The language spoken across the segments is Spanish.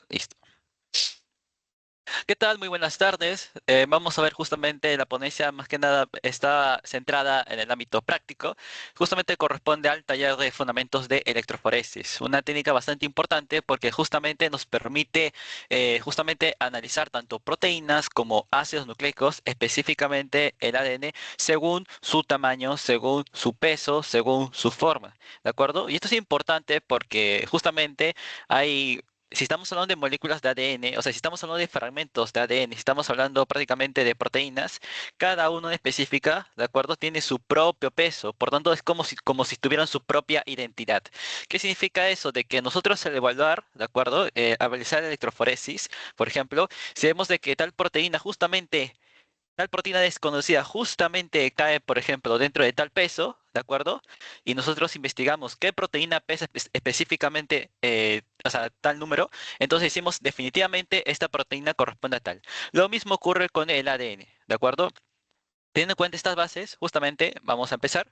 Listo. ¿Qué tal? Muy buenas tardes. Vamos a ver justamente la ponencia, más que nada está centrada en el ámbito práctico. Justamente corresponde al taller de fundamentos de electroforesis, una técnica bastante importante porque justamente nos permite justamente analizar tanto proteínas como ácidos nucleicos, específicamente el ADN, según su tamaño, según su peso, según su forma. ¿De acuerdo? Y esto es importante porque justamente hay si estamos hablando de moléculas de ADN, o sea, si estamos hablando de fragmentos de ADN, si estamos hablando prácticamente de proteínas, cada uno en específica, ¿de acuerdo? Tiene su propio peso, por tanto es como si tuvieran su propia identidad. ¿Qué significa eso? De que nosotros al evaluar, ¿de acuerdo? Al realizar electroforesis, por ejemplo, si vemos de que tal proteína desconocida justamente cae, por ejemplo, dentro de tal peso, ¿de acuerdo? Y nosotros investigamos qué proteína pesa específicamente, o sea, tal número, entonces decimos definitivamente esta proteína corresponde a tal. Lo mismo ocurre con el ADN, ¿de acuerdo? Teniendo en cuenta estas bases, justamente vamos a empezar.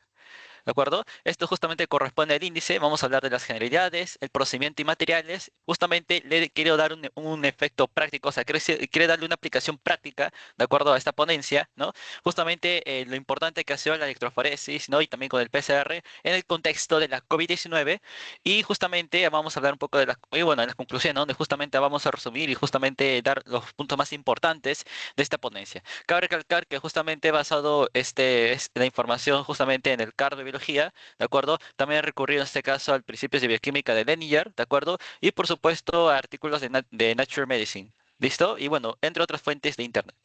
¿De acuerdo? Esto justamente corresponde al índice. Vamos a hablar de las generalidades, el procedimiento y materiales. Justamente le quiero dar un efecto práctico, o sea, quiero darle una aplicación práctica de acuerdo a esta ponencia, ¿no? Justamente lo importante que ha sido la electroforesis, ¿no? Y también con el PCR en el contexto de la COVID-19. Y justamente vamos a hablar un poco y bueno, en las conclusiones, ¿no? Donde justamente vamos a resumir y justamente dar los puntos más importantes de esta ponencia. Cabe recalcar que justamente basado la información justamente en el CAR de biología, ¿de acuerdo? También he recurrido en este caso al principios de bioquímica de Leninger, ¿de acuerdo? Y por supuesto a artículos de Nature Medicine. ¿Listo? Y bueno, entre otras fuentes de Internet.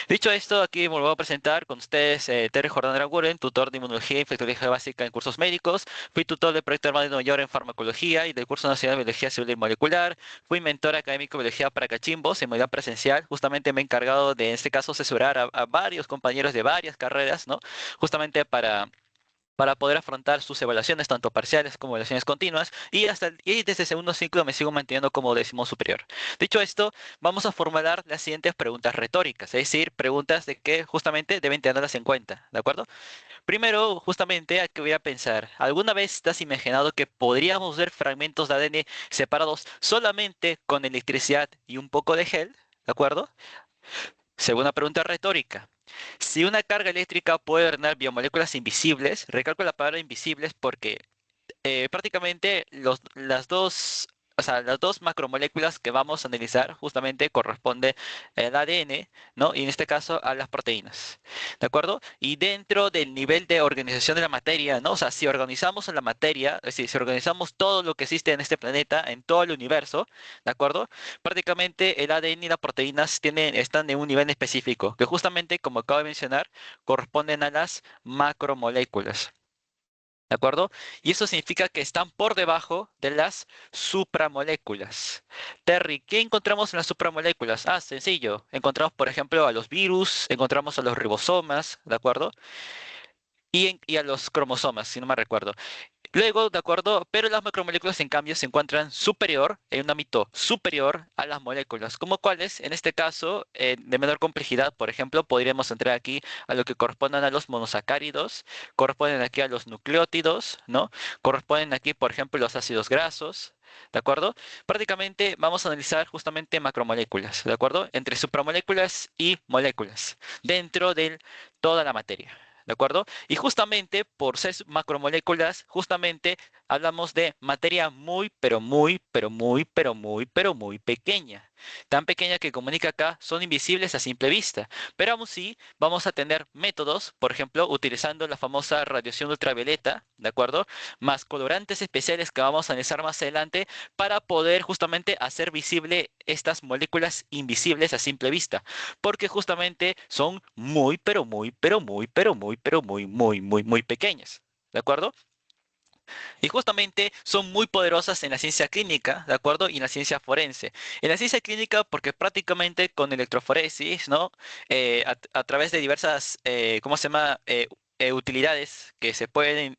Dicho esto, aquí me voy a presentar con ustedes Terry Jordán Aranguren, tutor de Inmunología e Infectología Básica en cursos médicos. Fui tutor del proyecto Hermano de Nueva York en Farmacología y del curso nacional de Biología Celular y Molecular. Fui mentor académico de Biología para cachimbos en modalidad presencial. Justamente me he encargado de, en este caso, asesorar a varios compañeros de varias carreras, ¿no? Justamente para poder afrontar sus evaluaciones, tanto parciales como evaluaciones continuas, y desde el segundo ciclo me sigo manteniendo como décimo superior. Dicho esto, vamos a formular las siguientes preguntas retóricas, es decir, preguntas de que justamente deben tenerlas en cuenta, ¿de acuerdo? Primero, justamente, hay que voy a pensar, ¿alguna vez te has imaginado que podríamos ver fragmentos de ADN separados solamente con electricidad y un poco de gel? ¿De acuerdo? Segunda pregunta retórica. Si una carga eléctrica puede ordenar biomoléculas invisibles, recalco la palabra invisibles porque prácticamente las dos macromoléculas que vamos a analizar justamente corresponde al ADN, ¿no? Y en este caso a las proteínas, ¿de acuerdo? Y dentro del nivel de organización de la materia, ¿no? O sea, si organizamos la materia, es decir, si organizamos todo lo que existe en este planeta, en todo el universo, ¿de acuerdo? Prácticamente el ADN y las proteínas están en un nivel específico, que justamente, como acabo de mencionar, corresponden a las macromoléculas. ¿De acuerdo? Y eso significa que están por debajo de las supramoléculas. Terry, ¿qué encontramos en las supramoléculas? Ah, sencillo. Encontramos, por ejemplo, a los virus, encontramos a los ribosomas, ¿de acuerdo? Y a los cromosomas, si no me recuerdo. Luego, de acuerdo, pero las macromoléculas en cambio se encuentran superior, en un ámbito superior a las moléculas, como cuáles, en este caso, de menor complejidad, por ejemplo, podríamos entrar aquí a lo que corresponden a los monosacáridos, corresponden aquí a los nucleótidos, ¿no? Corresponden aquí, por ejemplo, los ácidos grasos. ¿De acuerdo? Prácticamente vamos a analizar justamente macromoléculas, ¿de acuerdo? Entre supramoléculas y moléculas, dentro de toda la materia. ¿De acuerdo? Y justamente por ser macromoléculas, justamente hablamos de materia muy, pero muy, pero muy, pero muy, pero muy pequeña. Tan pequeña que comunica acá son invisibles a simple vista. Pero aún sí vamos a tener métodos, por ejemplo, utilizando la famosa radiación ultravioleta, ¿de acuerdo? Más colorantes especiales que vamos a analizar más adelante para poder justamente hacer visible estas moléculas invisibles a simple vista porque justamente son muy, pero muy, pero muy, pero muy, pero muy, muy, muy, muy pequeñas. ¿De acuerdo? Y justamente son muy poderosas en la ciencia clínica, ¿de acuerdo? Y en la ciencia forense. En la ciencia clínica, porque prácticamente con electroforesis, ¿no? A través de diversas, ¿cómo se llama? utilidades que se pueden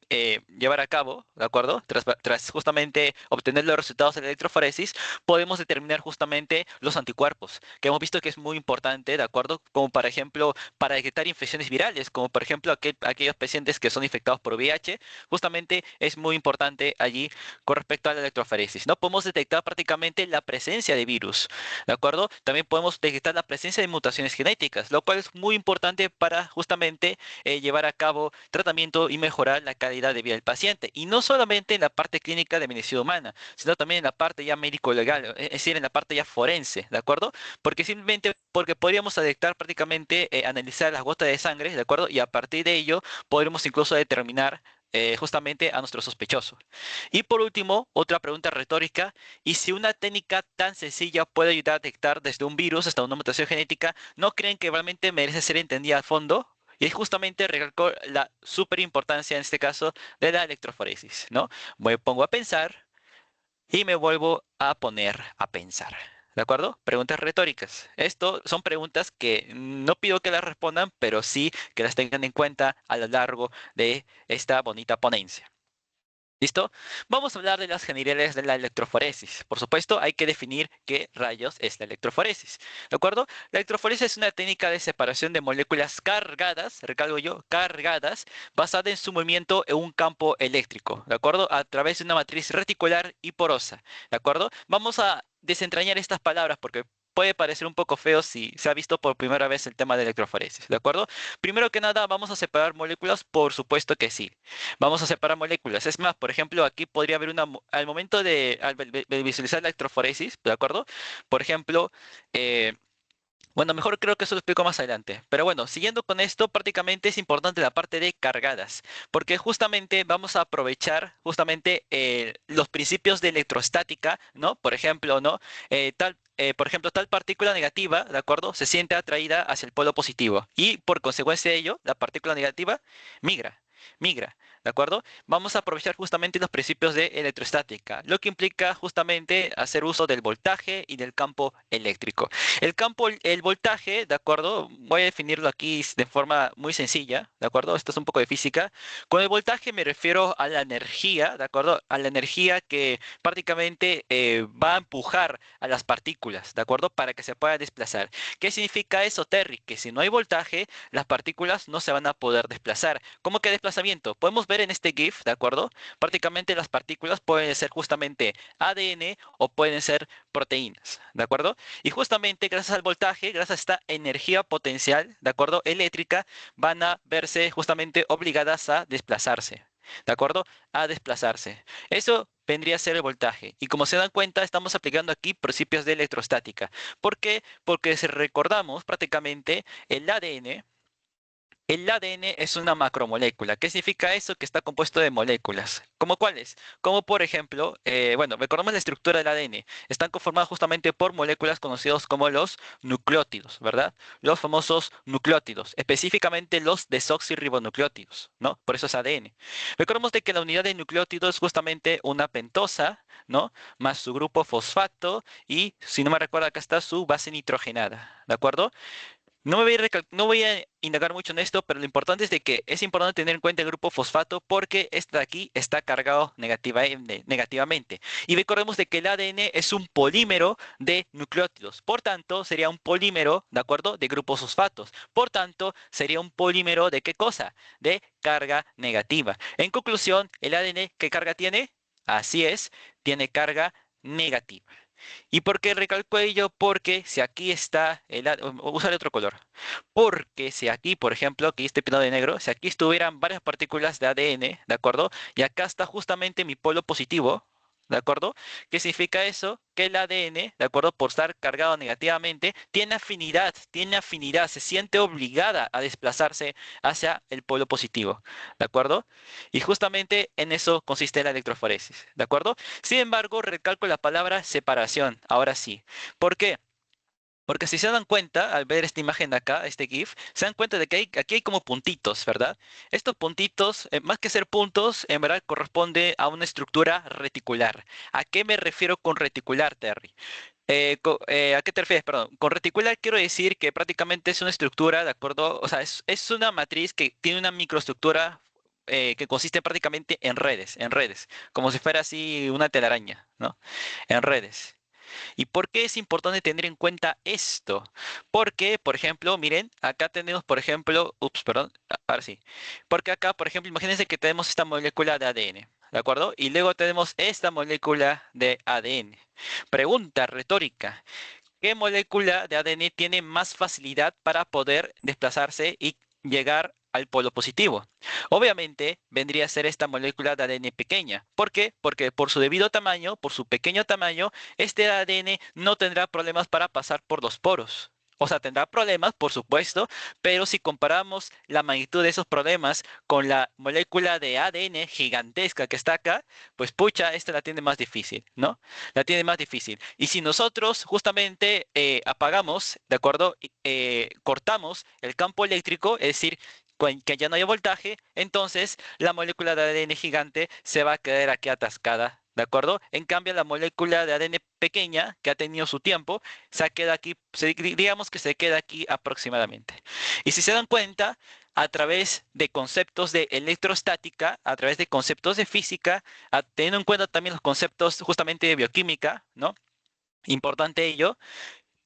llevar a cabo, ¿de acuerdo? Tras justamente obtener los resultados de la electroforesis, podemos determinar justamente los anticuerpos, que hemos visto que es muy importante, ¿de acuerdo? Como por ejemplo, para detectar infecciones virales, como por ejemplo aquellos pacientes que son infectados por VIH, justamente es muy importante allí con respecto a la electroforesis, ¿no? Podemos detectar prácticamente la presencia de virus, ¿de acuerdo? También podemos detectar la presencia de mutaciones genéticas, lo cual es muy importante para justamente llevar a cabo tratamiento y mejorar la calidad de vida del paciente. Y no solamente en la parte clínica de medicina humana, sino también en la parte ya médico-legal, es decir, en la parte ya forense, ¿de acuerdo? Porque simplemente porque podríamos detectar prácticamente, analizar las gotas de sangre, ¿de acuerdo? Y a partir de ello podremos incluso determinar justamente a nuestro sospechoso. Y por último, otra pregunta retórica, ¿y si una técnica tan sencilla puede ayudar a detectar desde un virus hasta una mutación genética, no creen que realmente merece ser entendida a fondo? Y es justamente recalco la súper importancia en este caso de la electroforesis, ¿no? Me pongo a pensar y me vuelvo a poner a pensar. ¿De acuerdo? Preguntas retóricas. Esto son preguntas que no pido que las respondan, pero sí que las tengan en cuenta a lo largo de esta bonita ponencia. ¿Listo? Vamos a hablar de las generales de la electroforesis. Por supuesto, hay que definir qué rayos es la electroforesis. ¿De acuerdo? La electroforesis es una técnica de separación de moléculas cargadas, recalco yo, cargadas, basada en su movimiento en un campo eléctrico, ¿de acuerdo? A través de una matriz reticular y porosa, ¿de acuerdo? Vamos a desentrañar estas palabras porque puede parecer un poco feo si se ha visto por primera vez el tema de electroforesis, ¿de acuerdo? Primero que nada, ¿vamos a separar moléculas? Por supuesto que sí. Vamos a separar moléculas. Es más, por ejemplo, aquí podría haber al momento de visualizar la electroforesis, ¿de acuerdo? Por ejemplo, eh, bueno, mejor creo que eso lo explico más adelante. Pero bueno, siguiendo con esto, prácticamente es importante la parte de cargadas, porque justamente vamos a aprovechar justamente los principios de electrostática, ¿no? Por ejemplo, ¿no? Por ejemplo, tal partícula negativa, ¿de acuerdo? Se siente atraída hacia el polo positivo y por consecuencia de ello, la partícula negativa migra. Migra, ¿de acuerdo? Vamos a aprovechar justamente los principios de electrostática, lo que implica justamente hacer uso del voltaje y del campo eléctrico. El campo, el voltaje, ¿de acuerdo? Voy a definirlo aquí de forma muy sencilla, ¿de acuerdo? Esto es un poco de física. Con el voltaje me refiero a la energía, ¿de acuerdo? A la energía que prácticamente va a empujar a las partículas, ¿de acuerdo? Para que se pueda desplazar. ¿Qué significa eso, Terry? Que si no hay voltaje, las partículas no se van a poder desplazar. ¿Cómo que desplazamiento? Podemos ver en este GIF, ¿de acuerdo? Prácticamente las partículas pueden ser justamente ADN o pueden ser proteínas, ¿de acuerdo? Y justamente gracias al voltaje, gracias a esta energía potencial, ¿de acuerdo? Eléctrica, van a verse justamente obligadas a desplazarse, ¿de acuerdo? A desplazarse. Eso vendría a ser el voltaje. Y como se dan cuenta, estamos aplicando aquí principios de electrostática. ¿Por qué? Porque si recordamos prácticamente el ADN es una macromolécula. ¿Qué significa eso? Que está compuesto de moléculas. ¿Cómo cuáles? Como por ejemplo, bueno, recordemos la estructura del ADN. Están conformadas justamente por moléculas conocidas como los nucleótidos, ¿verdad? Los famosos nucleótidos, específicamente los desoxirribonucleótidos, ¿no? Por eso es ADN. Recordemos de que la unidad de nucleótido es justamente una pentosa, ¿no? Más su grupo fosfato y, si no me recuerdo, acá está su base nitrogenada, ¿de acuerdo? No voy a indagar mucho en esto, pero lo importante es de que es importante tener en cuenta el grupo fosfato porque este de aquí está cargado negativamente. Y recordemos de que el ADN es un polímero de nucleótidos. Por tanto, sería un polímero, ¿de acuerdo? De grupos fosfatos. Por tanto, sería un polímero de ¿qué cosa? De carga negativa. En conclusión, ¿el ADN qué carga tiene? Así es, tiene carga negativa. ¿Y por qué recalco ello? Porque si aquí está usaré otro color. Porque si aquí, por ejemplo, aquí estoy pintado de negro, si aquí estuvieran varias partículas de ADN, ¿de acuerdo? Y acá está justamente mi polo positivo, ¿de acuerdo? ¿Qué significa eso? Que el ADN, ¿de acuerdo? Por estar cargado negativamente, tiene afinidad, se siente obligada a desplazarse hacia el polo positivo, ¿de acuerdo? Y justamente en eso consiste la electroforesis, ¿de acuerdo? Sin embargo, recalco la palabra separación, ahora sí. ¿Por qué? Porque si se dan cuenta, al ver esta imagen de acá, este GIF, se dan cuenta de que aquí hay como puntitos, ¿verdad? Estos puntitos, más que ser puntos, en verdad corresponde a una estructura reticular. ¿A qué me refiero con reticular, Terry? ¿A qué te refieres? Perdón. Con reticular quiero decir que prácticamente es una estructura, ¿de acuerdo? O sea, es una matriz que tiene una microestructura que consiste prácticamente en redes, como si fuera así una telaraña, ¿no? En redes. ¿Y por qué es importante tener en cuenta esto? Porque, por ejemplo, miren, acá tenemos, por ejemplo, ups, perdón, ahora sí. Porque acá, por ejemplo, imagínense que tenemos esta molécula de ADN, ¿de acuerdo? Y luego tenemos esta molécula de ADN. Pregunta retórica. ¿Qué molécula de ADN tiene más facilidad para poder desplazarse y llegar al polo positivo? Obviamente vendría a ser esta molécula de ADN pequeña. ¿Por qué? Porque por su debido tamaño, por su pequeño tamaño, este ADN no tendrá problemas para pasar por los poros. O sea, tendrá problemas, por supuesto, pero si comparamos la magnitud de esos problemas con la molécula de ADN gigantesca que está acá, pues pucha, esta la tiene más difícil, ¿no? La tiene más difícil. Y si nosotros justamente apagamos, ¿de acuerdo? Cortamos el campo eléctrico, es decir, que ya no haya voltaje, entonces la molécula de ADN gigante se va a quedar aquí atascada, ¿de acuerdo? En cambio, la molécula de ADN pequeña, que ha tenido su tiempo, se queda aquí, digamos que se queda aquí aproximadamente. Y si se dan cuenta, a través de conceptos de electrostática, a través de conceptos de física, teniendo en cuenta también los conceptos justamente de bioquímica, ¿no? Importante ello,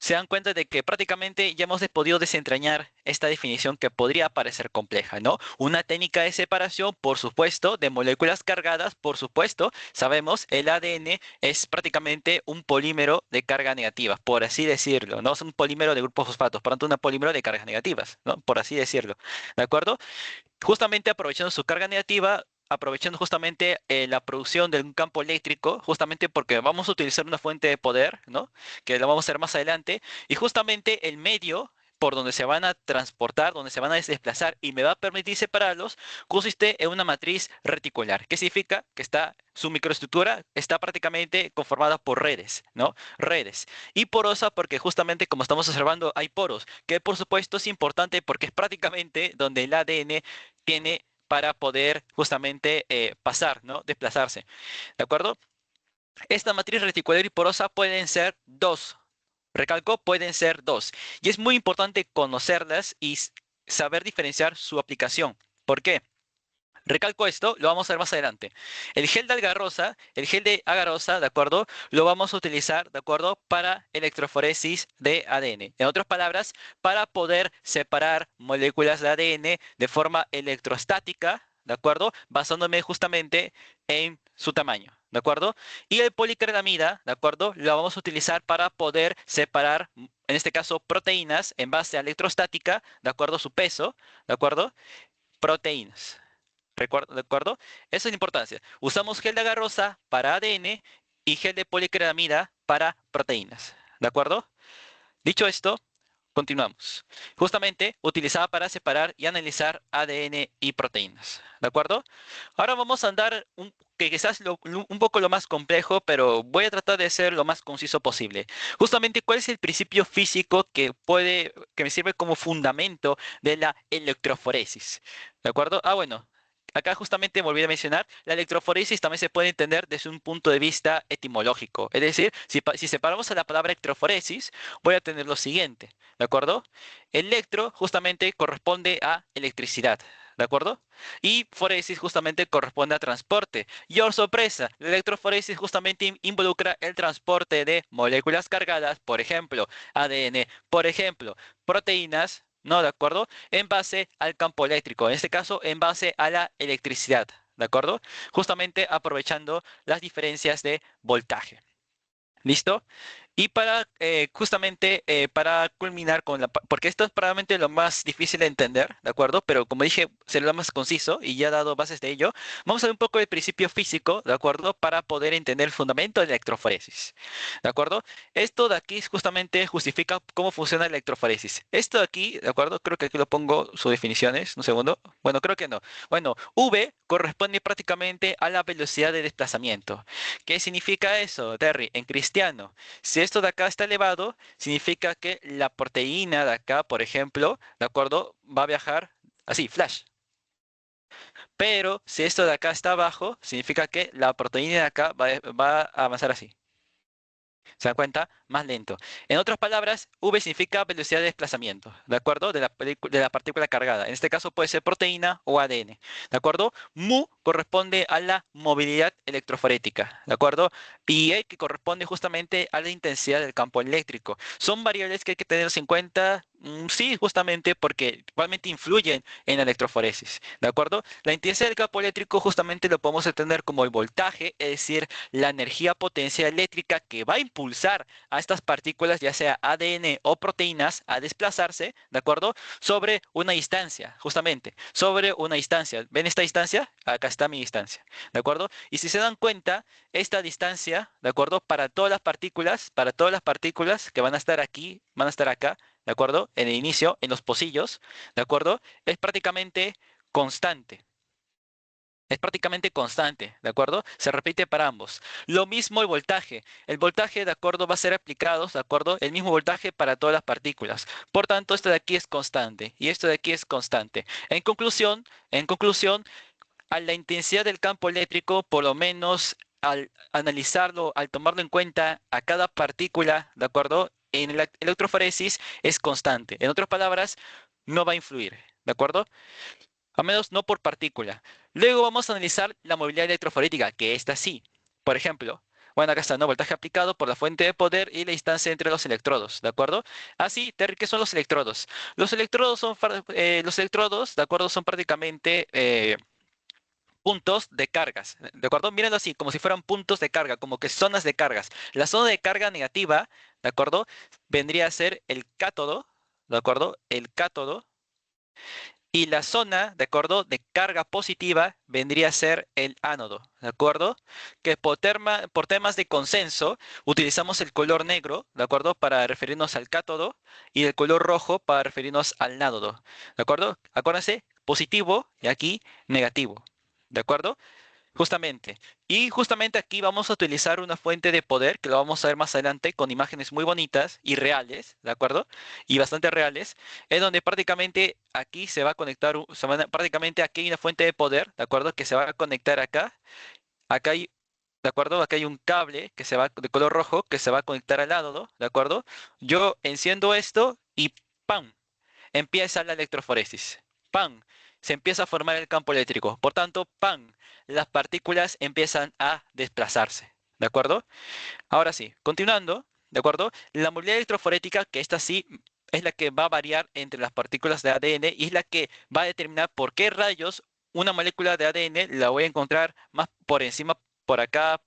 se dan cuenta de que prácticamente ya hemos podido desentrañar esta definición que podría parecer compleja, ¿no? Una técnica de separación, por supuesto, de moléculas cargadas, por supuesto, sabemos, el ADN es prácticamente un polímero de carga negativa, por así decirlo, ¿no? Es un polímero de grupos fosfatos, por lo tanto, un polímero de cargas negativas, ¿no? Por así decirlo, ¿de acuerdo? Justamente aprovechando su carga negativa, aprovechando justamente la producción de un campo eléctrico, justamente porque vamos a utilizar una fuente de poder, ¿no? Que lo vamos a hacer más adelante, y justamente el medio por donde se van a transportar, donde se van a desplazar y me va a permitir separarlos, consiste en una matriz reticular. ¿Qué significa? Que su microestructura está prácticamente conformada por redes, ¿no? Redes. Y porosa porque justamente como estamos observando hay poros, que por supuesto es importante porque es prácticamente donde el ADN tiene para poder justamente pasar, ¿no? Desplazarse. ¿De acuerdo? Esta matriz reticular y porosa pueden ser dos. Recalco, pueden ser dos. Y es muy importante conocerlas y saber diferenciar su aplicación. ¿Por qué? Recalco esto, lo vamos a ver más adelante. El gel de agarrosa, ¿de acuerdo? Lo vamos a utilizar, ¿de acuerdo? Para electroforesis de ADN. En otras palabras, para poder separar moléculas de ADN de forma electrostática, ¿de acuerdo? Basándome justamente en su tamaño, ¿de acuerdo? Y el policrilamida, ¿de acuerdo? Lo vamos a utilizar para poder separar, en este caso, proteínas en base a electrostática, ¿de acuerdo? Su peso, ¿de acuerdo? Proteínas. ¿De acuerdo? Eso es la importancia. Usamos gel de agarrosa para ADN y gel de policrilamida para proteínas. ¿De acuerdo? Dicho esto, continuamos. Justamente utilizada para separar y analizar ADN y proteínas. ¿De acuerdo? Ahora vamos a andar que quizás un poco lo más complejo, pero voy a tratar de ser lo más conciso posible. Justamente, ¿cuál es el principio físico que me sirve como fundamento de la electroforesis? ¿De acuerdo? Ah, bueno. Acá justamente me olvidé mencionar, la electroforesis también se puede entender desde un punto de vista etimológico. Es decir, si separamos a la palabra electroforesis, voy a tener lo siguiente. ¿De acuerdo? Electro justamente corresponde a electricidad, ¿de acuerdo? Y foresis justamente corresponde a transporte. Y oh sorpresa, la electroforesis justamente involucra el transporte de moléculas cargadas, por ejemplo, ADN, por ejemplo, proteínas, ¿no? ¿De acuerdo? En base al campo eléctrico, en este caso en base a la electricidad, ¿de acuerdo? Justamente aprovechando las diferencias de voltaje. ¿Listo? Y para justamente para culminar con porque esto es probablemente lo más difícil de entender, ¿de acuerdo? Pero como dije, será lo más conciso y ya he dado bases de ello. Vamos a ver un poco del principio físico, ¿de acuerdo? Para poder entender el fundamento de la electroforesis, ¿de acuerdo? Esto de aquí justamente justifica cómo funciona la electroforesis. Esto de aquí, ¿de acuerdo? Creo que aquí lo pongo sus definiciones, un segundo. Bueno, creo que no. Bueno, V corresponde prácticamente a la velocidad de desplazamiento. ¿Qué significa eso, Terry? En cristiano. Si esto de acá está elevado, significa que la proteína de acá, por ejemplo, ¿de acuerdo? Va a viajar así, flash. Pero si esto de acá está abajo, significa que la proteína de acá va a avanzar así. ¿Se dan cuenta? Más lento. En otras palabras, V significa velocidad de desplazamiento, ¿de acuerdo? De la partícula cargada. En este caso puede ser proteína o ADN, ¿de acuerdo? Mu corresponde a la movilidad electroforética, ¿de acuerdo? Y E que corresponde justamente a la intensidad del campo eléctrico. Son variables que hay que tener en cuenta, sí, justamente porque igualmente influyen en la electroforesis, ¿de acuerdo? La intensidad del campo eléctrico justamente lo podemos entender como el voltaje, es decir, la energía potencia eléctrica que va a impulsar a estas partículas, ya sea ADN o proteínas, a desplazarse, ¿de acuerdo? Sobre una distancia, justamente, sobre una distancia. ¿Ven esta distancia? Acá está mi distancia, ¿de acuerdo? Y si se dan cuenta, esta distancia, ¿de acuerdo? Para todas las partículas que van a estar aquí, van a estar acá, ¿de acuerdo? En el inicio, en los pocillos, ¿de acuerdo? Es prácticamente constante. Es prácticamente constante, ¿de acuerdo? Se repite para ambos. Lo mismo el voltaje. El voltaje, ¿de acuerdo? Va a ser aplicado, ¿de acuerdo? El mismo voltaje para todas las partículas. Por tanto, esto de aquí es constante y esto de aquí es constante. En conclusión, a la intensidad del campo eléctrico, por lo menos al analizarlo, al tomarlo en cuenta a cada partícula, ¿de acuerdo? En la electroforesis es constante. En otras palabras, no va a influir, ¿de acuerdo? A menos no por partícula. Luego vamos a analizar la movilidad electroforética, que esta sí. Por ejemplo, bueno, acá está, ¿no? Voltaje aplicado por la fuente de poder y la distancia entre los electrodos, ¿de acuerdo? Así, ¿qué son los electrodos? Los electrodos, ¿de acuerdo? Son prácticamente puntos de cargas, ¿de acuerdo? Mírenlo así, como si fueran puntos de carga, como que zonas de cargas. La zona de carga negativa, ¿de acuerdo? Vendría a ser el cátodo, ¿de acuerdo? El cátodo. Y la zona, ¿de acuerdo?, de carga positiva vendría a ser el ánodo, ¿de acuerdo? Que por temas de consenso utilizamos el color negro, ¿de acuerdo?, para referirnos al cátodo y el color rojo para referirnos al ánodo, ¿de acuerdo? Acuérdense, positivo y aquí negativo, ¿de acuerdo? Justamente. Y justamente aquí vamos a utilizar una fuente de poder, que lo vamos a ver más adelante, con imágenes muy bonitas y reales, ¿de acuerdo? Y bastante reales, en donde prácticamente aquí se va a conectar, prácticamente aquí hay una fuente de poder, ¿de acuerdo? Que se va a conectar acá. Acá hay, ¿de acuerdo? Acá hay un cable que se va de color rojo que se va a conectar al ánodo, ¿de acuerdo? Yo enciendo esto y ¡pam! Empieza la electroforesis. ¡Pam! Se empieza a formar el campo eléctrico. Por tanto, ¡pam! Las partículas empiezan a desplazarse. ¿De acuerdo? Ahora sí, continuando, ¿de acuerdo? La movilidad electroforética, que esta sí es la que va a variar entre las partículas de ADN y es la que va a determinar por qué rayos una molécula de ADN la voy a encontrar más por encima, por acá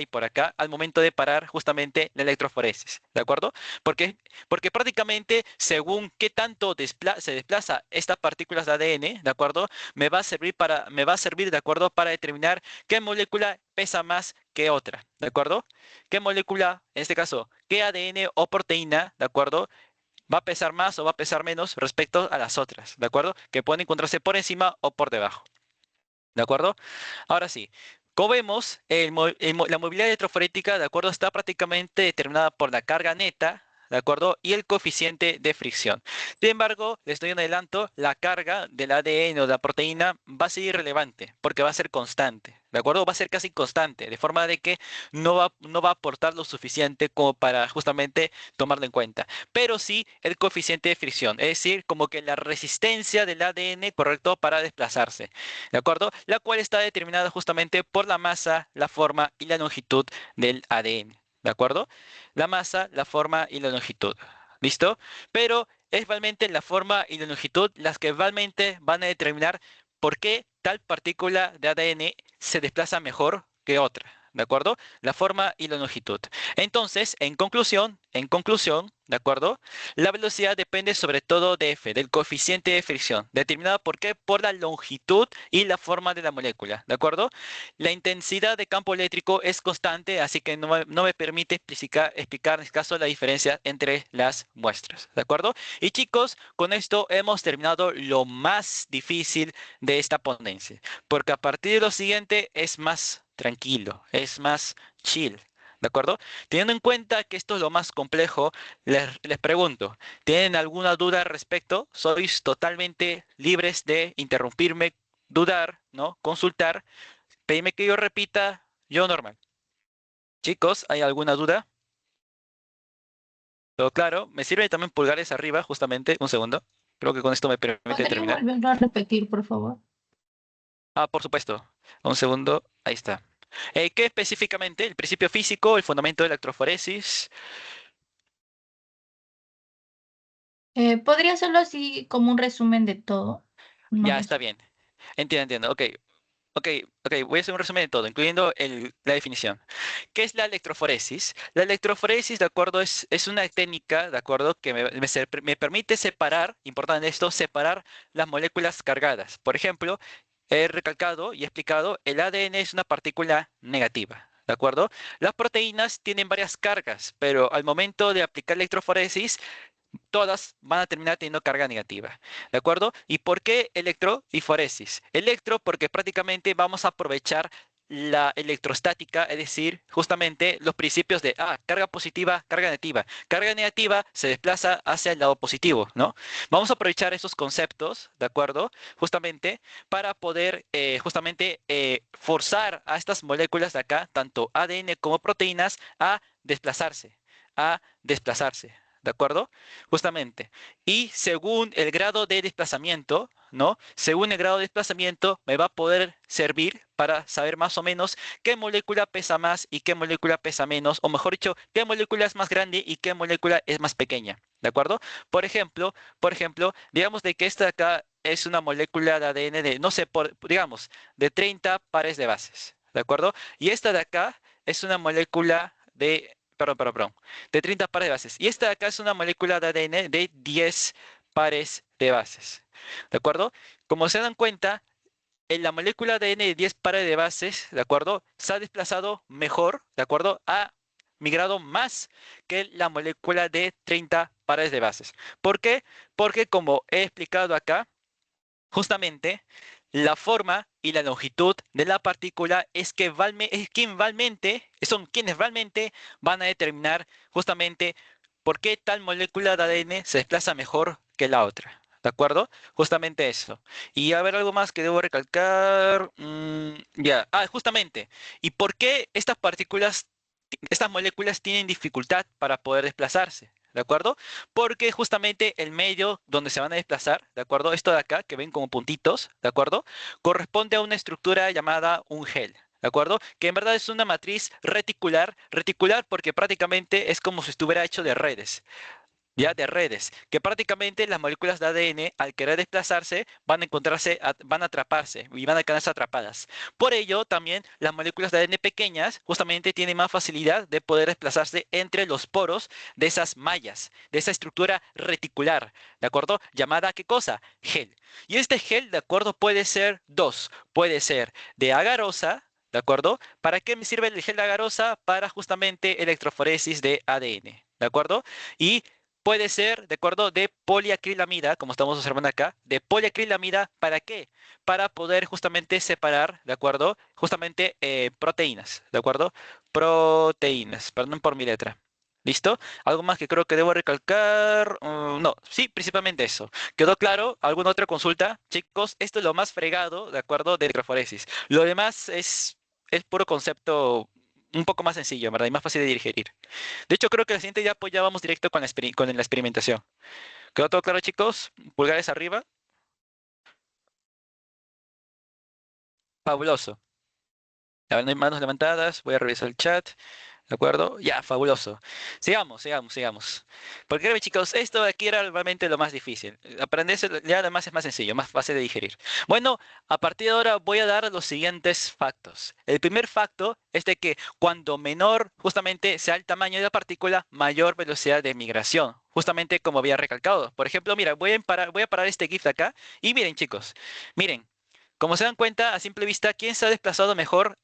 y por acá, al momento de parar justamente la electroforesis, ¿de acuerdo? Porque, porque prácticamente según qué tanto se desplaza estas partículas de ADN, ¿de acuerdo? Me va a servir, ¿de acuerdo? Para determinar qué molécula pesa más que otra, ¿de acuerdo? ¿Qué molécula, en este caso, qué ADN o proteína, ¿de acuerdo? Va a pesar más o va a pesar menos respecto a las otras, ¿de acuerdo? Que pueden encontrarse por encima o por debajo, ¿de acuerdo? Ahora sí, como vemos, la movilidad electroforética, ¿de acuerdo? Está prácticamente determinada por la carga neta, ¿de acuerdo? Y el coeficiente de fricción. Sin embargo, les doy un adelanto, la carga del ADN o de la proteína va a ser irrelevante, porque va a ser constante, ¿de acuerdo? Va a ser casi constante, de forma de que no va a aportar lo suficiente como para justamente tomarlo en cuenta. Pero sí el coeficiente de fricción, es decir, como que la resistencia del ADN, correcto, para desplazarse. ¿De acuerdo? La cual está determinada justamente por la masa, la forma y la longitud del ADN. ¿De acuerdo? La masa, la forma y la longitud. ¿Listo? Pero es realmente la forma y la longitud las que realmente van a determinar por qué tal partícula de ADN se desplaza mejor que otra. ¿De acuerdo? La forma y la longitud. Entonces, en conclusión, ¿de acuerdo? La velocidad depende sobre todo de F, del coeficiente de fricción, determinada por qué, por la longitud y la forma de la molécula, ¿de acuerdo? La intensidad de campo eléctrico es constante, así que no me permite explicar en este caso la diferencia entre las muestras, ¿de acuerdo? Y chicos, con esto hemos terminado lo más difícil de esta ponencia, porque a partir de lo siguiente es más tranquilo, es más chill. ¿De acuerdo? Teniendo en cuenta que esto es lo más complejo, les pregunto, ¿tienen alguna duda al respecto? Sois totalmente libres de interrumpirme, dudar, ¿no? Consultar, pedirme que yo repita, yo normal. Chicos, ¿hay alguna duda? Todo claro. Me sirve también pulgares arriba, justamente. Un segundo. Creo que con esto me permite ¿Podría terminar. volverlo a repetir, por favor? Ah, por supuesto. Un segundo. Ahí está. ¿Qué específicamente? El principio físico, el fundamento de la electroforesis. ¿Podría hacerlo así como un resumen de todo? No Ya, está resumen. bien. Entiendo, entiendo. Ok, ok, ok. Voy a hacer un resumen de todo, incluyendo la definición. ¿Qué es la electroforesis? La electroforesis, de acuerdo, es una técnica, de acuerdo, que me permite separar, importante esto, separar las moléculas cargadas. Por ejemplo, he recalcado y explicado, el ADN es una partícula negativa. ¿De acuerdo? Las proteínas tienen varias cargas, pero al momento de aplicar electroforesis, todas van a terminar teniendo carga negativa. ¿De acuerdo? ¿Y por qué electro y foresis? Electro porque prácticamente vamos a aprovechar la electrostática, es decir, justamente los principios de carga positiva, carga negativa. Carga negativa se desplaza hacia el lado positivo, ¿no? Vamos a aprovechar esos conceptos, ¿de acuerdo? Justamente para poder justamente forzar a estas moléculas de acá, tanto ADN como proteínas, a desplazarse, ¿de acuerdo? Justamente. Y según el grado de desplazamiento, ¿no? Según el grado de desplazamiento, me va a poder servir para saber más o menos qué molécula pesa más y qué molécula pesa menos, o mejor dicho, qué molécula es más grande y qué molécula es más pequeña, ¿de acuerdo? Por ejemplo, digamos de que esta de acá es una molécula de ADN de, no sé, digamos, de 30 pares de bases, ¿de acuerdo? Y esta de acá es una molécula de, perdón, de 30 pares de bases. Y esta de acá es una molécula de ADN de 10 pares de bases. ¿De acuerdo? Como se dan cuenta, en la molécula de ADN de 10 pares de bases, ¿de acuerdo? Se ha desplazado mejor, ¿de acuerdo? Ha migrado más que la molécula de 30 pares de bases. ¿Por qué? Porque como he explicado acá, justamente, la forma y la longitud de la partícula son quienes realmente van a determinar justamente por qué tal molécula de ADN se desplaza mejor que la otra. ¿De acuerdo? Justamente eso. Y a ver, algo más que debo recalcar. Ya. Justamente. ¿Y por qué estas moléculas tienen dificultad para poder desplazarse? ¿De acuerdo? Porque justamente el medio donde se van a desplazar, ¿de acuerdo? Esto de acá, que ven como puntitos, ¿de acuerdo? Corresponde a una estructura llamada un gel, ¿de acuerdo? Que en verdad es una matriz reticular, reticular porque prácticamente es como si estuviera hecho de redes, ya de redes, que prácticamente las moléculas de ADN, al querer desplazarse, van a van a atraparse y van a quedarse atrapadas. Por ello, también las moléculas de ADN pequeñas justamente tienen más facilidad de poder desplazarse entre los poros de esas mallas, de esa estructura reticular, ¿de acuerdo? Llamada, ¿qué cosa? Gel. Y este gel, ¿de acuerdo? Puede ser dos, puede ser de agarosa. ¿De acuerdo? ¿Para qué me sirve el gel de agarosa? Para justamente electroforesis de ADN. ¿De acuerdo? Y puede ser, de acuerdo, de poliacrilamida, como estamos observando acá, de poliacrilamida, ¿para qué? Para poder justamente separar, ¿de acuerdo? Justamente proteínas, ¿de acuerdo? Proteínas, perdón por mi letra. ¿Listo? ¿Algo más que creo que debo recalcar? No, sí, principalmente eso. ¿Quedó claro? ¿Alguna otra consulta? Chicos, esto es lo más fregado, ¿de acuerdo? De electroforesis. Lo demás es puro concepto un poco más sencillo, ¿verdad? Y más fácil de digerir. De hecho, creo que la siguiente ya vamos directo con con la experimentación. ¿Quedó todo claro, chicos? Pulgares arriba. Fabuloso. A ver, no hay manos levantadas. Voy a revisar el chat. ¿De acuerdo? Ya, fabuloso. Sigamos, sigamos, sigamos. Porque créeme, chicos, esto de aquí era realmente lo más difícil. Aprenderse ya además es más sencillo, más fácil de digerir. Bueno, a partir de ahora voy a dar los siguientes factos. El primer facto es de que cuando menor justamente sea el tamaño de la partícula, mayor velocidad de migración. Justamente como había recalcado. Por ejemplo, mira, voy a parar este GIF de acá. Y miren, chicos, miren. Como se dan cuenta, a simple vista, ¿quién se ha desplazado mejor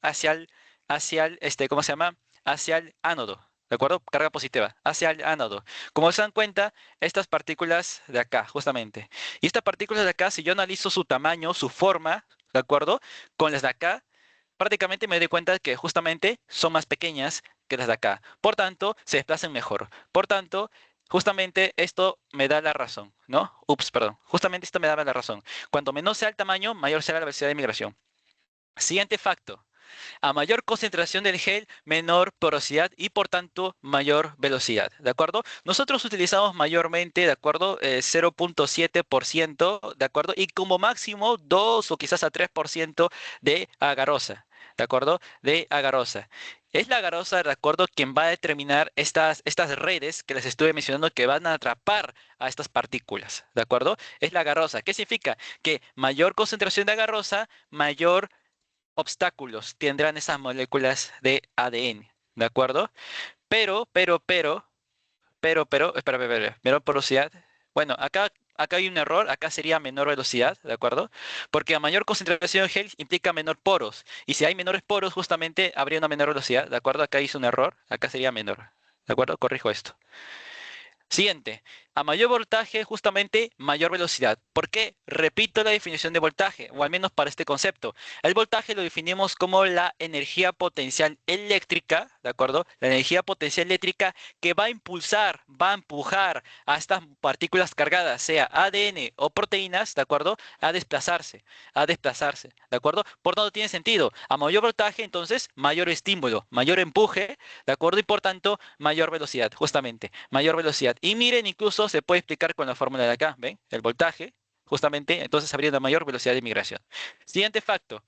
¿cómo se llama? Hacia el ánodo, ¿de acuerdo? Carga positiva, hacia el ánodo. Como se dan cuenta, estas partículas de acá, justamente. Y estas partículas de acá, si yo analizo su tamaño, su forma, ¿de acuerdo? Con las de acá, prácticamente me doy cuenta que justamente son más pequeñas que las de acá. Por tanto, se desplazan mejor. Por tanto, justamente esto me da la razón, ¿no? Ups, perdón. Justamente esto me da la razón. Cuanto menor sea el tamaño, mayor será la velocidad de migración. Siguiente facto. A mayor concentración del gel, menor porosidad y por tanto mayor velocidad, ¿de acuerdo? Nosotros utilizamos mayormente, ¿de acuerdo? 0,7%, ¿de acuerdo? Y como máximo 2 o quizás a 3% de agarosa, ¿de acuerdo? De agarosa. Es la agarosa, ¿de acuerdo?, quien va a determinar estas redes que les estuve mencionando que van a atrapar a estas partículas, ¿de acuerdo? Es la agarrosa. ¿Qué significa? Que mayor concentración de agarrosa, mayor obstáculos tendrán esas moléculas de ADN, ¿de acuerdo? Espera, menor porosidad. Bueno, acá hay un error, acá sería menor velocidad, ¿de acuerdo? Porque a mayor concentración de gel implica menor poros, y si hay menores poros, justamente habría una menor velocidad, ¿de acuerdo? Acá hice un error, acá sería menor, ¿de acuerdo? Corrijo esto. Siguiente, a mayor voltaje, justamente mayor velocidad. ¿Por qué? Repito la definición de voltaje, o al menos para este concepto. El voltaje lo definimos como la energía potencial eléctrica, ¿de acuerdo? La energía potencial eléctrica que va a impulsar, va a empujar a estas partículas cargadas, sea ADN o proteínas, ¿de acuerdo? A desplazarse, ¿de acuerdo? Por tanto, tiene sentido. A mayor voltaje, entonces, mayor estímulo, mayor empuje, ¿de acuerdo? Y por tanto, mayor velocidad, justamente, mayor velocidad. Y miren, incluso se puede explicar con la fórmula de acá, ¿ven? El voltaje, justamente, entonces habría una mayor velocidad de migración. Siguiente facto.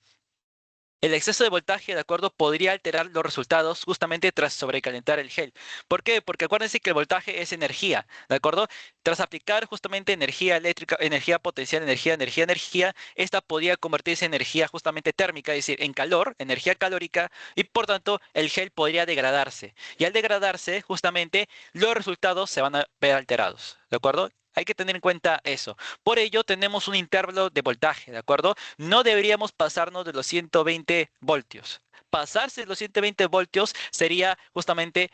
El exceso de voltaje, de acuerdo, podría alterar los resultados justamente tras sobrecalentar el gel. ¿Por qué? Porque acuérdense que el voltaje es energía, ¿de acuerdo? Tras aplicar justamente energía eléctrica, energía potencial, energía, esta podría convertirse en energía justamente térmica, es decir, en calor, energía calórica, y por tanto el gel podría degradarse. Y al degradarse, justamente, los resultados se van a ver alterados, ¿de acuerdo? Hay que tener en cuenta eso. Por ello, tenemos un intervalo de voltaje, ¿de acuerdo? No deberíamos pasarnos de los 120 voltios. Pasarse de los 120 voltios sería justamente,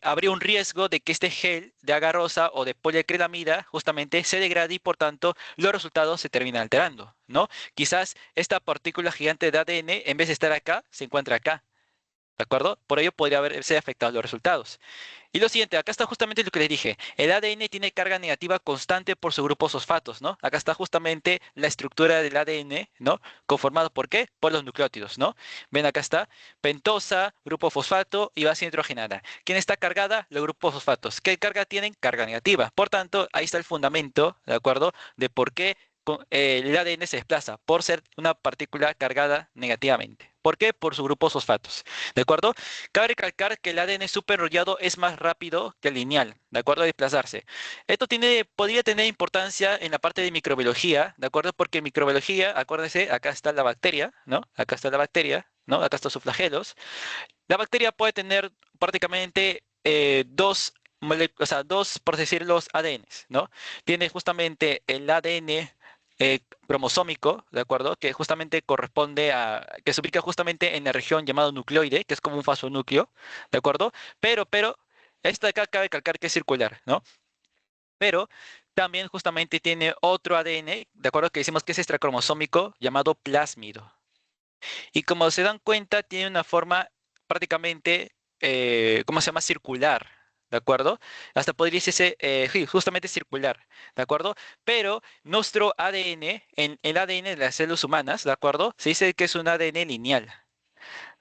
habría un riesgo de que este gel de agarrosa o de poliacrilamida justamente se degrade y por tanto los resultados se terminan alterando, ¿no? Quizás esta partícula gigante de ADN, en vez de estar acá, se encuentra acá, ¿de acuerdo? Por ello podría haberse afectado los resultados. Y lo siguiente, acá está justamente lo que les dije. El ADN tiene carga negativa constante por su grupo fosfatos, ¿no? Acá está justamente la estructura del ADN, ¿no? Conformado por qué? Por los nucleótidos, ¿no? Ven, acá está pentosa, grupo fosfato y base hidrogenada. ¿Quién está cargada? Los grupos fosfatos. ¿Qué carga tienen? Carga negativa. Por tanto, ahí está el fundamento, ¿de acuerdo? De por qué el ADN se desplaza, por ser una partícula cargada negativamente. ¿Por qué? Por su grupo fosfatos. ¿De acuerdo? Cabe recalcar que el ADN superenrollado es más rápido que el lineal, ¿de acuerdo? A desplazarse. Esto podría tener importancia en la parte de microbiología, ¿de acuerdo? Porque en microbiología, acuérdense, acá está la bacteria, ¿no? Acá está la bacteria, ¿no? Acá están sus flagelos. La bacteria puede tener prácticamente o sea, dos, por decirlo, ADNs, ¿no? Tiene justamente el ADN cromosómico, ¿de acuerdo? Que justamente que se ubica justamente en la región llamada nucleoide, que es como un fasonúcleo, ¿de acuerdo? Pero, esta de acá cabe calcar que es circular, ¿no? Pero también justamente tiene otro ADN, ¿de acuerdo? Que decimos que es extracromosómico, llamado plásmido. Y como se dan cuenta, tiene una forma prácticamente, ¿cómo se llama? Circular, ¿de acuerdo? Hasta podría decirse sí, justamente circular, ¿de acuerdo? Pero nuestro ADN, en el ADN de las células humanas, ¿de acuerdo? Se dice que es un ADN lineal.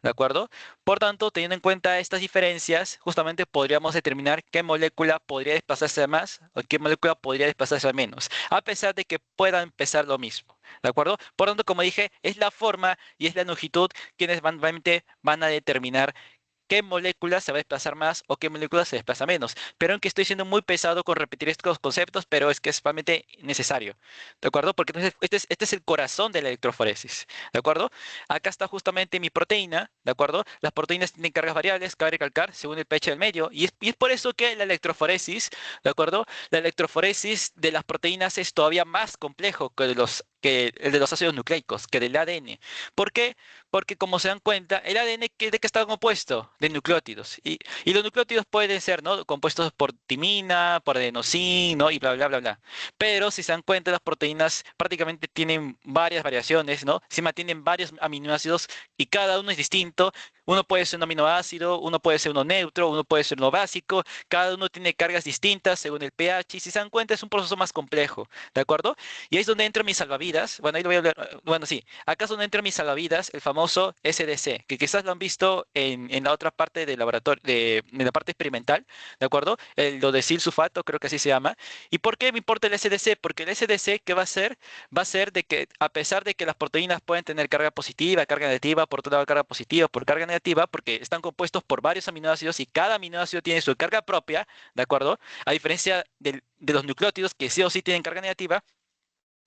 ¿De acuerdo? Por tanto, teniendo en cuenta estas diferencias, justamente podríamos determinar qué molécula podría desplazarse más o qué molécula podría desplazarse menos, a pesar de que puedan pesar lo mismo. ¿De acuerdo? Por tanto, como dije, es la forma y es la longitud quienes realmente van a determinar qué molécula se va a desplazar más o qué molécula se desplaza menos. Pero aunque estoy siendo muy pesado con repetir estos conceptos, pero es que es realmente necesario. ¿De acuerdo? Porque entonces este es el corazón de la electroforesis. ¿De acuerdo? Acá está justamente mi proteína. ¿De acuerdo? Las proteínas tienen cargas variables, cabe recalcar, según el pH del medio. Y es por eso que la electroforesis, ¿de acuerdo? La electroforesis de las proteínas es todavía más complejo que el de los ácidos nucleicos, que del ADN. ¿Por qué? Porque como se dan cuenta, el ADN ¿de qué está compuesto? De nucleótidos. Y los nucleótidos pueden ser, ¿no? Compuestos por timina, por adenosín, ¿no? Y bla, bla, bla, bla. Pero si se dan cuenta, las proteínas prácticamente tienen varias variaciones, ¿no? Encima tienen varios aminoácidos y cada uno es distinto. Uno puede ser un aminoácido, uno puede ser uno neutro, uno puede ser uno básico. Cada uno tiene cargas distintas según el pH. Y si se dan cuenta, es un proceso más complejo, ¿de acuerdo? Y ahí es donde entra mi salvavidas. salvavidas, bueno, ahí lo voy a hablar, bueno, sí, acá es donde entra mi salvavidas, el famoso SDC, que quizás lo han visto en la otra parte del laboratorio, en la parte experimental, ¿de acuerdo? Lo de sulfato, creo que así se llama. ¿Y por qué me importa el SDC? Porque el SDC, ¿qué va a hacer? Va a ser de que, a pesar de que las proteínas pueden tener carga positiva, carga negativa, por otro lado carga positiva, por carga negativa, porque están compuestos por varios aminoácidos y cada aminoácido tiene su carga propia, ¿de acuerdo? A diferencia de los nucleótidos que sí o sí tienen carga negativa,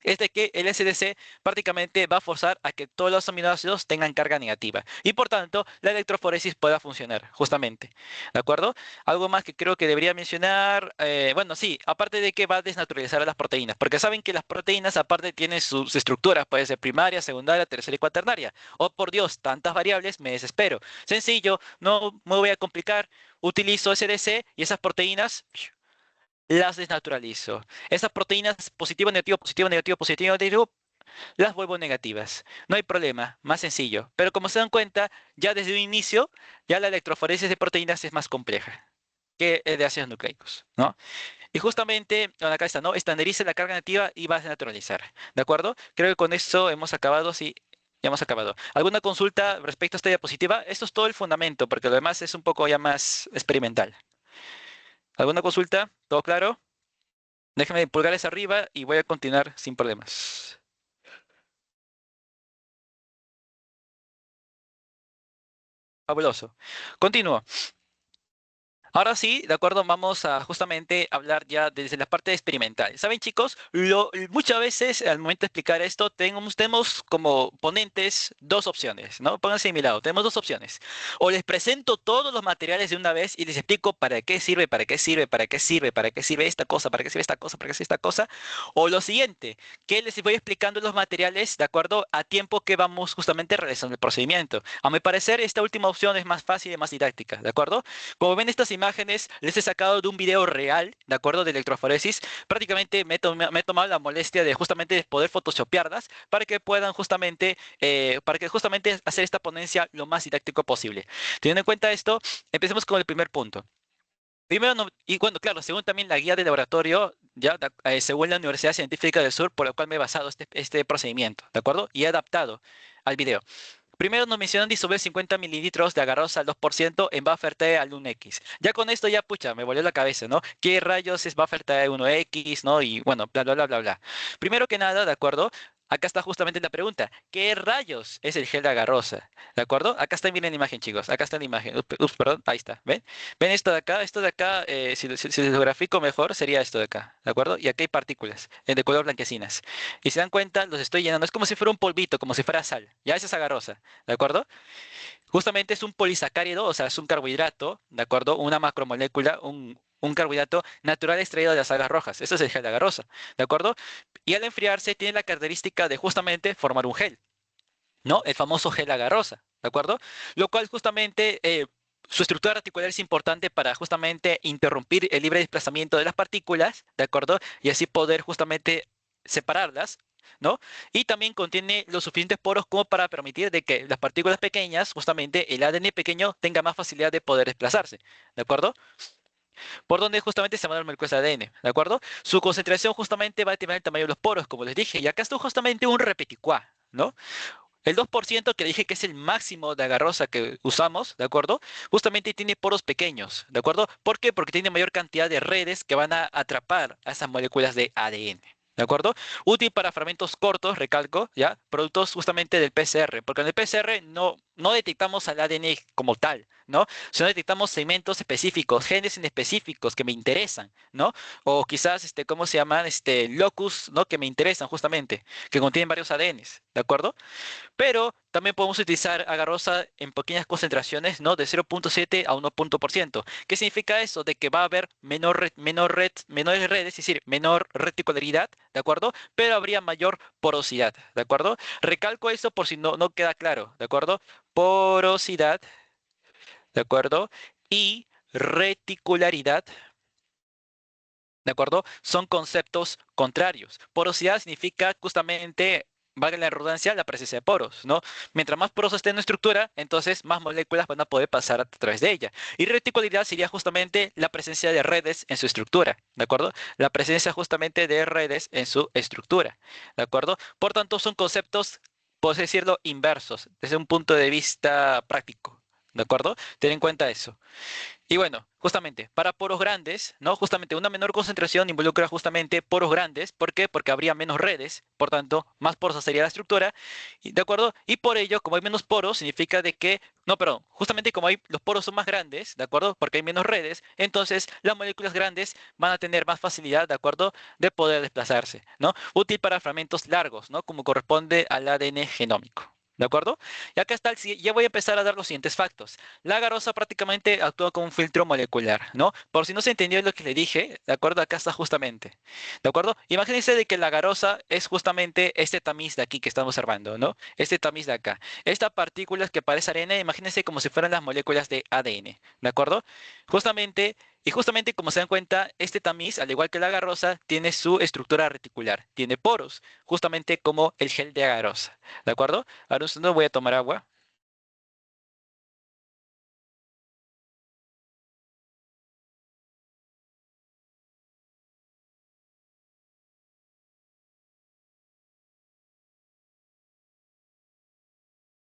es de que el SDC prácticamente va a forzar a que todos los aminoácidos tengan carga negativa y por tanto la electroforesis pueda funcionar, justamente. ¿De acuerdo? Algo más que creo que debería mencionar, bueno, sí, aparte de que va a desnaturalizar a las proteínas, porque saben que las proteínas aparte tienen sus estructuras, puede ser primaria, secundaria, tercera y cuaternaria. Oh, por Dios, tantas variables, me desespero. Sencillo, no me voy a complicar, utilizo SDC y esas proteínas las desnaturalizo. Esas proteínas positivo, negativo, positivo, negativo, positivo, negativo, las vuelvo negativas. No hay problema, más sencillo. Pero como se dan cuenta, ya desde un inicio, ya la electroforesis de proteínas es más compleja que el de ácidos nucleicos, ¿no? Y justamente, bueno, acá está, ¿no? Estandariza la carga negativa y va a desnaturalizar, ¿de acuerdo? Creo que con eso hemos acabado, sí. Ya hemos acabado. ¿Alguna consulta respecto a esta diapositiva? Esto es todo el fundamento, porque lo demás es un poco ya más experimental. ¿Alguna consulta? ¿Todo claro? Déjame pulgares arriba y voy a continuar sin problemas. Fabuloso. Continúo. Ahora sí, de acuerdo, vamos a justamente hablar ya desde la parte experimental. Saben, chicos, muchas veces al momento de explicar esto, tenemos como ponentes dos opciones, ¿no? Pónganse de mi lado, tenemos dos opciones. O les presento todos los materiales de una vez y les explico para qué sirve, para qué sirve, para qué sirve, para qué sirve esta cosa, para qué sirve esta cosa, para qué sirve esta cosa. O lo siguiente, que les voy explicando los materiales de acuerdo a tiempo que vamos justamente realizando el procedimiento. A mi parecer, esta última opción es más fácil y más didáctica, ¿de acuerdo? Como ven estas imágenes, les he sacado de un video real, ¿de acuerdo? De electroforesis. Prácticamente me he tomado la molestia de justamente poder photoshopearlas para que puedan justamente, hacer esta ponencia lo más didáctico posible. Teniendo en cuenta esto, empecemos con el primer punto. Primero, y bueno, claro, según también la guía de laboratorio, ya, según la Universidad Científica del Sur, por la cual me he basado este procedimiento, ¿de acuerdo? Y he adaptado al video. Primero nos mencionan disolver 50 mililitros de agarrosa al 2% en buffer T al 1X. Ya con esto ya, pucha, me volvió la cabeza, ¿no? ¿Qué rayos es buffer T al 1X, ¿no? Y bueno, bla, bla, bla, bla, bla. Primero que nada, ¿de acuerdo? Acá está justamente la pregunta. ¿Qué rayos es el gel de agarrosa? ¿De acuerdo? Acá está, miren la imagen, chicos. Acá está la imagen. Ups, perdón. Ahí está. ¿Ven? ¿Ven esto de acá? Esto de acá, si lo grafico mejor, sería esto de acá. ¿De acuerdo? Y aquí hay partículas de color blanquecinas. Y se dan cuenta, los estoy llenando. Es como si fuera un polvito, como si fuera sal. Ya esa es agarrosa. ¿De acuerdo? Justamente es un polisacárido, o sea, es un carbohidrato, ¿de acuerdo? Una macromolécula, un carbohidrato natural extraído de las algas rojas. Eso es el gel de agarrosa, ¿de acuerdo? Y al enfriarse tiene la característica de justamente formar un gel, ¿no? El famoso gel agarrosa, ¿de acuerdo? Lo cual justamente su estructura reticular es importante para justamente interrumpir el libre desplazamiento de las partículas, ¿de acuerdo? Y así poder justamente separarlas, ¿no? Y también contiene los suficientes poros como para permitir de que las partículas pequeñas, justamente el ADN pequeño, tenga más facilidad de poder desplazarse, ¿de acuerdo? Por donde justamente se manda el mercurio ADN, ¿de acuerdo? Su concentración justamente va a determinar el tamaño de los poros, como les dije, y acá está justamente un repeticuá, ¿no? El 2% que dije que es el máximo de agarrosa que usamos, ¿de acuerdo? Justamente tiene poros pequeños, ¿de acuerdo? ¿Por qué? Porque tiene mayor cantidad de redes que van a atrapar a esas moléculas de ADN. ¿De acuerdo? Útil para fragmentos cortos, recalco, ¿ya? Productos justamente del PCR, porque en el PCR no detectamos al ADN como tal, ¿no? Sino detectamos segmentos específicos, genes en específicos que me interesan, ¿no? O quizás, ¿cómo se llaman? Locus, ¿no? Que me interesan justamente, que contienen varios ADNs, ¿de acuerdo? Pero también podemos utilizar agarrosa en pequeñas concentraciones, ¿no? De 0,7 a 1%. ¿Qué significa eso? De que va a haber menores redes, es decir, menor reticularidad, ¿de acuerdo? Pero habría mayor porosidad, ¿de acuerdo? Recalco esto por si no queda claro, ¿de acuerdo? Porosidad, ¿de acuerdo? Y reticularidad, ¿de acuerdo? Son conceptos contrarios. Porosidad significa justamente valga la redundancia, la presencia de poros, ¿no? Mientras más poros esté en una estructura, entonces más moléculas van a poder pasar a través de ella. Y reticularidad sería justamente la presencia de redes en su estructura, ¿de acuerdo? La presencia justamente de redes en su estructura, ¿de acuerdo? Por tanto, son conceptos, por así decirlo, inversos, desde un punto de vista práctico, ¿de acuerdo? Ten en cuenta eso. Y bueno, justamente, para poros grandes, ¿no? Justamente una menor concentración involucra justamente poros grandes. ¿Por qué? Porque habría menos redes, por tanto, más porosa sería la estructura, ¿de acuerdo? Y por ello, como hay menos poros, significa de que, no, perdón, justamente como hay, los poros son más grandes, ¿de acuerdo? Porque hay menos redes, entonces las moléculas grandes van a tener más facilidad, ¿de acuerdo? De poder desplazarse, ¿no? Útil para fragmentos largos, ¿no? Como corresponde al ADN genómico. ¿De acuerdo? Y acá está, ya voy a empezar a dar los siguientes factos. La agarrosa prácticamente actúa como un filtro molecular, ¿no? Por si no se entendió lo que le dije, ¿de acuerdo? Acá está justamente, ¿de acuerdo? Imagínense de que la agarrosa es justamente este tamiz de aquí que estamos observando, ¿no? Este tamiz de acá. Estas partículas que parece arena, imagínense como si fueran las moléculas de ADN, ¿de acuerdo? Justamente, y justamente como se dan cuenta, este tamiz, al igual que la agarrosa, tiene su estructura reticular, tiene poros, justamente como el gel de agarrosa, ¿de acuerdo? Ahora un segundo voy a tomar agua.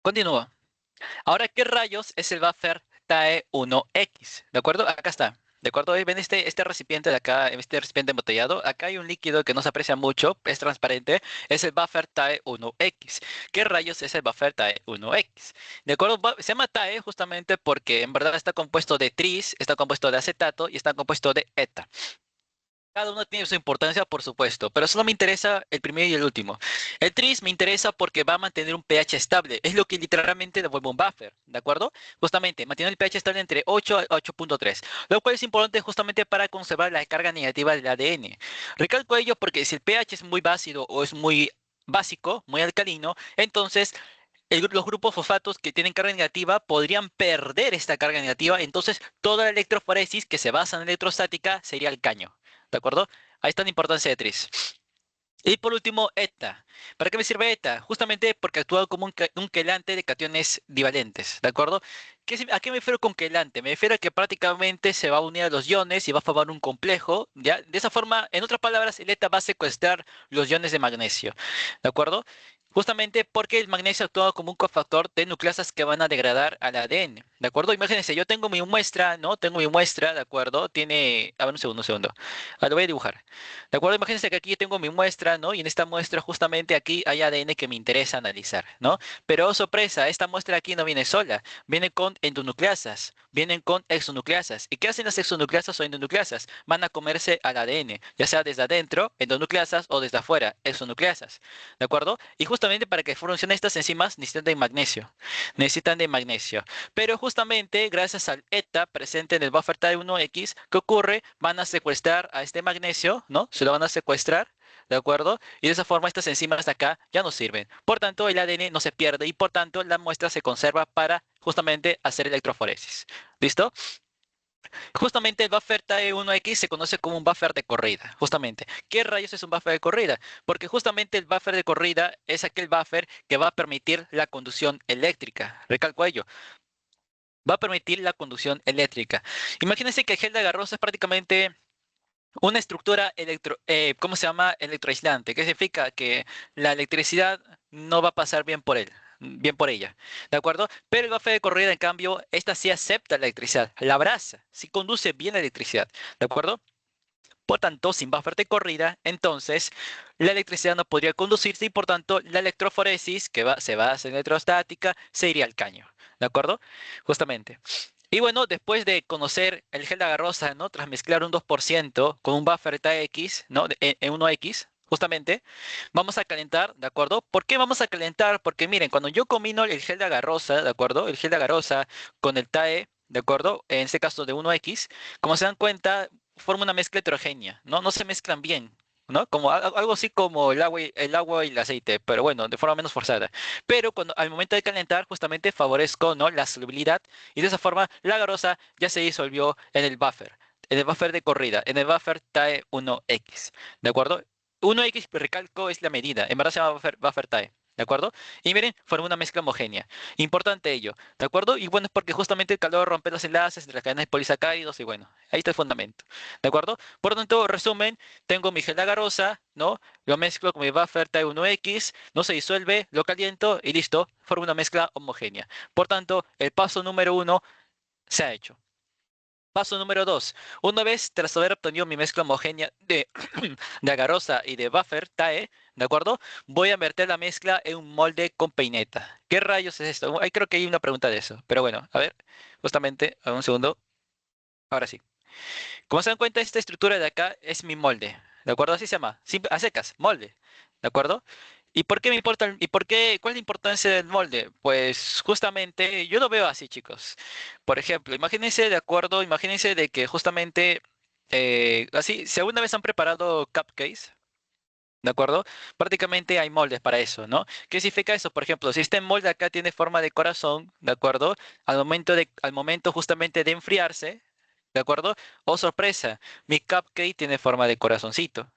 Continúo. Ahora, ¿qué rayos es el buffer TAE1X? ¿De acuerdo? Acá está. ¿De acuerdo? Ven este recipiente de acá, este recipiente embotellado. Acá hay un líquido que no se aprecia mucho, es transparente. Es el buffer TAE1X. ¿Qué rayos es el buffer TAE1X? ¿De acuerdo? Se llama TAE justamente porque en verdad está compuesto de tris, está compuesto de acetato y está compuesto de eta. Cada uno tiene su importancia, por supuesto, pero solo me interesa el primero y el último. El tris me interesa porque va a mantener un pH estable. Es lo que literalmente devuelve un buffer, ¿de acuerdo? Justamente, mantiene el pH estable entre 8 a 8.3, lo cual es importante justamente para conservar la carga negativa del ADN. Recalco ello porque si el pH es muy básico o es muy básico, muy alcalino, entonces los grupos fosfatos que tienen carga negativa podrían perder esta carga negativa, entonces toda la electroforesis que se basa en electrostática sería el caño. ¿De acuerdo? Ahí está la importancia de tris. Y por último, eta. ¿Para qué me sirve eta? Justamente porque actúa como un quelante de cationes divalentes, ¿de acuerdo? ¿A qué me refiero con quelante? Me refiero a que prácticamente se va a unir a los iones y va a formar un complejo, ¿ya? De esa forma, en otras palabras, el eta va a secuestrar los iones de magnesio, ¿de acuerdo? Justamente porque el magnesio actúa como un cofactor de nucleasas que van a degradar al ADN, ¿de acuerdo? Imagínense, yo tengo mi muestra, ¿no? Tengo mi muestra, ¿de acuerdo? Tiene... A ver, un segundo. Lo voy a dibujar. ¿De acuerdo? Imagínense que aquí tengo mi muestra, ¿no? Y en esta muestra justamente aquí hay ADN que me interesa analizar, ¿no? Pero oh, sorpresa, esta muestra aquí no viene sola, viene con endonucleasas, vienen con exonucleasas. ¿Y qué hacen las exonucleasas o endonucleasas? Van a comerse al ADN, ya sea desde adentro, endonucleasas, o desde afuera, exonucleasas, ¿de acuerdo? Y justamente para que funcionen estas enzimas necesitan de magnesio. Pero justamente gracias al ETA presente en el buffer type 1X, ¿qué ocurre? Van a secuestrar a este magnesio, ¿no? Se lo van a secuestrar, ¿de acuerdo? Y de esa forma estas enzimas de acá ya no sirven. Por tanto, el ADN no se pierde y por tanto la muestra se conserva para justamente hacer electroforesis. ¿Listo? Justamente el buffer TAE1X se conoce como un buffer de corrida. Justamente, ¿qué rayos es un buffer de corrida? Porque justamente el buffer de corrida es aquel buffer que va a permitir la conducción eléctrica. Recalco ello, va a permitir la conducción eléctrica. Imagínense que el gel de agarrosa es prácticamente una estructura ¿cómo se llama? Electroaislante, que significa que la electricidad no va a pasar bien por él, bien por ella, ¿de acuerdo? Pero el buffer de corrida, en cambio, esta sí acepta la electricidad, la abraza, sí conduce bien la electricidad, ¿de acuerdo? Por tanto, sin buffer de corrida, entonces la electricidad no podría conducirse y por tanto la electroforesis, se basa en electrostática, se iría al caño. ¿De acuerdo? Justamente. Y bueno, después de conocer el gel de agarrosa, ¿no? Tras mezclar un 2% con un buffer TX, ¿no? En 1X, justamente, vamos a calentar, ¿de acuerdo? ¿Por qué vamos a calentar? Porque miren, cuando yo combino el gel de agarrosa, ¿de acuerdo? El gel de agarrosa con el TAE, ¿de acuerdo? En este caso de 1X, como se dan cuenta, forma una mezcla heterogénea, ¿no? No se mezclan bien, ¿no? Como algo así como el agua y el aceite, pero bueno, de forma menos forzada. Pero cuando al momento de calentar, justamente favorezco, ¿no? La solubilidad y de esa forma la garosa ya se disolvió en el buffer de corrida, en el buffer TAE1X, ¿de acuerdo? 1x, recalco, es la medida. En verdad se llama buffer time. ¿De acuerdo? Y miren, forma una mezcla homogénea. Importante ello. ¿De acuerdo? Y bueno, es porque justamente el calor rompe los enlaces entre las cadenas de polisacáridos y bueno, ahí está el fundamento. ¿De acuerdo? Por lo tanto, resumen, tengo mi gel agarrosa, ¿no? Lo mezclo con mi buffer time 1x, no se disuelve, lo caliento y listo, forma una mezcla homogénea. Por tanto, el paso número uno se ha hecho. Paso número 2. Una vez tras haber obtenido mi mezcla homogénea de, de agarrosa y de buffer TAE, ¿de acuerdo? Voy a verter la mezcla en un molde con peineta. ¿Qué rayos es esto? Ahí creo que hay una pregunta de eso. Pero bueno, a ver, justamente, a un segundo. Ahora sí. Como se dan cuenta, esta estructura de acá es mi molde. ¿De acuerdo? Así se llama. A secas, molde. ¿De acuerdo? ¿Y por qué me importa, y por qué, cuál es la importancia del molde? Pues justamente yo lo veo así, chicos. Por ejemplo, imagínense de acuerdo, imagínense de que justamente, así, si alguna vez han preparado cupcakes, ¿de acuerdo? Prácticamente hay moldes para eso, ¿no? ¿Qué significa eso? Por ejemplo, si este molde acá tiene forma de corazón, ¿de acuerdo? Al momento justamente de enfriarse, ¿de acuerdo? Oh, sorpresa, mi cupcake tiene forma de corazoncito.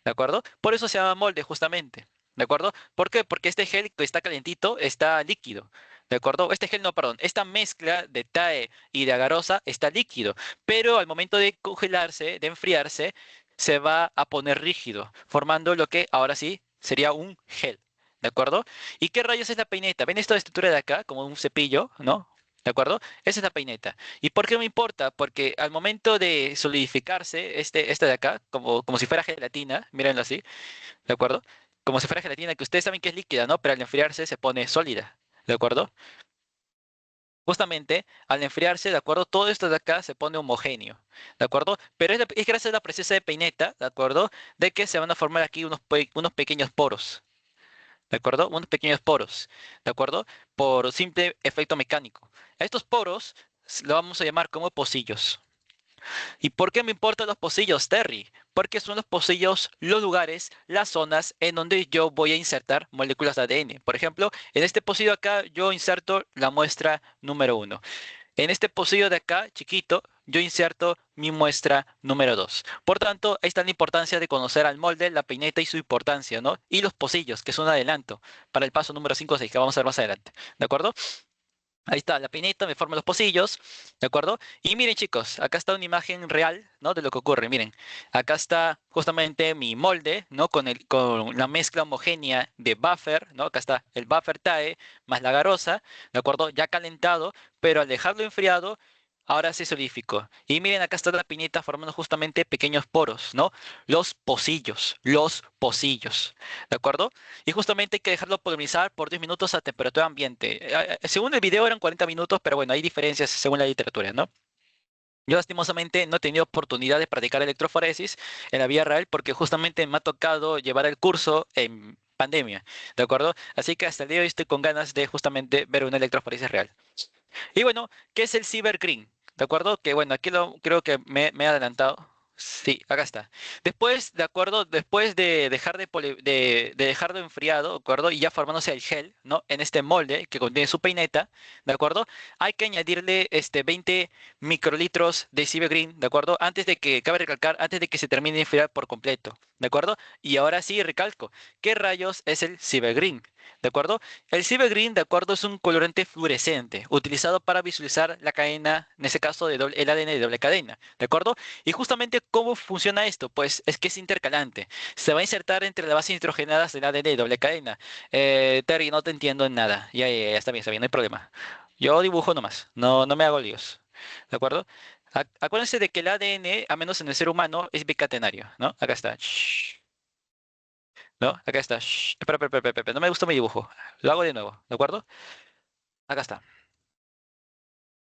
¿De acuerdo? Por eso se llama molde justamente. ¿De acuerdo? ¿Por qué? Porque este gel que está calentito está líquido. ¿De acuerdo? Este gel no, perdón. Esta mezcla de TAE y de agarosa está líquido. Pero al momento de congelarse, de enfriarse, se va a poner rígido, formando lo que ahora sí sería un gel. ¿De acuerdo? ¿Y qué rayos es la peineta? ¿Ven esta estructura de acá? Como un cepillo, ¿no? ¿De acuerdo? Esa es la peineta. ¿Y por qué me importa? Porque al momento de solidificarse, este de acá, como si fuera gelatina, mírenlo así, ¿de acuerdo? Como si fuera gelatina, que ustedes saben que es líquida, ¿no? Pero al enfriarse se pone sólida, ¿de acuerdo? Justamente al enfriarse, ¿de acuerdo? Todo esto de acá se pone homogéneo, ¿de acuerdo? Pero es gracias a la presencia de peineta, ¿de acuerdo? De que se van a formar aquí unos pequeños poros, ¿de acuerdo? Unos pequeños poros, ¿de acuerdo? Por simple efecto mecánico. A estos poros lo vamos a llamar como pocillos. ¿Y por qué me importan los pocillos, Terry? Porque son los pocillos los lugares, las zonas en donde yo voy a insertar moléculas de ADN. Por ejemplo, en este pocillo acá yo inserto la muestra número uno. En este pocillo de acá, chiquito, yo inserto mi muestra número 2. Por tanto, ahí está la importancia de conocer al molde, la peineta y su importancia, ¿no? Y los pocillos, que son un adelanto para el paso número 5 o 6, que vamos a ver más adelante. ¿De acuerdo? Ahí está, la pinita, me forma los pocillos, ¿de acuerdo? Y miren chicos, acá está una imagen real, ¿no? De lo que ocurre, miren. Acá está justamente mi molde, ¿no? Con la mezcla homogénea de buffer, ¿no? Acá está el buffer TAE más la garosa, ¿de acuerdo? Ya calentado, pero al dejarlo enfriado, ahora se solidificó. Y miren, acá está la pinita formando justamente pequeños poros, ¿no? Los pocillos, ¿de acuerdo? Y justamente hay que dejarlo polinizar por 10 minutos a temperatura ambiente. Según el video eran 40 minutos, pero bueno, hay diferencias según la literatura, ¿no? Yo lastimosamente no he tenido oportunidad de practicar electroforesis en la vida real porque justamente me ha tocado llevar el curso en pandemia, ¿de acuerdo? Así que hasta el día de hoy estoy con ganas de justamente ver una electroforesis real. Y bueno, ¿qué es el Cyber Green? ¿De acuerdo? Que bueno, aquí creo que me he adelantado. Sí, acá está. Después, de acuerdo, después de dejar de dejarlo enfriado, ¿de acuerdo? Y ya formándose el gel, ¿no? En este molde que contiene su peineta, ¿de acuerdo? Hay que añadirle 20 microlitros de Cyber Green, ¿de acuerdo? Cabe recalcar, antes de que se termine de enfriar por completo, ¿de acuerdo? Y ahora sí, recalco, ¿qué rayos es el Cyber Green? ¿De acuerdo? El Cyber Green, de acuerdo, es un colorante fluorescente utilizado para visualizar la cadena, en ese caso el ADN de doble cadena, ¿de acuerdo? Y justamente cómo funciona esto, pues es que es intercalante. Se va a insertar entre las bases nitrogenadas del ADN de doble cadena. Terry, no te entiendo en nada. Ya, está bien, no hay problema. Yo dibujo nomás, no me hago líos, ¿de acuerdo? Acuérdense de que el ADN, a menos en el ser humano, es bicatenario, ¿no? Acá está. ¿No? Acá está. Espera. No me gustó mi dibujo. Lo hago de nuevo, ¿de acuerdo? Acá está.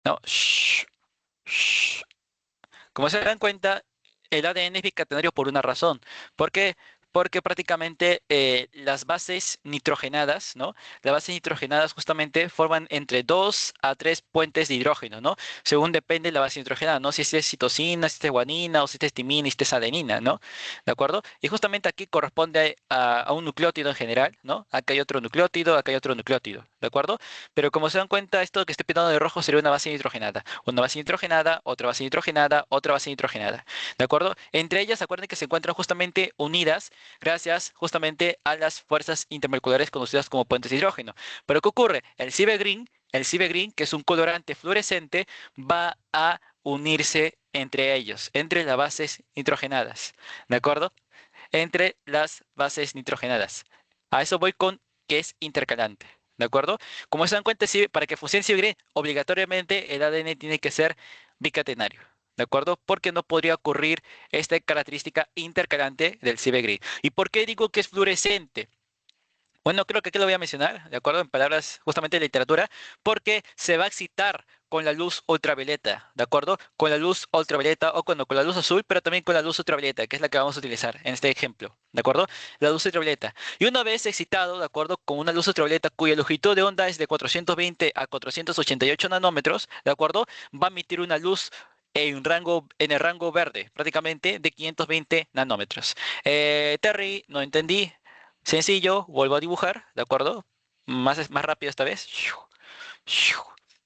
No. Shh. Como se dan cuenta, el ADN es bicatenario por una razón. ¿Por qué? Porque prácticamente las bases nitrogenadas, ¿no? Las bases nitrogenadas justamente forman entre 2 a 3 puentes de hidrógeno, ¿no? Según depende de la base nitrogenada, ¿no? Si es citosina, si es guanina, o si es timina, si es adenina, ¿no? ¿De acuerdo? Y justamente aquí corresponde a un nucleótido en general, ¿no? Acá hay otro nucleótido, acá hay otro nucleótido. ¿de acuerdo? Pero como se dan cuenta, esto que estoy pintando de rojo sería una base nitrogenada. Una base nitrogenada, otra base nitrogenada, otra base nitrogenada, ¿de acuerdo? Entre ellas, acuérdense que se encuentran justamente unidas gracias justamente a las fuerzas intermoleculares conocidas como puentes de hidrógeno. Pero ¿qué ocurre? El Cibegreen, que es un colorante fluorescente, va a unirse entre ellos, entre las bases nitrogenadas, ¿de acuerdo? Entre las bases nitrogenadas. A eso voy con que es intercalante, ¿de acuerdo? Como se dan cuenta, sí, para que funcione Cibegreen, obligatoriamente el ADN tiene que ser bicatenario, ¿de acuerdo? Porque no podría ocurrir esta característica intercalante del Cibegreen. ¿Y por qué digo que es fluorescente? Bueno, creo que aquí lo voy a mencionar, ¿de acuerdo? En palabras justamente de literatura, porque se va a excitar con la luz ultravioleta, ¿de acuerdo? Con la luz ultravioleta o con la luz azul, pero también con la luz ultravioleta, que es la que vamos a utilizar en este ejemplo, ¿de acuerdo? La luz ultravioleta. Y una vez excitado, ¿de acuerdo? Con una luz ultravioleta cuya longitud de onda es de 420 a 488 nanómetros, ¿de acuerdo? Va a emitir una luz en el rango verde, prácticamente de 520 nanómetros. Terry, no entendí. Sencillo, vuelvo a dibujar, ¿de acuerdo? Más rápido esta vez. Shiu,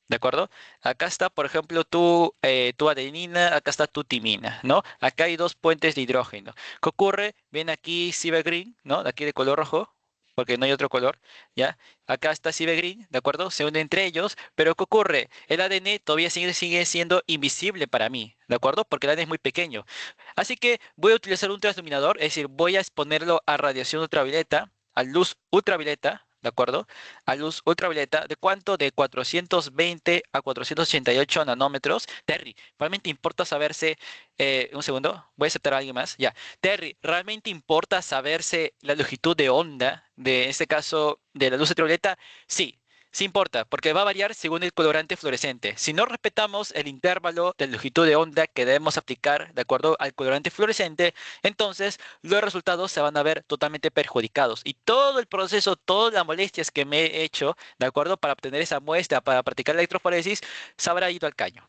¿de acuerdo? Acá está, por ejemplo, tu adenina, acá está tu timina, ¿no? Acá hay dos puentes de hidrógeno. ¿Qué ocurre? Ven aquí Cibegreen, ¿no? De aquí de color rojo, porque no hay otro color, ¿ya? Acá está Cibegreen, ¿de acuerdo? Se une entre ellos, pero ¿qué ocurre? El ADN todavía sigue siendo invisible para mí, ¿de acuerdo? Porque el ADN es muy pequeño. Así que voy a utilizar un transluminador, es decir, voy a exponerlo a radiación ultravioleta, a luz ultravioleta, ¿de acuerdo? A luz ultravioleta, ¿de cuánto? De 420 a 488 nanómetros. Terry, ¿realmente importa saberse, un segundo, voy a aceptar a alguien más, ya. Terry, ¿realmente importa saberse la longitud de onda, de este caso, de la luz ultravioleta? Sí. Sí importa, porque va a variar según el colorante fluorescente. Si no respetamos el intervalo de longitud de onda que debemos aplicar de acuerdo al colorante fluorescente, entonces los resultados se van a ver totalmente perjudicados. Y todo el proceso, todas las molestias que me he hecho, de acuerdo, para obtener esa muestra, para practicar la electroforesis, se habrá ido al caño.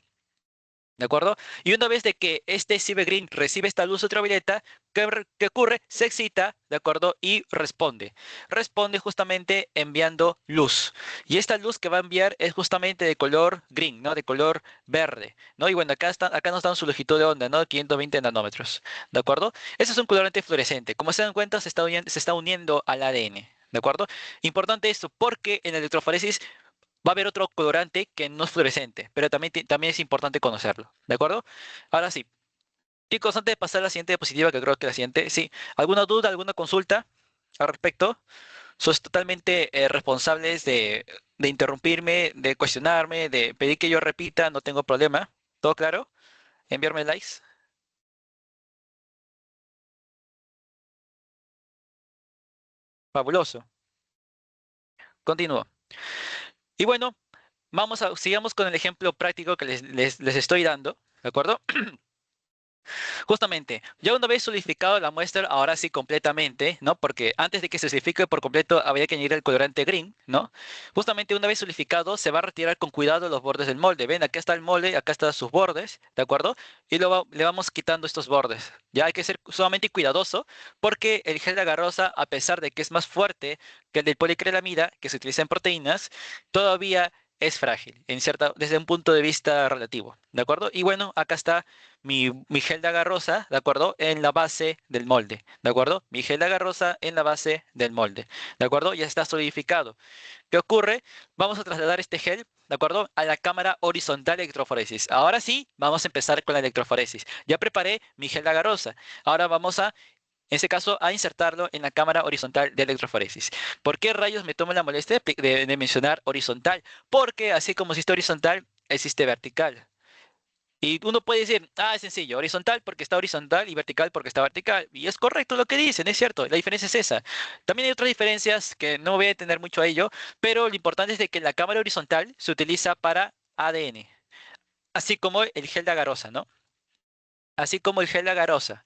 ¿De acuerdo? Y una vez de que este Cibegreen recibe esta luz ultravioleta, ¿qué ocurre? Se excita, ¿de acuerdo? Y responde. Responde justamente enviando luz. Y esta luz que va a enviar es justamente de color green, ¿no? De color verde, ¿no? Y bueno, acá nos dan su longitud de onda, ¿no? 520 nanómetros, ¿de acuerdo? Ese es un colorante fluorescente. Como se dan cuenta, se está uniendo al ADN. ¿De acuerdo? Importante esto porque en la electroforesis va a haber otro colorante que no es fluorescente, pero también es importante conocerlo, ¿de acuerdo? Ahora sí, chicos, antes de pasar a la siguiente diapositiva, que creo que es la siguiente, sí, ¿alguna duda, alguna consulta al respecto? Sois totalmente responsables de interrumpirme, de cuestionarme, de pedir que yo repita, no tengo problema. ¿Todo claro? Enviarme likes. Fabuloso. Continúo. Y bueno, sigamos con el ejemplo práctico que les estoy dando, ¿de acuerdo? Justamente, ya una vez solidificado la muestra, ahora sí completamente, ¿no? Porque antes de que se solidifique por completo habría que añadir el colorante green, ¿no? Justamente una vez solidificado se va a retirar con cuidado los bordes del molde. Ven, acá está el molde, acá están sus bordes, ¿de acuerdo? Y le vamos quitando estos bordes. Ya hay que ser sumamente cuidadoso porque el gel de agarrosa, a pesar de que es más fuerte que el del policrilamida, que se utiliza en proteínas, todavía es frágil, desde un punto de vista relativo, ¿de acuerdo? Y bueno, acá está mi gel de agarrosa, ¿de acuerdo? En la base del molde, ¿de acuerdo? Mi gel de agarrosa en la base del molde, ¿de acuerdo? Ya está solidificado. ¿Qué ocurre? Vamos a trasladar este gel, ¿de acuerdo? A la cámara horizontal de electroforesis. Ahora sí, vamos a empezar con la electroforesis. Ya preparé mi gel de agarrosa. Ahora vamos en ese caso, a insertarlo en la cámara horizontal de electroforesis. ¿Por qué rayos me tomo la molestia de mencionar horizontal? Porque así como existe horizontal, existe vertical. Y uno puede decir, ah, es sencillo, horizontal porque está horizontal y vertical porque está vertical. Y es correcto lo que dicen, es cierto, la diferencia es esa. También hay otras diferencias que no voy a entender mucho a ello, pero lo importante es de que la cámara horizontal se utiliza para ADN, así como el gel de agarrosa, ¿no? Así como el gel de agarrosa.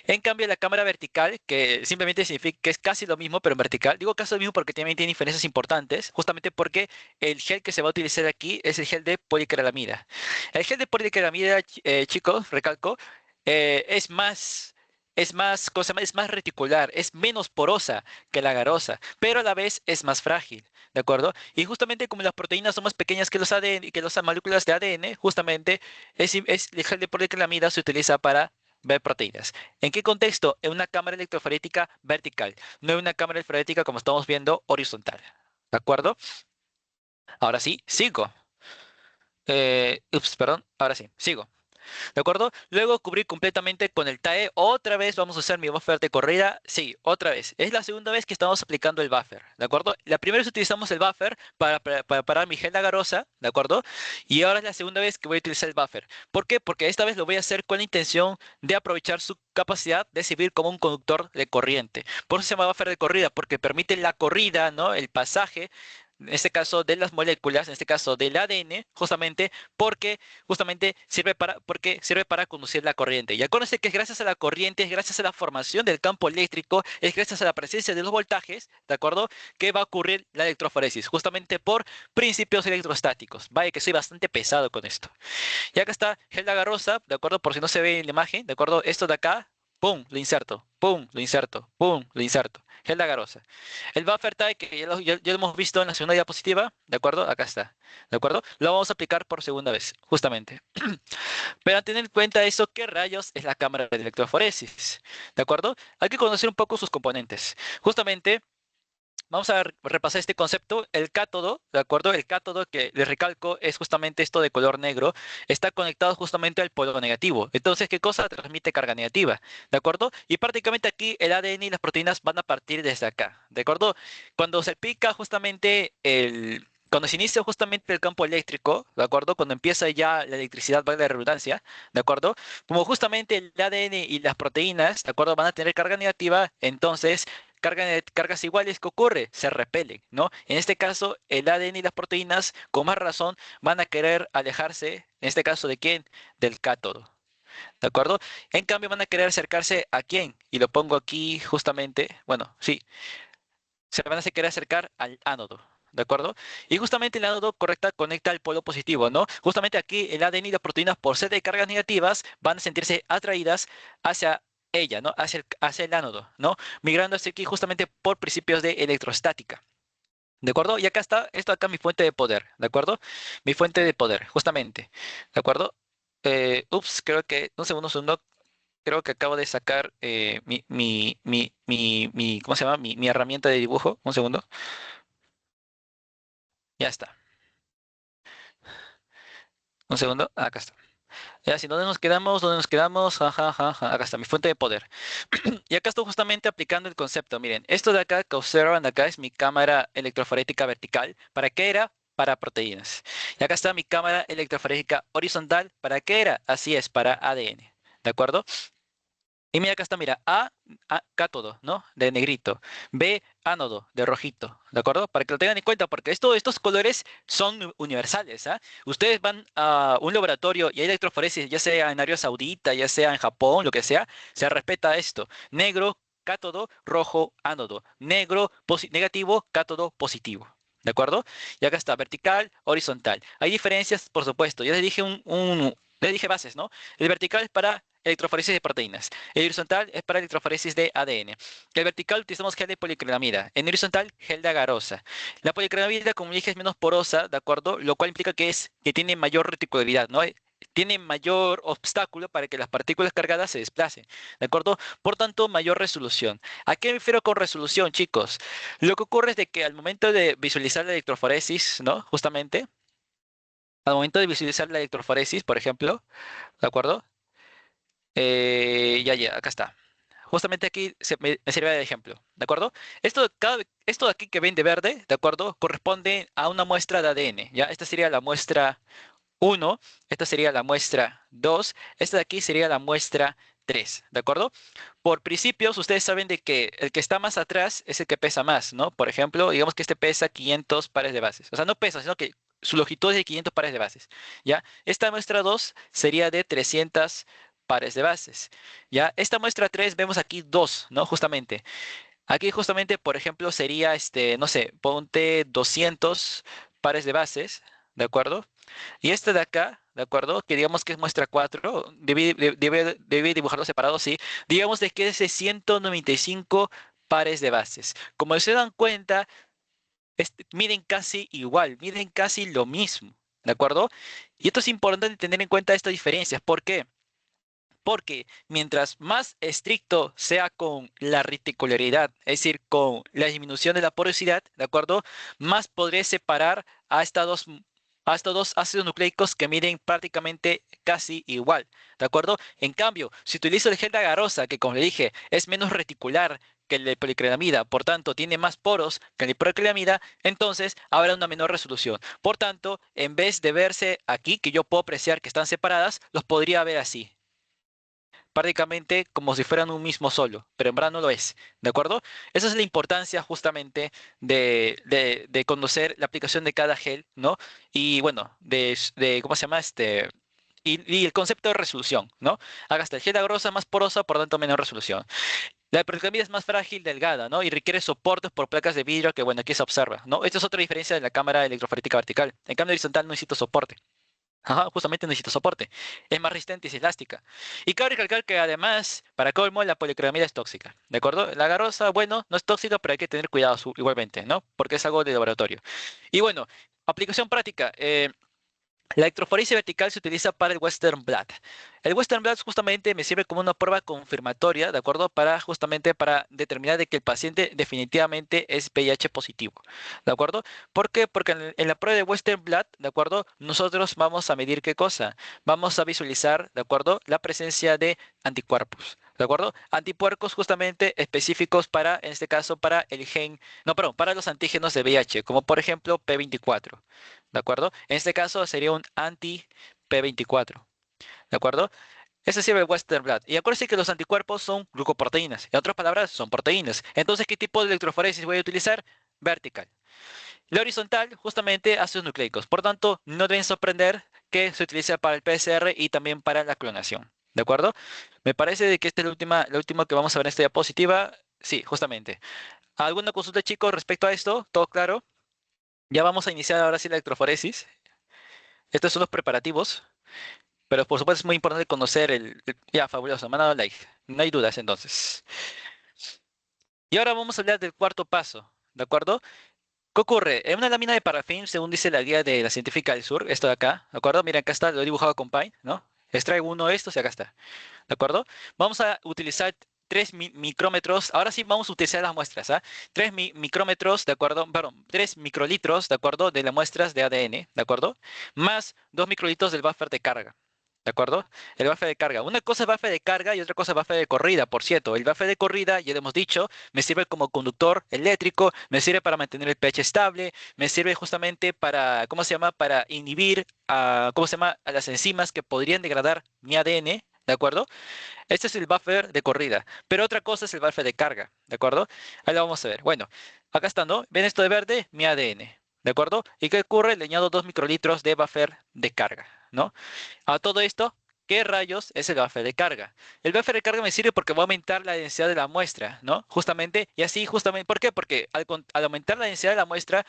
En cambio, la cámara vertical, que simplemente significa que es casi lo mismo, pero en vertical, digo casi lo mismo porque también tiene diferencias importantes, justamente porque el gel que se va a utilizar aquí es el gel de policrilamida. El gel de policrilamida, chicos, recalco, es más. es más, ¿cómo se llama? Es más reticular, es menos porosa que la agarosa, pero a la vez es más frágil, ¿de acuerdo? Y justamente como las proteínas son más pequeñas que los ADN, que las moléculas de ADN, justamente el gel de poliacrilamida se utiliza para ver proteínas. ¿En qué contexto? En una cámara electroforética vertical, no en una cámara electroforética como estamos viendo horizontal, ¿de acuerdo? Ahora sí, sigo. Perdón, ahora sí, sigo. ¿De acuerdo? Luego cubrir completamente con el TAE. Otra vez vamos a usar mi buffer de corrida. Sí, otra vez. Es la segunda vez que estamos aplicando el buffer. ¿De acuerdo? La primera vez utilizamos el buffer para parar mi gel agarrosa. ¿De acuerdo? Y ahora es la segunda vez que voy a utilizar el buffer. ¿Por qué? Porque esta vez lo voy a hacer con la intención de aprovechar su capacidad de servir como un conductor de corriente. Por eso se llama buffer de corrida, porque permite la corrida, ¿no? El pasaje, en este caso de las moléculas, en este caso del ADN, porque sirve para conducir la corriente. Y acuérdense que es gracias a la corriente, es gracias a la formación del campo eléctrico, es gracias a la presencia de los voltajes, ¿de acuerdo? Que va a ocurrir la electroforesis, justamente por principios electrostáticos. Vaya que soy bastante pesado con esto. Y acá está gel de agarrosa, ¿de acuerdo? Por si no se ve en la imagen, ¿de acuerdo? Esto de acá, pum, lo inserto, pum, lo inserto, pum, lo inserto. Gel de agarrosa. El buffer tie, que ya lo hemos visto en la segunda diapositiva, ¿de acuerdo? Acá está, ¿de acuerdo? Lo vamos a aplicar por segunda vez, justamente. Pero a tener en cuenta eso, ¿qué rayos es la cámara de electroforesis? ¿De acuerdo? Hay que conocer un poco sus componentes. Justamente, vamos a repasar este concepto. El cátodo, ¿de acuerdo? El cátodo que les recalco es justamente esto de color negro, está conectado justamente al polo negativo. Entonces, ¿qué cosa transmite carga negativa? ¿De acuerdo? Y prácticamente aquí el ADN y las proteínas van a partir desde acá. ¿De acuerdo? Cuando se pica justamente Cuando se inicia justamente el campo eléctrico, ¿de acuerdo? Cuando empieza ya la electricidad, valga la redundancia, ¿de acuerdo? Como justamente el ADN y las proteínas, ¿de acuerdo? Van a tener carga negativa, entonces cargas iguales, ¿qué ocurre? Se repelen, ¿no? En este caso, el ADN y las proteínas, con más razón, van a querer alejarse, en este caso, ¿de quién? Del cátodo, ¿de acuerdo? En cambio, van a querer acercarse a quién, y lo pongo aquí justamente, bueno, sí, se van a querer acercar al ánodo. ¿De acuerdo? Y justamente el ánodo correcta conecta al polo positivo, ¿no? Justamente aquí el ADN y las proteínas, por ser de cargas negativas, van a sentirse atraídas hacia ella, ¿no? Hacia el ánodo, ¿no? Migrando hacia aquí justamente por principios de electrostática. ¿De acuerdo? Y acá está, esto acá mi fuente de poder, ¿de acuerdo? Mi fuente de poder, justamente. ¿De acuerdo? Creo que, un segundo, creo que acabo de sacar ¿cómo se llama? Mi herramienta de dibujo. Un segundo. Ya está. Un segundo. Acá está. Ya, si ¿dónde nos quedamos? ¿Dónde nos quedamos? Ajá, ajá, ajá. Acá está, mi fuente de poder. Y acá estoy justamente aplicando el concepto. Miren, esto de acá que observan acá es mi cámara electroforética vertical. ¿Para qué era? Para proteínas. Y acá está mi cámara electroforética horizontal. ¿Para qué era? Así es, para ADN. ¿De acuerdo? Y mira, acá está, mira, cátodo, ¿no? De negrito. B, ánodo, de rojito, ¿de acuerdo? Para que lo tengan en cuenta, porque estos colores son universales, ¿ah? Ustedes van a un laboratorio y hay electroforesis, ya sea en Arabia Saudita, ya sea en Japón, lo que sea, se respeta esto. Negro, cátodo, rojo, ánodo. Negro, negativo, cátodo, positivo. ¿De acuerdo? Y acá está, vertical, horizontal. Hay diferencias, por supuesto. Ya les dije les dije bases, ¿no? El vertical es para electroforesis de proteínas. El horizontal es para electroforesis de ADN. El vertical utilizamos gel de policrilamida. En horizontal, gel de agarrosa. La policrilamida, como dije, es menos porosa, ¿de acuerdo? Lo cual implica que tiene mayor reticularidad, ¿no? Tiene mayor obstáculo para que las partículas cargadas se desplacen, ¿de acuerdo? Por tanto, mayor resolución. ¿A qué me refiero con resolución, chicos? Lo que ocurre es de que al momento de visualizar la electroforesis, ¿no? Justamente, al momento de visualizar la electroforesis, por ejemplo, ¿de acuerdo? Ya, acá está. Justamente aquí me sirve de ejemplo, ¿de acuerdo? Esto de aquí que ven de verde, ¿de acuerdo? Corresponde a una muestra de ADN, ¿ya? Esta sería la muestra uno, esta sería la muestra 2, esta de aquí sería la muestra 3, ¿de acuerdo? Por principios, ustedes saben de que el que está más atrás es el que pesa más, ¿no? Por ejemplo, digamos que este pesa 500 pares de bases. O sea, no pesa, sino que su longitud es de 500 pares de bases, ¿ya? Esta muestra 2 sería de 300 pares de bases, ¿ya? Esta muestra 3 vemos aquí 2, ¿no? Justamente. Aquí justamente, por ejemplo, sería, no sé, ponte 200 pares de bases, ¿de acuerdo? Y este de acá, ¿de acuerdo? Que digamos que es muestra 4, debe dibujarlo separado, sí. Digamos de que es de 195 pares de bases. Como se dan cuenta, miden casi igual, miden casi lo mismo, ¿de acuerdo? Y esto es importante tener en cuenta estas diferencias. ¿Por qué? Porque mientras más estricto sea con la reticularidad, es decir, con la disminución de la porosidad, ¿de acuerdo? Más podré separar a estos dos ácidos nucleicos que miden prácticamente casi igual, ¿de acuerdo? En cambio, si utilizo el gel de agarrosa, que como le dije, es menos reticular que el de policrilamida, por tanto, tiene más poros que el de policrilamida, entonces habrá una menor resolución. Por tanto, en vez de verse aquí, que yo puedo apreciar que están separadas, los podría ver así prácticamente como si fueran un mismo solo, pero en verdad no lo es, ¿de acuerdo? Esa es la importancia justamente de conocer la aplicación de cada gel, ¿no? Y bueno, ¿cómo se llama? Y el concepto de resolución, ¿no? Haga hasta el gel agrosa más porosa, por tanto menor resolución. La hipercromía es más frágil, delgada, ¿no? Y requiere soportes por placas de vidrio que, bueno, aquí se observa, ¿no? Esta es otra diferencia de la cámara electroforética vertical. En cambio, horizontal no necesito soporte. Ajá, justamente necesita soporte. Es más resistente y es elástica. Y cabe recalcar que además, para colmo, la policromía es tóxica. ¿De acuerdo? La garosa, bueno, no es tóxica, pero hay que tener cuidado igualmente, ¿no? Porque es algo de laboratorio. Y bueno, aplicación práctica. La electroforesis vertical se utiliza para el Western blot. El Western blot justamente me sirve como una prueba confirmatoria, ¿de acuerdo? Para justamente para determinar de que el paciente definitivamente es VIH positivo, ¿de acuerdo? ¿Por qué? Porque en la prueba de Western blot, ¿de acuerdo? Nosotros vamos a medir qué cosa. Vamos a visualizar, ¿de acuerdo? La presencia de anticuerpos, ¿de acuerdo? Anticuerpos justamente específicos para, en este caso, para el gen, no, perdón, para los antígenos de VIH, como por ejemplo P24. ¿De acuerdo? En este caso sería un anti-P24, ¿de acuerdo? Ese sirve el Western blot. Y acuérdense que los anticuerpos son glucoproteínas. En otras palabras, son proteínas. Entonces, ¿qué tipo de electroforesis voy a utilizar? Vertical. La horizontal, justamente, ácidos nucleicos. Por tanto, no deben sorprender que se utilice para el PCR y también para la clonación. ¿De acuerdo? Me parece de que esta es la última que vamos a ver en esta diapositiva. Sí, justamente. ¿Alguna consulta, chicos, respecto a esto? ¿Todo claro? Ya vamos a iniciar ahora sí la electroforesis. Estos son los preparativos, pero por supuesto es muy importante conocer Ya, fabuloso, me han dado like. No hay dudas entonces. Y ahora vamos a hablar del cuarto paso, ¿de acuerdo? ¿Qué ocurre? En una lámina de parafín, según dice la guía de la científica del sur, esto de acá, ¿de acuerdo? Miren, acá está, lo he dibujado con Paint, ¿no? Extraigo uno de estos y acá está, ¿de acuerdo? Vamos a utilizar 3 micrómetros, ahora sí vamos a utilizar las muestras, ¿ah? 3 micrómetros, ¿de acuerdo? Perdón, 3 microlitros, ¿de acuerdo? De las muestras de ADN, ¿de acuerdo? Más 2 microlitros del buffer de carga. ¿De acuerdo? El buffer de carga. Una cosa es buffer de carga y otra cosa es buffer de corrida, por cierto. El buffer de corrida, ya lo hemos dicho, me sirve como conductor eléctrico, me sirve para mantener el pH estable, me sirve justamente para, ¿cómo se llama? Para inhibir a, ¿cómo se llama? A las enzimas que podrían degradar mi ADN, ¿de acuerdo? Este es el buffer de corrida, pero otra cosa es el buffer de carga, ¿de acuerdo? Ahí lo vamos a ver. Bueno, acá está, ¿no? ¿Ven esto de verde? Mi ADN, ¿de acuerdo? ¿Y qué ocurre? Le añado 2 microlitros de buffer de carga, ¿no? A todo esto, ¿qué rayos es el buffer de carga? El buffer de carga me sirve porque va a aumentar la densidad de la muestra, ¿no? Justamente, y así justamente, ¿por qué? Porque al aumentar la densidad de la muestra,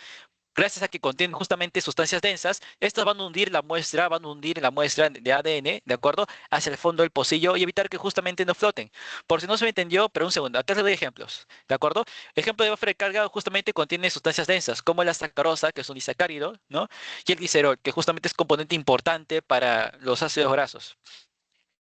gracias a que contienen justamente sustancias densas, estas van a hundir la muestra de ADN, ¿de acuerdo? Hacia el fondo del pocillo y evitar que justamente no floten. Por si no se me entendió, pero un segundo, acá les doy ejemplos, ¿de acuerdo? Ejemplo de buffer de carga justamente contiene sustancias densas, como la sacarosa, que es un disacárido, ¿no? Y el glicerol, que justamente es componente importante para los ácidos grasos.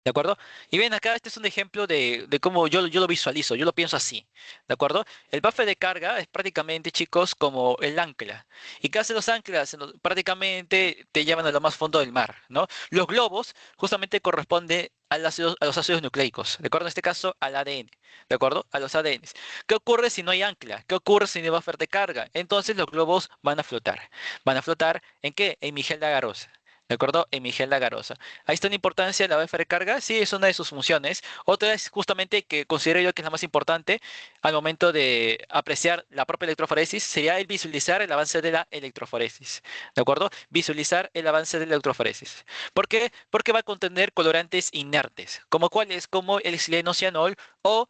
¿De acuerdo? Y ven acá, este es un ejemplo de cómo yo lo visualizo, yo lo pienso así, ¿de acuerdo? El buffer de carga es prácticamente, chicos, como el ancla. ¿Y qué hacen los anclas? Prácticamente te llevan a lo más fondo del mar, ¿no? Los globos justamente corresponden a los ácidos nucleicos, ¿de acuerdo? En este caso, al ADN, ¿de acuerdo? A los ADNs. ¿Qué ocurre si no hay ancla? ¿Qué ocurre si no hay buffer de carga? Entonces los globos van a flotar. ¿Van a flotar en qué? En mi gel de agarrosa. ¿De acuerdo? En mi gel de agarrosa. Ahí está la importancia de la BF de carga. Sí, es una de sus funciones. Otra es justamente que considero yo que es la más importante al momento de apreciar la propia electroforesis, sería el visualizar el avance de la electroforesis. ¿De acuerdo? Visualizar el avance de la electroforesis. ¿Por qué? Porque va a contener colorantes inertes, como cuáles, como el sileno cianol o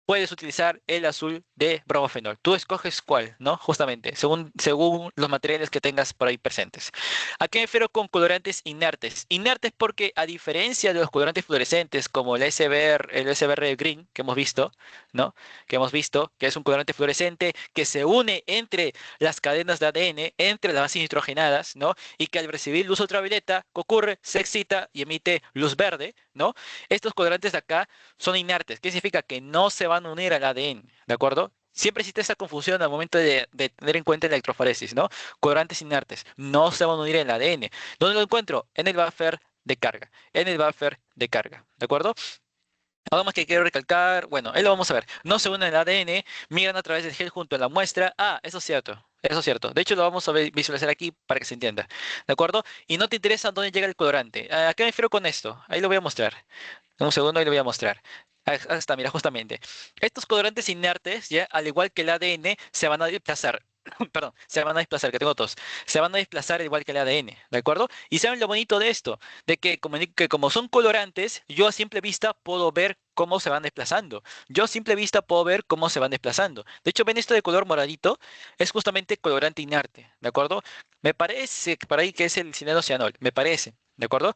puedes utilizar el azul de bromofenol. Tú escoges cuál, ¿no? Justamente, según los materiales que tengas por ahí presentes. ¿A qué me refiero con colorantes inertes? Inertes porque a diferencia de los colorantes fluorescentes como el SBR Green que hemos visto, ¿no? Que hemos visto que es un colorante fluorescente que se une entre las cadenas de ADN, entre las bases nitrogenadas, ¿no? Y que al recibir luz ultravioleta, ¿qué ocurre? Se excita y emite luz verde, ¿no? Estos colorantes de acá son inertes. ¿Qué significa? Que no se van a unir al ADN, ¿de acuerdo? Siempre existe esa confusión al momento de tener en cuenta la electroforesis, ¿no? Colorantes inertes no se van a unir al ADN. ¿Dónde lo encuentro? En el buffer de carga. En el buffer de carga, ¿de acuerdo? Algo más que quiero recalcar, bueno, ahí lo vamos a ver. No se unen al ADN, migran a través del gel junto a la muestra. Ah, eso es cierto. Eso es cierto. De hecho, lo vamos a visualizar aquí para que se entienda. ¿De acuerdo? Y no te interesa dónde llega el colorante. ¿A qué me refiero con esto? Ahí lo voy a mostrar. En un segundo y lo voy a mostrar. Ahí está, mira, justamente. Estos colorantes inertes, ya, al igual que el ADN, se van a desplazar. Perdón, se van a desplazar, que tengo tos. Se van a desplazar al igual que el ADN, ¿de acuerdo? Y saben lo bonito de esto, de que como son colorantes, yo a simple vista puedo ver cómo se van desplazando. Yo a simple vista puedo ver cómo se van desplazando. De hecho, ven esto de color moradito, es justamente colorante inerte, ¿de acuerdo? Me parece que por ahí que es el cianuro, me parece, ¿de acuerdo?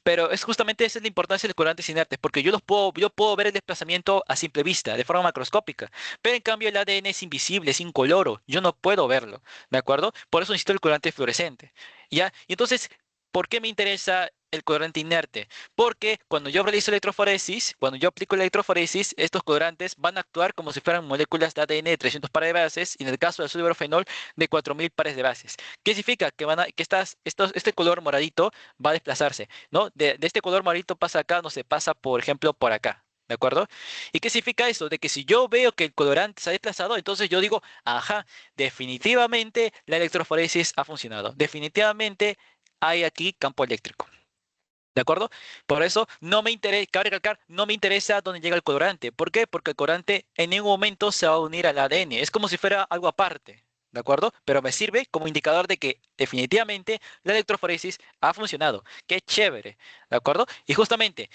Pero es justamente esa es la importancia de los colorantes inertes, porque yo puedo ver el desplazamiento a simple vista, de forma macroscópica, pero en cambio el ADN es invisible, es incoloro, yo no puedo verlo, ¿de acuerdo? Por eso necesito el colorante fluorescente, ¿ya? Y entonces, ¿por qué me interesa el colorante inerte? Porque cuando yo realizo electroforesis, cuando yo aplico la electroforesis, estos colorantes van a actuar como si fueran moléculas de ADN de 300 pares de bases, y en el caso del azul ibuprofenol, de 4000 pares de bases. ¿Qué significa? Este color moradito va a desplazarse. ¿No? De este color marito pasa acá, no se pasa, por ejemplo, por acá. ¿De acuerdo? ¿Y qué significa eso? De que si yo veo que el colorante se ha desplazado, entonces yo digo, ajá, definitivamente la electroforesis ha funcionado. Definitivamente hay aquí campo eléctrico. ¿De acuerdo? Por eso no me interesa, cabe recalcar, no me interesa dónde llega el colorante. ¿Por qué? Porque el colorante en ningún momento se va a unir al ADN. Es como si fuera algo aparte. ¿De acuerdo? Pero me sirve como indicador de que definitivamente la electroforesis ha funcionado. ¡Qué chévere! ¿De acuerdo? Y justamente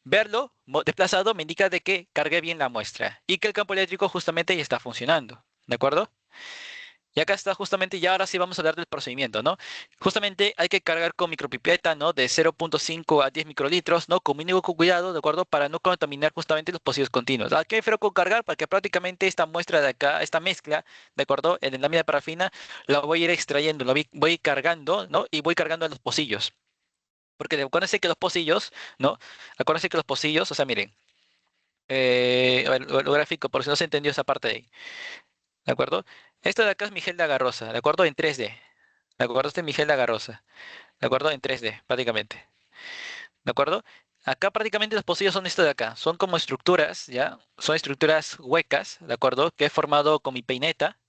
verlo desplazado me indica de que cargué bien la muestra y que el campo eléctrico justamente ya está funcionando. ¿De acuerdo? Y acá está justamente, y ahora sí vamos a hablar del procedimiento, ¿no? Justamente hay que cargar con micropipeta, ¿no? De 0,5 a 10 microlitros, ¿no? Con mínimo cuidado, ¿de acuerdo? Para no contaminar justamente los pozos continuos. ¿A qué me refiero con cargar? Para que prácticamente esta muestra de acá, esta mezcla, ¿de acuerdo? En la lámina de parafina, la voy a ir extrayendo, voy a ir cargando, ¿no? Y voy cargando en los pocillos. Porque acuérdense que los pocillos, ¿no? Acuérdense que los pocillos, o sea, miren, a ver, lo gráfico, por si no se entendió esa parte de ahí. ¿De acuerdo? Esto de acá es mi gel de agarrosa, ¿de acuerdo? En 3D. ¿De acuerdo? Este es mi gel de agarrosa. ¿De acuerdo? En 3D, prácticamente. ¿De acuerdo? Acá prácticamente los pocillos son esto de acá. Son como estructuras, ¿ya? Son estructuras huecas, ¿de acuerdo? Que he formado con mi peineta,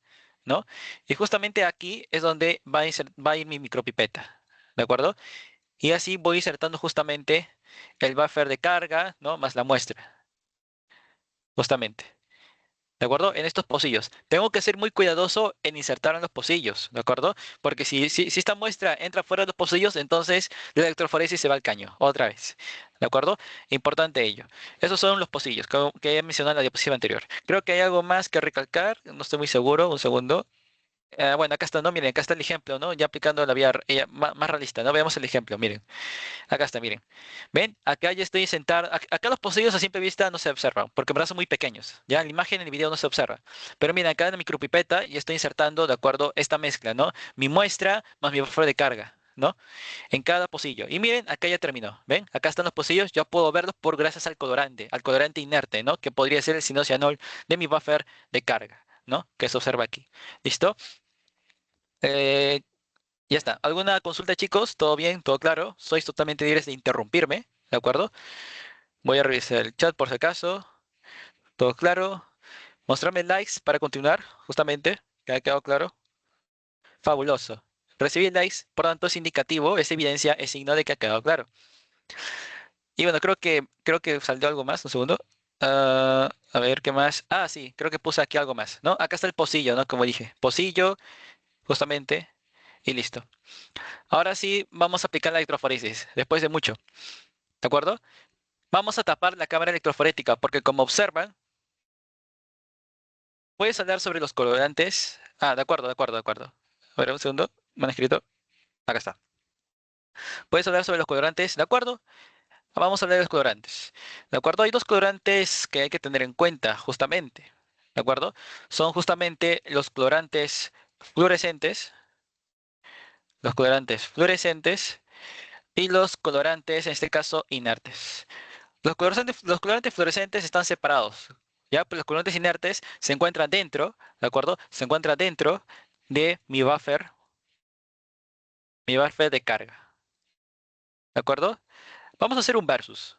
¿no? Y justamente aquí es donde va a ir mi micropipeta, ¿de acuerdo? Y así voy insertando justamente el buffer de carga, ¿no? Más la muestra, justamente. ¿De acuerdo? En estos pocillos. Tengo que ser muy cuidadoso en insertar en los pocillos, ¿de acuerdo? Porque si esta muestra entra fuera de los pocillos, entonces la electroforesis se va al caño, otra vez. ¿De acuerdo? Importante ello. Esos son los pocillos que he mencionado en la diapositiva anterior. Creo que hay algo más que recalcar, no estoy muy seguro, un segundo. Bueno, acá está, ¿no? Miren, acá está el ejemplo, ¿no? Ya aplicando la vía más realista, ¿no? Veamos el ejemplo, miren. Acá está, miren. ¿Ven? Acá ya estoy sentado. Acá los pocillos a simple vista no se observan, porque en verdad son muy pequeños. Ya en la imagen, en el video no se observa. Pero miren, acá en la micropipeta ya estoy insertando, de acuerdo, esta mezcla, ¿no? Mi muestra más mi buffer de carga, ¿no? En cada pocillo. Y miren, acá ya terminó. ¿Ven? Acá están los pocillos. Yo puedo verlos por gracias al colorante inerte, ¿no? Que podría ser el cianol de mi buffer de carga, ¿no? Que se observa aquí. ¿Listo? Eh, ya está. ¿Alguna consulta, chicos? ¿Todo bien? ¿Todo claro? Sois totalmente libres de interrumpirme, ¿de acuerdo? Voy a revisar el chat por si acaso. ¿Todo claro? Mostrarme likes para continuar, justamente. ¿Que ha quedado claro? Fabuloso. Recibir likes, por tanto, es indicativo, es evidencia, es signo de que ha quedado claro. Y bueno, creo que salió algo más, un segundo. A ver, ¿qué más? Ah, sí, creo que puse aquí algo más, ¿no? Acá está el pocillo, ¿no? Como dije, pocillo, justamente, y listo. Ahora sí, vamos a aplicar la electroforesis, después de mucho, ¿de acuerdo? Vamos a tapar la cámara electroforética, porque como observan, ¿Puedes hablar sobre los colorantes? Ah, de acuerdo, de acuerdo, de acuerdo. A ver, un segundo. ¿Me han escrito? Acá está. ¿Puedes hablar sobre los colorantes? ¿De acuerdo? Vamos a hablar de los colorantes. ¿De acuerdo? Hay dos colorantes que hay que tener en cuenta, justamente. ¿De acuerdo? Son justamente los colorantes fluorescentes y los colorantes, en este caso, inertes. Los colorantes fluorescentes están separados, ¿ya? Pero los colorantes inertes se encuentran dentro, ¿de acuerdo? Se encuentran dentro de mi buffer de carga, ¿de acuerdo? Vamos a hacer un versus.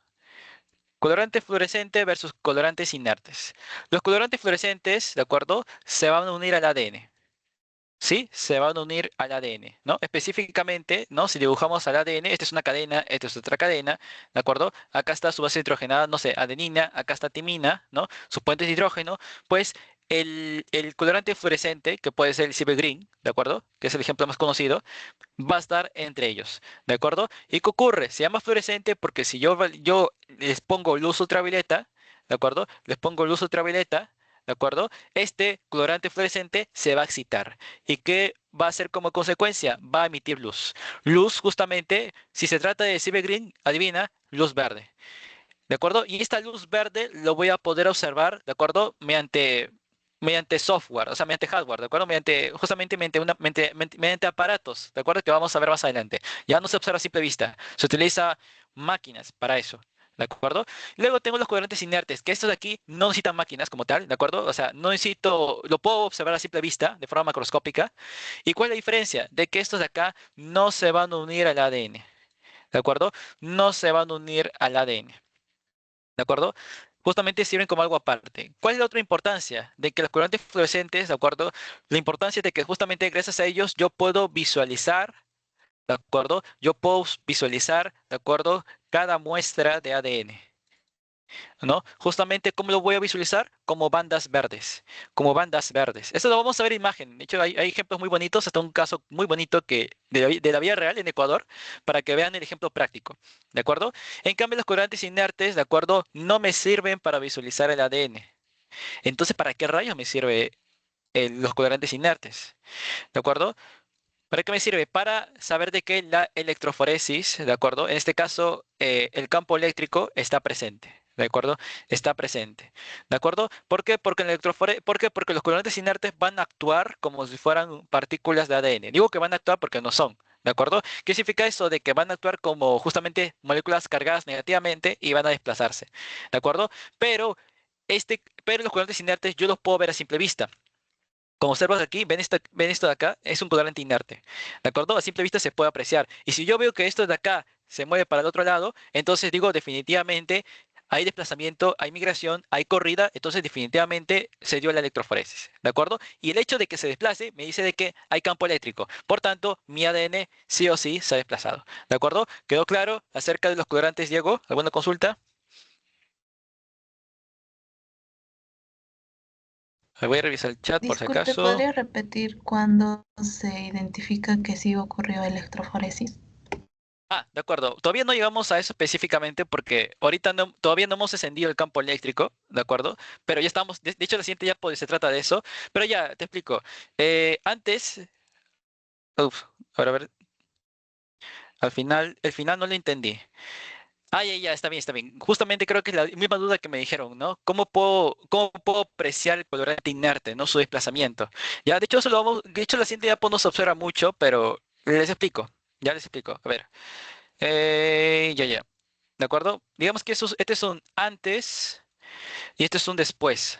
Colorante fluorescente versus colorantes inertes. Los colorantes fluorescentes, ¿de acuerdo? Se van a unir al ADN. ¿Sí? Se van a unir al ADN, ¿no? Específicamente, ¿no? Si dibujamos al ADN, esta es una cadena, esta es otra cadena, ¿de acuerdo? Acá está su base nitrogenada, no sé, adenina, acá está timina, ¿no? Sus puentes de hidrógeno, pues el colorante fluorescente, que puede ser el Cyber Green, ¿de acuerdo? Que es el ejemplo más conocido, va a estar entre ellos, ¿de acuerdo? ¿Y qué ocurre? Se llama fluorescente porque si yo les pongo luz ultravioleta, ¿de acuerdo? Les pongo luz ultravioleta, ¿de acuerdo? Este colorante fluorescente se va a excitar. ¿Y qué va a hacer como consecuencia? Va a emitir luz. Luz, justamente, si se trata de Cyber Green, adivina, luz verde. ¿De acuerdo? Y esta luz verde lo voy a poder observar, ¿de acuerdo? Mediante software, o sea, mediante hardware, ¿de acuerdo? Justamente mediante aparatos, ¿de acuerdo? Que vamos a ver más adelante. Ya no se observa a simple vista, se utiliza máquinas para eso. ¿De acuerdo? Luego tengo los cuadrantes inertes, que estos de aquí no necesitan máquinas como tal, ¿de acuerdo? O sea, no necesito, lo puedo observar a simple vista, de forma macroscópica. ¿Y cuál es la diferencia? De que estos de acá no se van a unir al ADN, ¿de acuerdo? No se van a unir al ADN. ¿De acuerdo? Justamente sirven como algo aparte. ¿Cuál es la otra importancia? De que los colorantes fluorescentes, ¿de acuerdo? La importancia de que justamente gracias a ellos yo puedo visualizar, ¿de acuerdo? Yo puedo visualizar, ¿de acuerdo? Cada muestra de ADN, ¿no? Justamente, ¿cómo lo voy a visualizar? Como bandas verdes, como bandas verdes. Eso lo vamos a ver en imagen. De hecho, hay ejemplos muy bonitos, hasta un caso muy bonito que de la vida real en Ecuador, para que vean el ejemplo práctico, ¿de acuerdo? En cambio, los colorantes inertes, ¿de acuerdo? No me sirven para visualizar el ADN. Entonces, ¿para qué rayos me sirve los colorantes inertes? ¿De acuerdo? ¿Para qué me sirve? Para saber de qué la electroforesis, ¿de acuerdo? En este caso, el campo eléctrico está presente, ¿de acuerdo? Está presente, ¿de acuerdo? ¿Por qué? ¿Por qué? Porque los colorantes inertes van a actuar como si fueran partículas de ADN. Digo que van a actuar porque no son, ¿de acuerdo? ¿Qué significa eso? De que van a actuar como justamente moléculas cargadas negativamente y van a desplazarse, ¿de acuerdo? Pero los colorantes inertes yo los puedo ver a simple vista. Como observas aquí, ven esto de acá, es un colorante inerte. ¿De acuerdo? A simple vista se puede apreciar. Y si yo veo que esto de acá se mueve para el otro lado, entonces digo definitivamente hay desplazamiento, hay migración, hay corrida, entonces definitivamente se dio la electroforesis. ¿De acuerdo? Y el hecho de que se desplace me dice de que hay campo eléctrico. Por tanto, mi ADN sí o sí se ha desplazado. ¿De acuerdo? ¿Quedó claro acerca de los colorantes, Diego? ¿Alguna consulta? Voy a revisar el chat por si Disculpe, acaso. ¿podría repetir cuándo se identifica que sí ocurrió electroforesis? Ah, de acuerdo. Todavía no llegamos a eso específicamente porque ahorita todavía no hemos encendido el campo eléctrico, ¿de acuerdo? Pero ya estamos, de hecho la siguiente ya se trata de eso, pero ya te explico. Antes, uf, ahora a ver, el final no lo entendí. Ah, ya, está bien, está bien. Justamente creo que es la misma duda que me dijeron, ¿no? Cómo puedo apreciar el colorante inerte, ¿no? Su desplazamiento. Ya, de hecho, de hecho la siguiente ya no se observa mucho, pero les explico, ya les explico. A ver. Ya. ¿De acuerdo? Digamos que este es un antes y este es un después.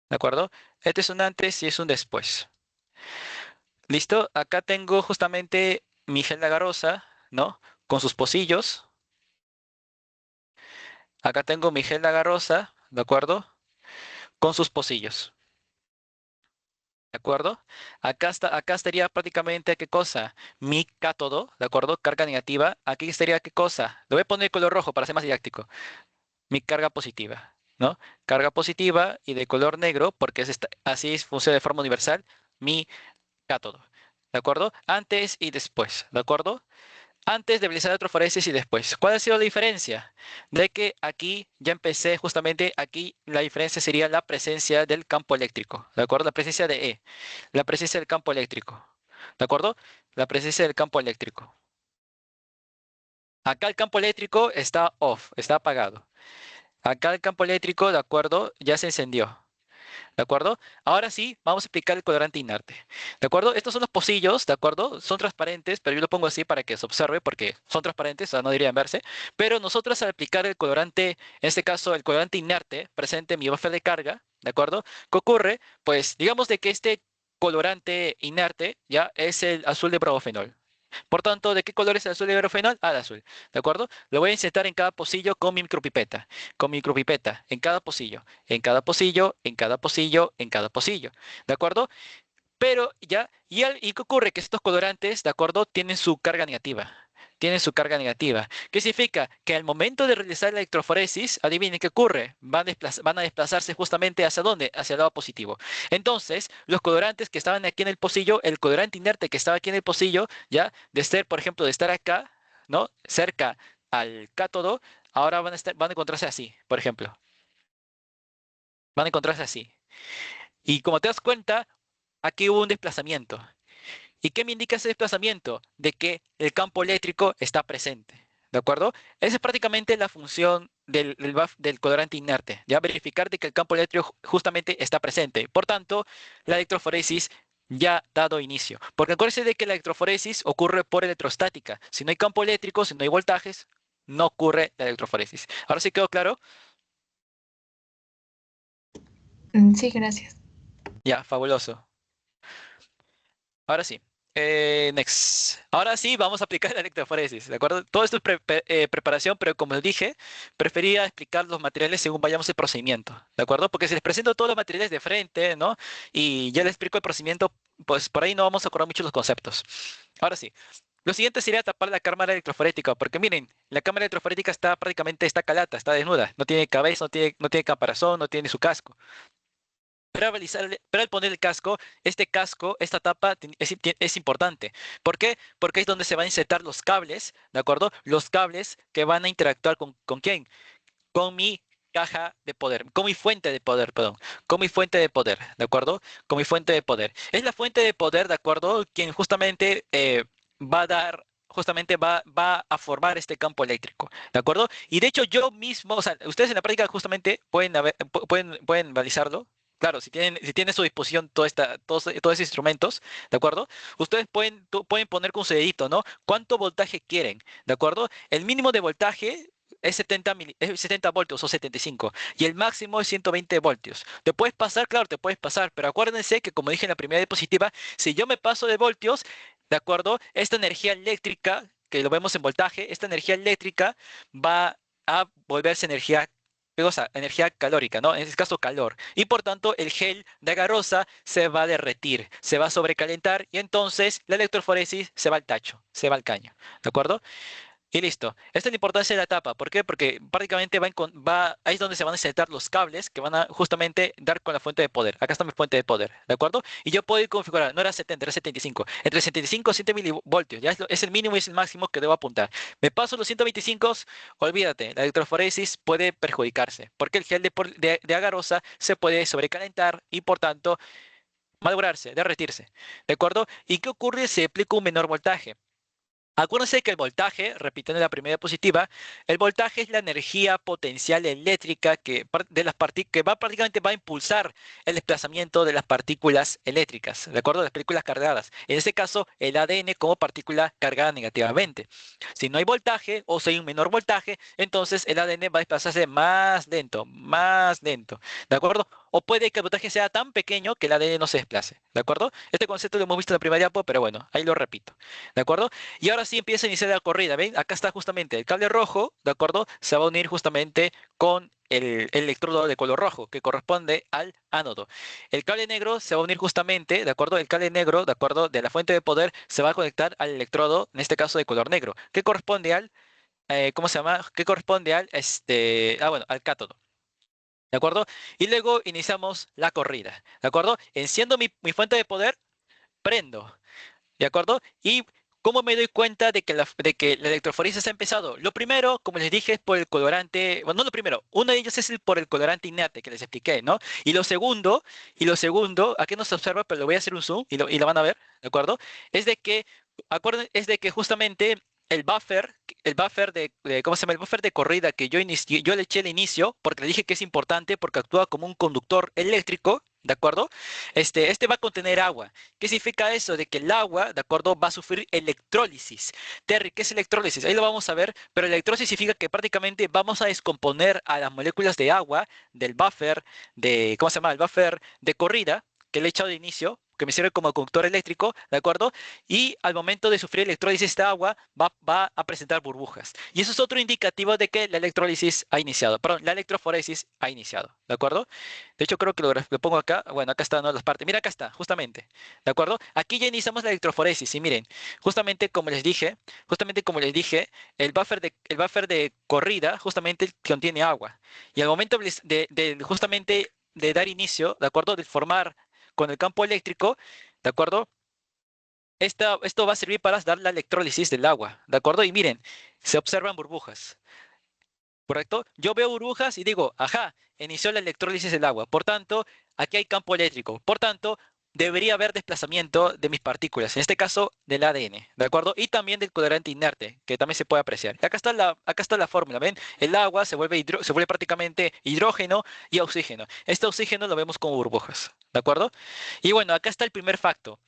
¿De acuerdo? Este es un antes y es un después. ¿Listo? Acá tengo justamente mi gel agarrosa, ¿no? Con sus pocillos. Acá tengo mi gel agarrosa, ¿de acuerdo? Con sus pocillos. ¿De acuerdo? Acá estaría prácticamente, ¿qué cosa? Mi cátodo, ¿de acuerdo? Carga negativa. Aquí estaría, ¿qué cosa? Le voy a poner color rojo para ser más didáctico. Mi carga positiva, ¿no? Carga positiva y de color negro, porque así funciona de forma universal, mi cátodo, ¿de acuerdo? Antes y después, ¿de acuerdo? antes de realizar la electroforesis y después. ¿Cuál ha sido la diferencia? De que aquí ya empecé justamente, aquí la diferencia sería la presencia del campo eléctrico, ¿de acuerdo? La presencia de E, la presencia del campo eléctrico, ¿de acuerdo? La presencia del campo eléctrico. Acá el campo eléctrico está off, está apagado. Acá el campo eléctrico, ¿de acuerdo? Ya se encendió. ¿De acuerdo? Ahora sí, vamos a aplicar el colorante inerte. ¿De acuerdo? Estos son los pocillos, ¿de acuerdo? Son transparentes, pero yo lo pongo así para que se observe porque son transparentes, o sea, no deberían verse. Pero nosotros al aplicar el colorante, en este caso el colorante inerte presente en mi buffer de carga, ¿de acuerdo? ¿Qué ocurre? Pues digamos de que este colorante inerte ya es el azul de bromofenol. Por tanto, ¿de qué color es el azul de grafenol? Al azul, ¿de acuerdo? Lo voy a insertar en cada pocillo con mi micropipeta, en cada pocillo, en cada pocillo, en cada pocillo, en cada pocillo, ¿de acuerdo? Pero ya, ¿y qué ocurre? Que estos colorantes, ¿de acuerdo? Tienen su carga negativa. Tienen su carga negativa. ¿Qué significa? Que al momento de realizar la electroforesis, adivinen qué ocurre. Van a desplazarse justamente ¿hacia dónde? Hacia el lado positivo. Entonces, los colorantes que estaban aquí en el pocillo, el colorante inerte que estaba aquí en el pocillo, ya, de ser, por ejemplo, de estar acá, ¿no? Cerca al cátodo, ahora van a encontrarse así, por ejemplo. Van a encontrarse así. Y como te das cuenta, aquí hubo un desplazamiento. ¿Y qué me indica ese desplazamiento? De que el campo eléctrico está presente. ¿De acuerdo? Esa es prácticamente la función del colorante inerte. Ya verificar de que el campo eléctrico justamente está presente. Por tanto, la electroforesis ya ha dado inicio. Porque acuérdense de que la electroforesis ocurre por electrostática. Si no hay campo eléctrico, si no hay voltajes, no ocurre la electroforesis. ¿Ahora sí quedó claro? Sí, gracias. Ya, fabuloso. Ahora sí. Next. Ahora sí, vamos a aplicar la electroforesis, ¿de acuerdo? Todo esto es preparación, pero como les dije, prefería explicar los materiales según vayamos el procedimiento, ¿de acuerdo? Porque si les presento todos los materiales de frente, ¿no? Y ya les explico el procedimiento, pues por ahí no vamos a acordar mucho los conceptos. Ahora sí. Lo siguiente sería tapar la cámara electroforética, porque miren, la cámara electroforética está prácticamente, está calata, está desnuda, no tiene cabeza, no tiene caparazón, no tiene su casco. Pero al poner el casco, este casco, esta tapa es importante. ¿Por qué? Porque es donde se van a insertar los cables, ¿de acuerdo? Los cables que van a interactuar ¿con quién? Con mi caja de poder, con mi fuente de poder, perdón, con mi fuente de poder, ¿de acuerdo? Con mi fuente de poder. Es la fuente de poder, ¿de acuerdo? Quien justamente va a dar, justamente va a formar este campo eléctrico, ¿de acuerdo? Y de hecho yo mismo, o sea, ustedes en la práctica justamente pueden realizarlo. Claro, si tienen a su disposición todos esos instrumentos, ¿de acuerdo? Ustedes pueden poner con su dedito, ¿no? ¿Cuánto voltaje quieren? ¿De acuerdo? El mínimo de voltaje es 70 voltios o 75 y el máximo es 120 voltios. Te puedes pasar, claro, te puedes pasar, pero acuérdense que como dije en la primera diapositiva, si yo me paso de voltios, ¿de acuerdo? Esta energía eléctrica, que lo vemos en voltaje, esta energía eléctrica va a volverse energía calórica, ¿no? En este caso calor. Y por tanto el gel de agarrosa se va a derretir, se va a sobrecalentar y entonces la electroforesis se va al tacho, se va al caño. ¿De acuerdo? Y listo. Esta es la importancia de la tapa. ¿Por qué? Porque prácticamente ahí es donde se van a insertar los cables que van a justamente dar con la fuente de poder. Acá está mi fuente de poder, ¿de acuerdo? Y yo puedo ir configurar, no era 70, era 75. Entre 75 y 100 milivoltios, ya es el mínimo y es el máximo que debo apuntar. Me paso los 125, olvídate, la electroforesis puede perjudicarse, porque el gel de agarosa se puede sobrecalentar y por tanto malograrse, derretirse, ¿de acuerdo? ¿Y qué ocurre si aplico un menor voltaje? Acuérdense que el voltaje, repitiendo la primera diapositiva, el voltaje es la energía potencial eléctrica que prácticamente va a impulsar el desplazamiento de las partículas eléctricas, ¿de acuerdo? Las partículas cargadas. En este caso, el ADN como partícula cargada negativamente. Si no hay voltaje o si hay un menor voltaje, entonces el ADN va a desplazarse más lento, ¿de acuerdo? O puede que el voltaje sea tan pequeño que el ADN no se desplace, ¿de acuerdo? Este concepto lo hemos visto en la primera diapo, pero bueno, ahí lo repito, ¿de acuerdo? Y ahora sí empieza a iniciar la corrida, ¿ven? Acá está justamente el cable rojo, ¿de acuerdo? Se va a unir justamente con el electrodo de color rojo, que corresponde al ánodo. El cable negro se va a unir justamente, ¿de acuerdo? El cable negro, ¿de acuerdo? De la fuente de poder se va a conectar al electrodo, en este caso de color negro, que corresponde ¿cómo se llama? Que corresponde bueno, al cátodo. ¿De acuerdo? Y luego iniciamos la corrida, ¿de acuerdo? Enciendo mi fuente de poder, prendo, ¿de acuerdo? Y ¿Cómo me doy cuenta de que la electroforesis ha empezado? Lo primero, como les dije, es por el colorante, bueno, no lo primero, uno de ellos es por el colorante inerte que les expliqué, ¿no? Y lo segundo, aquí no se observa, pero lo voy a hacer un zoom y lo van a ver, ¿de acuerdo? Es de que, es de que justamente ¿cómo se llama? El buffer de corrida que yo le eché al inicio, porque le dije que es importante, porque actúa como un conductor eléctrico, ¿de acuerdo? Este va a contener agua. ¿Qué significa eso? De que el agua, ¿de acuerdo? Va a sufrir electrólisis. Terry, ¿qué es electrólisis? Ahí lo vamos a ver, pero electrólisis significa que prácticamente vamos a descomponer a las moléculas de agua del buffer ¿cómo se llama? El buffer de corrida que le he echado de inicio, que me sirve como conductor eléctrico, ¿de acuerdo? Y al momento de sufrir electrólisis, esta agua va a presentar burbujas. Y eso es otro indicativo de que la electrólisis ha iniciado, perdón, la electroforesis ha iniciado, ¿de acuerdo? De hecho, creo que lo pongo acá. Bueno, acá están, ¿no? Las partes. Mira, acá está, justamente. ¿De acuerdo? Aquí ya iniciamos la electroforesis. Y miren, justamente como les dije, el buffer de corrida justamente contiene agua. Y al momento justamente de dar inicio, ¿de acuerdo? De formar con el campo eléctrico, ¿de acuerdo? Esto va a servir para dar la electrólisis del agua, ¿de acuerdo? Y miren, se observan burbujas. ¿Correcto? Yo veo burbujas y digo, ajá, inició la electrólisis del agua. Por tanto, aquí hay campo eléctrico. Por tanto, debería haber desplazamiento de mis partículas, en este caso del ADN, ¿de acuerdo? Y también del colorante inerte, que también se puede apreciar. Y acá está la fórmula, ¿ven? El agua se vuelve prácticamente hidrógeno y oxígeno. Este oxígeno lo vemos como burbujas, ¿de acuerdo? Y bueno, acá está el primer facto.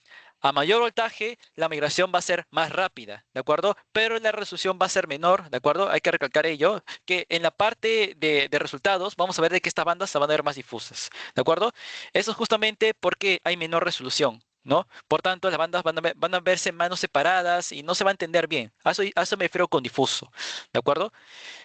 A mayor voltaje, la migración va a ser más rápida, ¿de acuerdo? Pero la resolución va a ser menor, ¿de acuerdo? Hay que recalcar ello, que en la parte de resultados vamos a ver de que estas bandas se van a ver más difusas, ¿de acuerdo? Eso es justamente porque hay menor resolución, ¿no? Por tanto, las bandas van a verse menos separadas y no se va a entender bien. A eso me refiero con difuso, ¿de acuerdo?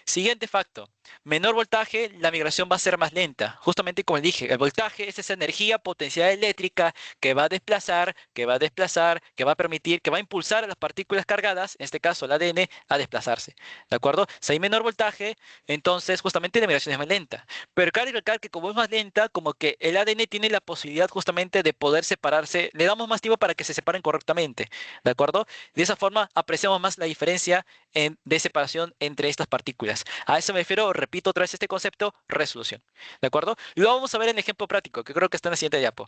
Siguiente facto, menor voltaje, la migración va a ser más lenta. Justamente como dije, el voltaje es esa energía potencial eléctrica que va a desplazar, que va a desplazar, que va a permitir, que va a impulsar a las partículas cargadas, en este caso el ADN, a desplazarse. ¿De acuerdo? Si hay menor voltaje, entonces justamente la migración es más lenta. Pero cabe recalcar que como es más lenta, como que el ADN tiene la posibilidad justamente de poder separarse, le damos más tiempo para que se separen correctamente. ¿De acuerdo? De esa forma apreciamos más la diferencia de separación entre estas partículas. A eso me refiero, repito otra vez este concepto, resolución. ¿De acuerdo? Y lo vamos a ver en el ejemplo práctico, que creo que está en la siguiente diapo.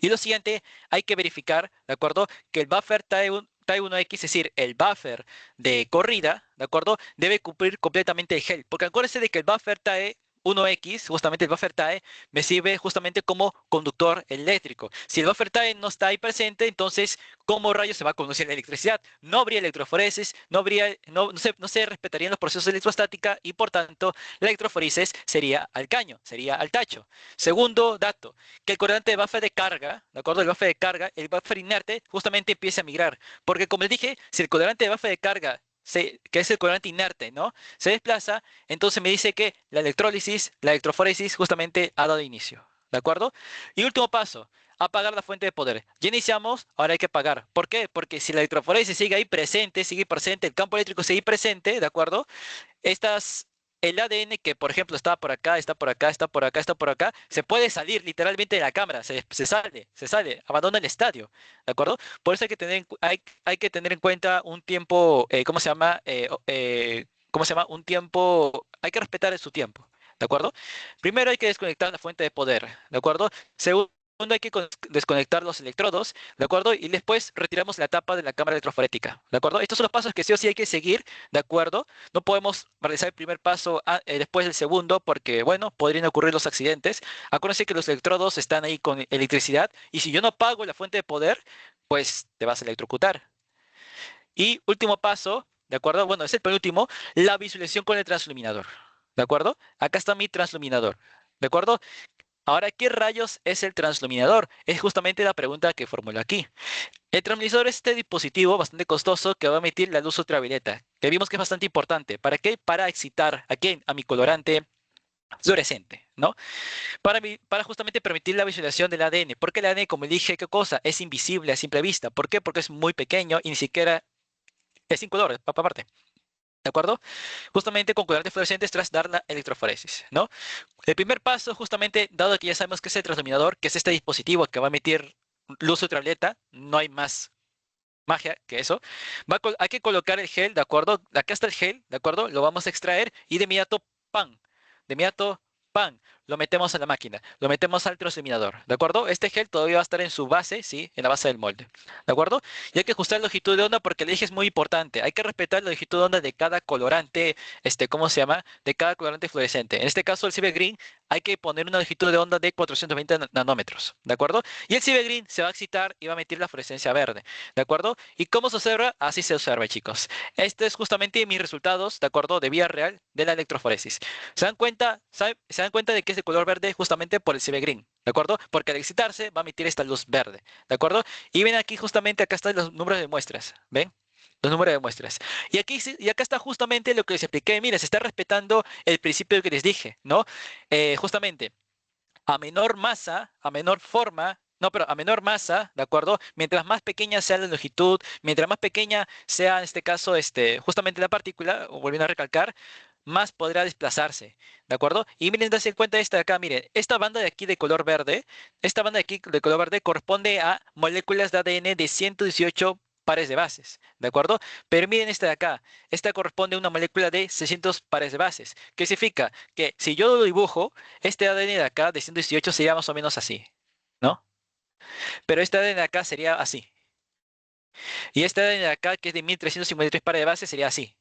Y lo siguiente, hay que verificar, ¿de acuerdo? Que el buffer TAE1X, es decir, el buffer de corrida, ¿de acuerdo? Debe cumplir completamente el gel. Porque acuérdense de que el buffer TAE1X, justamente el buffer TAE, me sirve justamente como conductor eléctrico. Si el buffer TAE no está ahí presente, entonces, ¿cómo rayos se va a conducir la electricidad? No habría electroforesis, no se respetarían los procesos de electrostática y, por tanto, la electroforesis sería al caño, sería al tacho. Segundo dato, que el colorante de buffer de carga, ¿de acuerdo? El buffer de carga, el buffer inerte, justamente empieza a migrar. Porque como les dije, si el colorante de buffer de carga, que es el colorante inerte, ¿no? Se desplaza, entonces me dice que la electrólisis, la electroforesis, justamente ha dado inicio. ¿De acuerdo? Y último paso, apagar la fuente de poder. Ya iniciamos, ahora hay que apagar. ¿Por qué? Porque si la electroforesis sigue presente, el campo eléctrico sigue presente, ¿de acuerdo? estas, el ADN que, por ejemplo, está por acá, está por acá, está por acá, está por acá, se puede salir literalmente de la cámara, se sale, abandona el estadio, ¿de acuerdo? Por eso hay que tener en cuenta un tiempo, ¿cómo se llama? ¿Cómo se llama? Un tiempo, hay que respetar su tiempo. ¿De acuerdo? Primero hay que desconectar la fuente de poder, ¿de acuerdo? Segundo, hay que desconectar los electrodos, ¿de acuerdo? Y después retiramos la tapa de la cámara electroforética, ¿de acuerdo? Estos son los pasos que sí o sí hay que seguir, ¿de acuerdo? No podemos realizar el primer paso después del segundo porque, bueno, podrían ocurrir los accidentes. Acuérdense que los electrodos están ahí con electricidad y si yo no apago la fuente de poder, pues te vas a electrocutar. Y último paso, ¿de acuerdo? Bueno, es el penúltimo, la visualización con el transluminador. ¿De acuerdo? Acá está mi transluminador. ¿De acuerdo? Ahora, ¿qué rayos es el transluminador? Es justamente la pregunta que formulo aquí. El transmisor es este dispositivo bastante costoso que va a emitir la luz ultravioleta, que vimos que es bastante importante. ¿Para qué? Para excitar a quién? A mi colorante fluorescente, ¿no? Para justamente permitir la visualización del ADN. Porque el ADN, como dije, ¿qué cosa? Es invisible a simple vista. ¿Por qué? Porque es muy pequeño y ni siquiera es incoloro, aparte. ¿De acuerdo? Justamente con colorantes fluorescentes tras dar la electroforesis, ¿no? El primer paso, justamente, dado que ya sabemos que es el transluminador, que es este dispositivo que va a emitir luz ultravioleta, no hay más magia, que eso, hay que colocar el gel, ¿de acuerdo? Acá está el gel, ¿de acuerdo? Lo vamos a extraer y de inmediato, ¡pam! De inmediato, ¡pam! Lo metemos a la máquina, lo metemos al transformador, ¿de acuerdo? Este gel todavía va a estar en su base, ¿sí? En la base del molde, ¿de acuerdo? Y hay que ajustar la longitud de onda porque el eje es muy importante. Hay que respetar la longitud de onda de cada colorante, ¿cómo se llama? De cada colorante fluorescente. En este caso, el Cibe Green, hay que poner una longitud de onda de 420 nanómetros, ¿de acuerdo? Y el Cibe Green se va a excitar y va a emitir la fluorescencia verde. ¿De acuerdo? ¿Y cómo se observa? Así se observa, chicos. Este es justamente mis resultados, ¿de acuerdo? De vía real de la electroforesis. ¿Se dan cuenta? ¿Se dan cuenta de que es de color verde justamente por el CB green? ¿De acuerdo? Porque al excitarse va a emitir esta luz verde. ¿De acuerdo? Y ven aquí justamente, acá están los números de muestras. ¿Ven? Los números de muestras. Y aquí y acá está justamente lo que les expliqué. Mira, se está respetando el principio que les dije, ¿no? Justamente a menor masa, a menor forma, no, pero a menor masa, ¿de acuerdo? Mientras más pequeña sea la longitud, mientras más pequeña sea en este caso, justamente la partícula, o volviendo a recalcar, más podrá desplazarse, ¿de acuerdo? Y miren, dense cuenta de esta de acá, miren, esta banda de aquí de color verde, esta banda de aquí de color verde corresponde a moléculas de ADN de 118 pares de bases, ¿de acuerdo? Pero miren esta de acá, esta corresponde a una molécula de 600 pares de bases. ¿Qué significa? Que si yo lo dibujo, este ADN de acá de 118 sería más o menos así, ¿no? Pero este ADN de acá sería así. Y este ADN de acá, que es de 1353 pares de bases, sería así.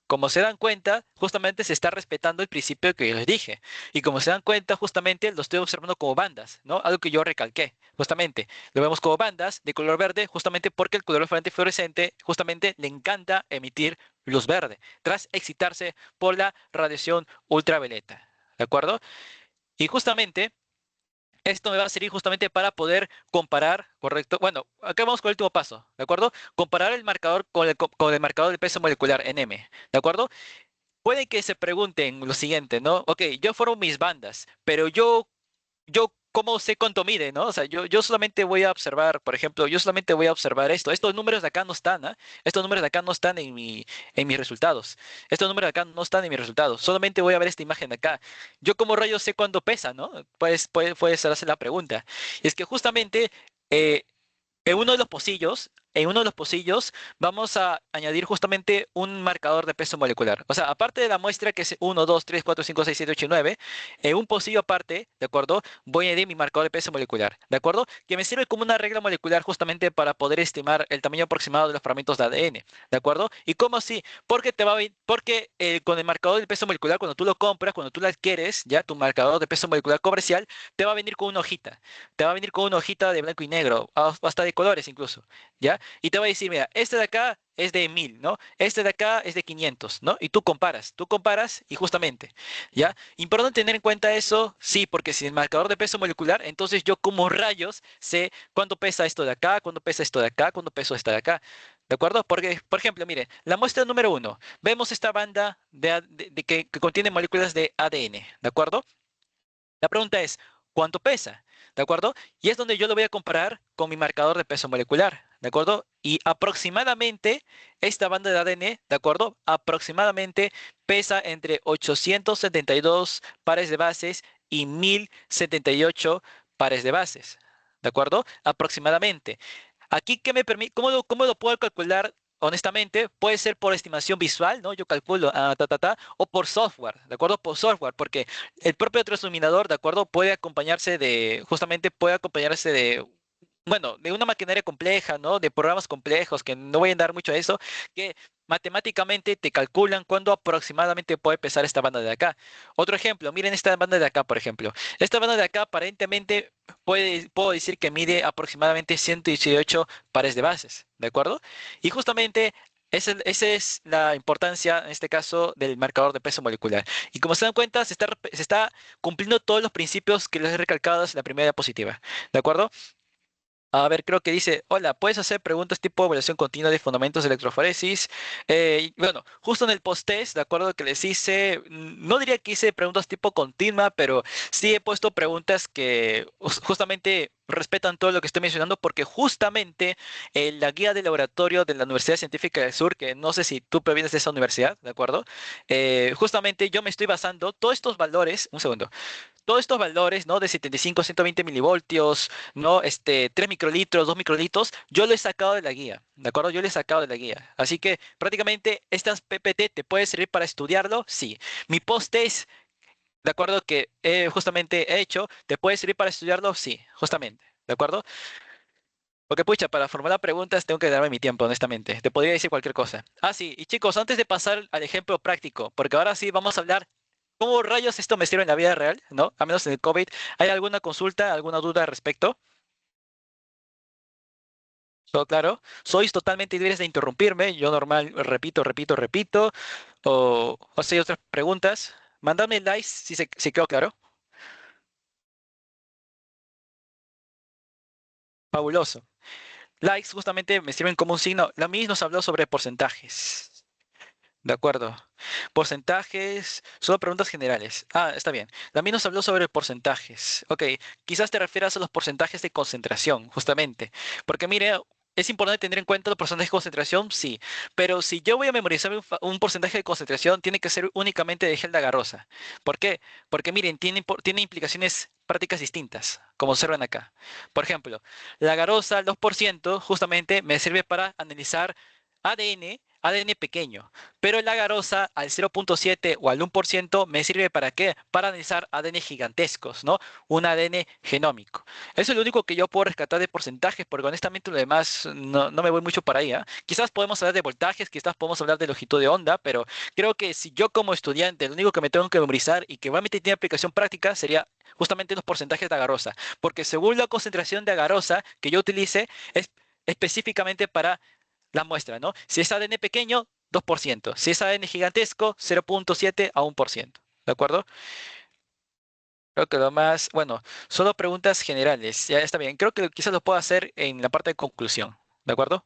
Como se dan cuenta, justamente se está respetando el principio que yo les dije. Y como se dan cuenta, justamente lo estoy observando como bandas, ¿no? Algo que yo recalqué, justamente. Lo vemos como bandas de color verde, justamente porque el color fluorescente justamente le encanta emitir luz verde, tras excitarse por la radiación ultravioleta. ¿De acuerdo? Y justamente esto me va a servir justamente para poder comparar, ¿correcto? Bueno, acá vamos con el último paso, ¿de acuerdo? Comparar el marcador con el marcador de peso molecular en M, ¿de acuerdo? Puede que se pregunten lo siguiente, ¿no? Ok, yo formo mis bandas, pero yo cómo sé cuánto mide, ¿no? O sea, yo solamente voy a observar, por ejemplo, yo solamente voy a observar esto. Estos números de acá no están, ¿ah? Estos números de acá no están en mis resultados. Estos números de acá no están en mis resultados. Solamente voy a ver esta imagen de acá. Yo como rayo sé cuánto pesa, ¿no? Pues puede hacerse la pregunta. Y es que justamente eh, en uno de los pocillos vamos a añadir justamente un marcador de peso molecular. O sea, aparte de la muestra que es 1, 2, 3, 4, 5, 6, 7, 8 y 9, en un pocillo aparte, ¿de acuerdo? Voy a añadir mi marcador de peso molecular, ¿de acuerdo? Que me sirve como una regla molecular justamente para poder estimar el tamaño aproximado de los fragmentos de ADN, ¿de acuerdo? ¿Y cómo así? Porque con el marcador de peso molecular, cuando tú lo compras, cuando tú lo adquieres, ya tu marcador de peso molecular comercial, te va a venir con una hojita. Te va a venir con una hojita de blanco y negro, hasta de colores incluso, ¿ya? Y te va a decir, mira, este de acá es de 1000, ¿no? Este de acá es de 500, ¿no? Y tú comparas y justamente, ¿ya? Importante tener en cuenta eso, sí, porque si el marcador de peso molecular, entonces yo como rayos sé cuánto pesa esto de acá, cuánto pesa esto de acá, cuánto pesa esto de acá. ¿De acuerdo? Porque, por ejemplo, mire, la muestra número uno, vemos esta banda que contiene moléculas de ADN, ¿de acuerdo? La pregunta es, ¿cuánto pesa? ¿De acuerdo? Y es donde yo lo voy a comparar con mi marcador de peso molecular, ¿de acuerdo? Y aproximadamente esta banda de ADN, ¿de acuerdo? Aproximadamente pesa entre 872 pares de bases y 1078 pares de bases, ¿de acuerdo? Aproximadamente. Aquí, ¿qué me permite? ¿Cómo lo puedo calcular? Honestamente, puede ser por estimación visual, ¿no? Yo calculo, o por software, ¿de acuerdo? Por software, porque el propio transluminador, ¿de acuerdo? Justamente puede acompañarse de, bueno, de una maquinaria compleja, ¿no? De programas complejos, que no voy a dar mucho a eso, que matemáticamente te calculan cuándo aproximadamente puede pesar esta banda de acá. Otro ejemplo, miren esta banda de acá, por ejemplo. Esta banda de acá aparentemente puedo decir que mide aproximadamente 118 pares de bases, ¿de acuerdo? Y justamente esa es la importancia, en este caso, del marcador de peso molecular. Y como se dan cuenta, se está cumpliendo todos los principios que les he recalcado en la primera diapositiva. ¿De acuerdo? A ver, creo que dice, hola, ¿puedes hacer preguntas tipo evaluación continua de fundamentos de electroforesis? Y bueno, justo en el post-test, de acuerdo que les hice, no diría que hice preguntas tipo continua, pero sí he puesto preguntas que justamente respetan todo lo que estoy mencionando, porque justamente la guía de laboratorio de la Universidad Científica del Sur, que no sé si tú provienes de esa universidad, ¿de acuerdo? Justamente yo me estoy basando, todos estos valores, un segundo. todos estos valores, ¿no? De 75 a 120 milivoltios, ¿no? 3 microlitros, 2 microlitros, yo lo he sacado de la guía, ¿de acuerdo? Yo lo he sacado de la guía. Así que prácticamente estas PPT te puede servir para estudiarlo, sí. Mi post-test, ¿de acuerdo? Que justamente he hecho, ¿te puede servir para estudiarlo? Sí, justamente, ¿de acuerdo? Porque pucha, para formular preguntas tengo que darme mi tiempo, honestamente. Te podría decir cualquier cosa. Ah, sí, y chicos, antes de pasar al ejemplo práctico, porque ahora sí vamos a hablar cómo rayos esto me sirve en la vida real, ¿no? A menos en el COVID. ¿Hay alguna consulta, alguna duda al respecto? ¿Todo claro? Sois totalmente libres de interrumpirme. Yo normal repito, repito, repito. O si hay otras preguntas. Mándame likes si quedó claro. Fabuloso. Likes justamente me sirven como un signo. La MIS nos habló sobre porcentajes. De acuerdo. Porcentajes, solo preguntas generales. Ah, está bien. También nos habló sobre porcentajes. Ok, quizás te refieras a los porcentajes de concentración, justamente. Porque mire, es importante tener en cuenta los porcentajes de concentración, sí. Pero si yo voy a memorizar un porcentaje de concentración, tiene que ser únicamente de gel de agarrosa. ¿Por qué? Porque miren, tiene implicaciones prácticas distintas, como observan acá. Por ejemplo, la agarrosa al 2% justamente me sirve para analizar ADN pequeño. Pero la agarosa al 0,7 o al 1% me sirve para qué? Para analizar ADN gigantescos, ¿no? Un ADN genómico. Eso es lo único que yo puedo rescatar de porcentajes, porque honestamente lo demás no me voy mucho para ahí, ¿ah? Quizás podemos hablar de voltajes, quizás podemos hablar de longitud de onda, pero creo que si yo como estudiante lo único que me tengo que memorizar y que realmente tiene aplicación práctica sería justamente los porcentajes de agarrosa, porque según la concentración de agarrosa que yo utilice es específicamente para la muestra, ¿no? Si es ADN pequeño, 2%. Si es ADN gigantesco, 0,7 a 1%. ¿De acuerdo? Creo que lo más, bueno, solo preguntas generales. Ya está bien. Creo que quizás lo puedo hacer en la parte de conclusión. ¿De acuerdo?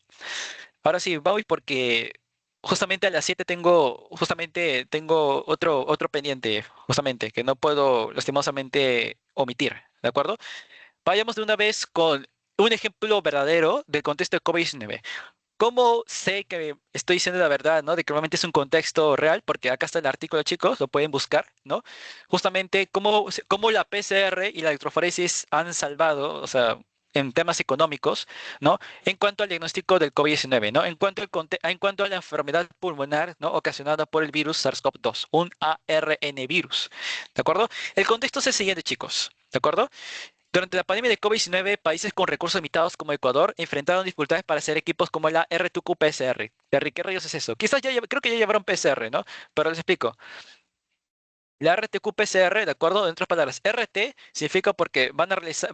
Ahora sí, voy porque justamente a las 7 tengo otro pendiente, justamente, que no puedo lastimosamente omitir. ¿De acuerdo? Vayamos de una vez con un ejemplo verdadero del contexto de COVID-19. ¿Cómo sé que estoy diciendo la verdad, ¿no? De que realmente es un contexto real, porque acá está el artículo, chicos, lo pueden buscar, ¿no? Justamente cómo la PCR y la electroforesis han salvado, o sea, en temas económicos, ¿no? En cuanto al diagnóstico del COVID-19, ¿no? En cuanto a la enfermedad pulmonar, ¿no? Ocasionada por el virus SARS-CoV-2, un ARN virus, ¿de acuerdo? El contexto es el siguiente, chicos, ¿de acuerdo? Durante la pandemia de COVID-19, países con recursos limitados como Ecuador enfrentaron dificultades para hacer equipos como la RTQ-PCR. ¿Qué rayos es eso? Quizás creo que ya llevaron PCR, ¿no? Pero les explico. La RTQ-PCR, ¿de acuerdo? En otras palabras, RT significa porque van a realizar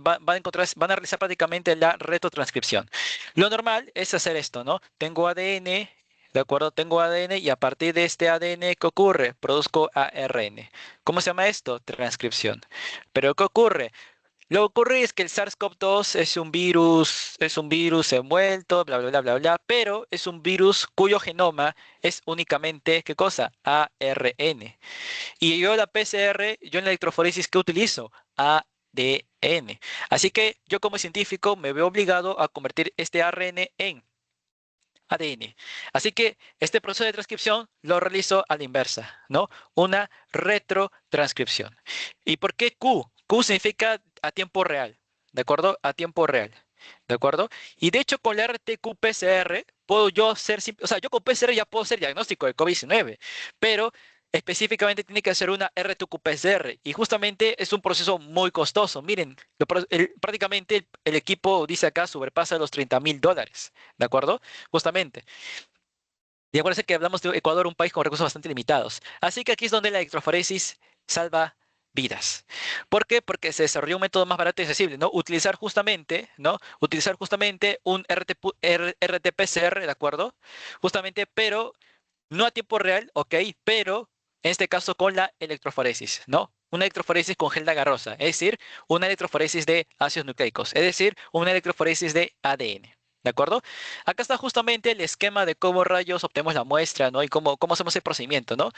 prácticamente la retrotranscripción. Lo normal es hacer esto, ¿no? Tengo ADN, ¿de acuerdo? Tengo ADN y a partir de este ADN, ¿qué ocurre? Produzco ARN. ¿Cómo se llama esto? Transcripción. Pero ¿qué ocurre? Lo que ocurre es que el SARS-CoV-2 es un virus envuelto, bla, bla, bla, bla, bla, pero es un virus cuyo genoma es únicamente, ¿qué cosa? ARN. Y yo la PCR, yo en la electroforesis, ¿qué utilizo? ADN. Así que yo como científico me veo obligado a convertir este ARN en ADN. Así que este proceso de transcripción lo realizo a la inversa, ¿no? Una retrotranscripción. ¿Y por qué Q? Q significa a tiempo real, ¿de acuerdo? A tiempo real, ¿de acuerdo? Y de hecho con la RT-qPCR puedo yo o sea, yo con PCR ya puedo hacer diagnóstico de COVID-19, pero específicamente tiene que hacer una RT-qPCR y justamente es un proceso muy costoso. Miren, prácticamente el equipo, dice acá, sobrepasa los $30.000, ¿de acuerdo? Justamente. Y acuérdense que hablamos de Ecuador, un país con recursos bastante limitados. Así que aquí es donde la electroforesis salva vidas. ¿Por qué? Porque se desarrolló un método más barato y accesible, ¿no? Utilizar justamente, ¿no? Utilizar justamente un RT-PCR, ¿de acuerdo? Justamente, pero no a tiempo real, ok, pero en este caso con la electroforesis, ¿no? Una electroforesis con gel de agarrosa, es decir, una electroforesis de ácidos nucleicos, es decir, una electroforesis de ADN. ¿De acuerdo? Acá está justamente el esquema de cómo rayos obtenemos la muestra, ¿no? Y cómo hacemos el procedimiento, ¿no?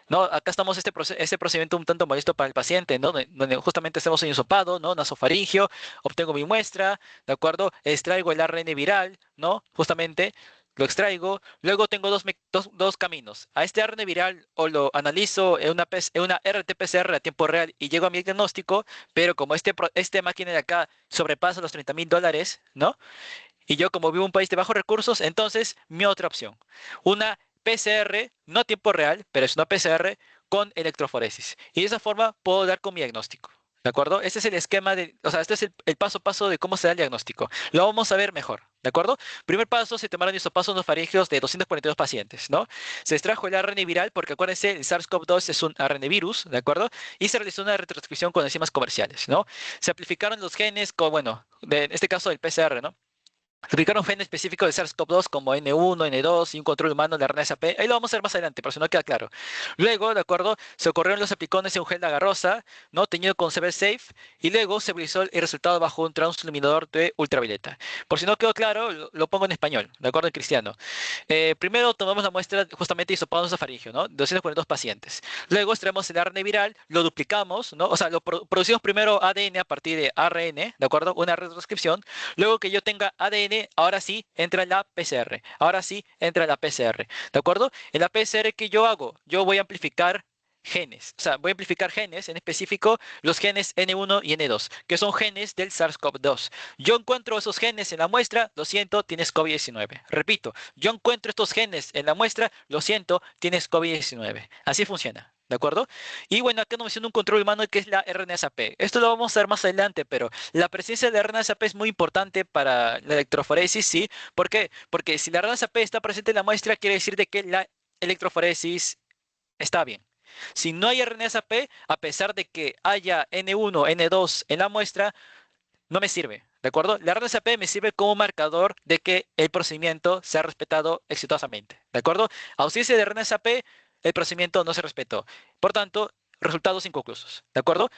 ¿No? Acá estamos este procedimiento un tanto molesto para el paciente, ¿no? Donde justamente hacemos un hisopado, ¿no? Nasofaringio, obtengo mi muestra, ¿de acuerdo? Extraigo el ARN viral, ¿no? Justamente. lo extraigo, luego tengo dos caminos. A este ARN viral o lo analizo en una RT-PCR a tiempo real y llego a mi diagnóstico, pero como este máquina de acá sobrepasa los $30.000, ¿no? Y yo como vivo en un país de bajos recursos, entonces mi otra opción, una PCR, no a tiempo real, pero es una PCR con electroforesis. Y de esa forma puedo dar con mi diagnóstico. ¿De acuerdo? Este es el esquema o sea, este es el paso a paso de cómo se da el diagnóstico. Lo vamos a ver mejor. ¿De acuerdo? Primer paso, se tomaron hisopados faringeos de 242 pacientes, ¿no? Se extrajo el ARN viral porque acuérdense, el SARS-CoV-2 es un ARN virus, ¿de acuerdo? Y se realizó una retranscripción con enzimas comerciales, ¿no? Se amplificaron los genes bueno, en este caso del PCR, ¿no? Aplicaron un gen específico de SARS-CoV-2 como N1, N2 y un control humano de RNA-SAP. Ahí lo vamos a ver más adelante, pero si no queda claro. Luego, ¿de acuerdo? Se ocurrieron los aplicones en un gel de agarrosa, ¿no? Teñido con CB Safe, y luego se visualizó el resultado bajo un transluminador de ultravioleta. Por si no quedó claro, lo pongo en español, ¿de acuerdo? En cristiano. Primero tomamos la muestra justamente hisopado nasofaringeo, ¿no? 242 pacientes. Luego extraemos el ARN viral, lo duplicamos, ¿no? O sea, producimos primero ADN a partir de ARN, ¿de acuerdo? Una retranscripción. Luego que yo tenga ADN, ahora sí entra la PCR. Ahora sí entra la PCR. ¿De acuerdo? En la PCR que yo hago, yo voy a amplificar genes. O sea, voy a amplificar genes, en específico los genes N1 y N2, que son genes del SARS-CoV-2. Yo encuentro esos genes en la muestra, lo siento, tienes COVID-19. Repito, yo encuentro estos genes en la muestra, lo siento, tienes COVID-19. Así funciona. ¿De acuerdo? Y bueno, acá nos menciona un control humano que es la RNA-SAP. Esto lo vamos a ver más adelante, pero la presencia de RNA-SAP es muy importante para la electroforesis, ¿sí? ¿Por qué? Porque si la RNA-SAP está presente en la muestra, quiere decir de que la electroforesis está bien. Si no hay RNA-SAP, a pesar de que haya N1, N2 en la muestra, no me sirve. ¿De acuerdo? La RNA-SAP me sirve como marcador de que el procedimiento se ha respetado exitosamente. ¿De acuerdo? Ausencia de RNA-SAP, el procedimiento no se respetó. Por tanto, resultados inconclusos. ¿De acuerdo?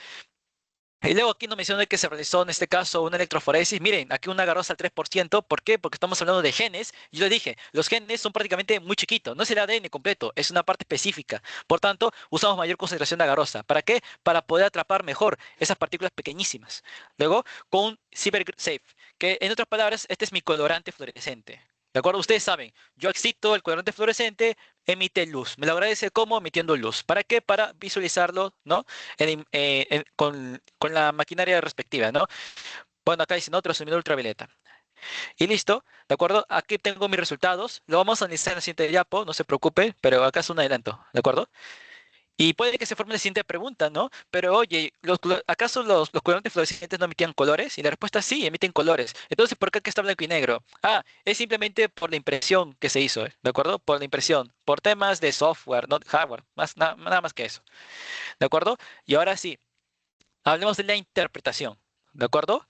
Y luego aquí nos menciona que se realizó en este caso una electroforesis. Miren, aquí una agarrosa al 3%. ¿Por qué? Porque estamos hablando de genes. Yo le dije, los genes son prácticamente muy chiquitos. No es el ADN completo, es una parte específica. Por tanto, usamos mayor concentración de agarrosa. ¿Para qué? Para poder atrapar mejor esas partículas pequeñísimas. Luego, con un Cyber Safe, que en otras palabras, este es mi colorante fluorescente. ¿De acuerdo? Ustedes saben, yo excito el colorante fluorescente, emite luz. Me lo agradece como emitiendo luz. ¿Para qué? Para visualizarlo, ¿no? Con la maquinaria respectiva, ¿no? Bueno, acá dice, ¿no? Transmisión ultravioleta. Y listo, ¿de acuerdo? Aquí tengo mis resultados. Lo vamos a analizar en la siguiente diapo, no se preocupe, pero acá es un adelanto, ¿de acuerdo? Y puede que se forme la siguiente pregunta, ¿no? Pero oye, ¿acaso los colorantes fluorescentes no emitían colores? Y la respuesta es sí, emiten colores. Entonces, ¿por qué aquí está blanco y negro? Ah, es simplemente por la impresión que se hizo, ¿de acuerdo? Por la impresión, por temas de software, no de hardware, nada más que eso, ¿de acuerdo? Y ahora sí, hablemos de la interpretación, ¿de acuerdo?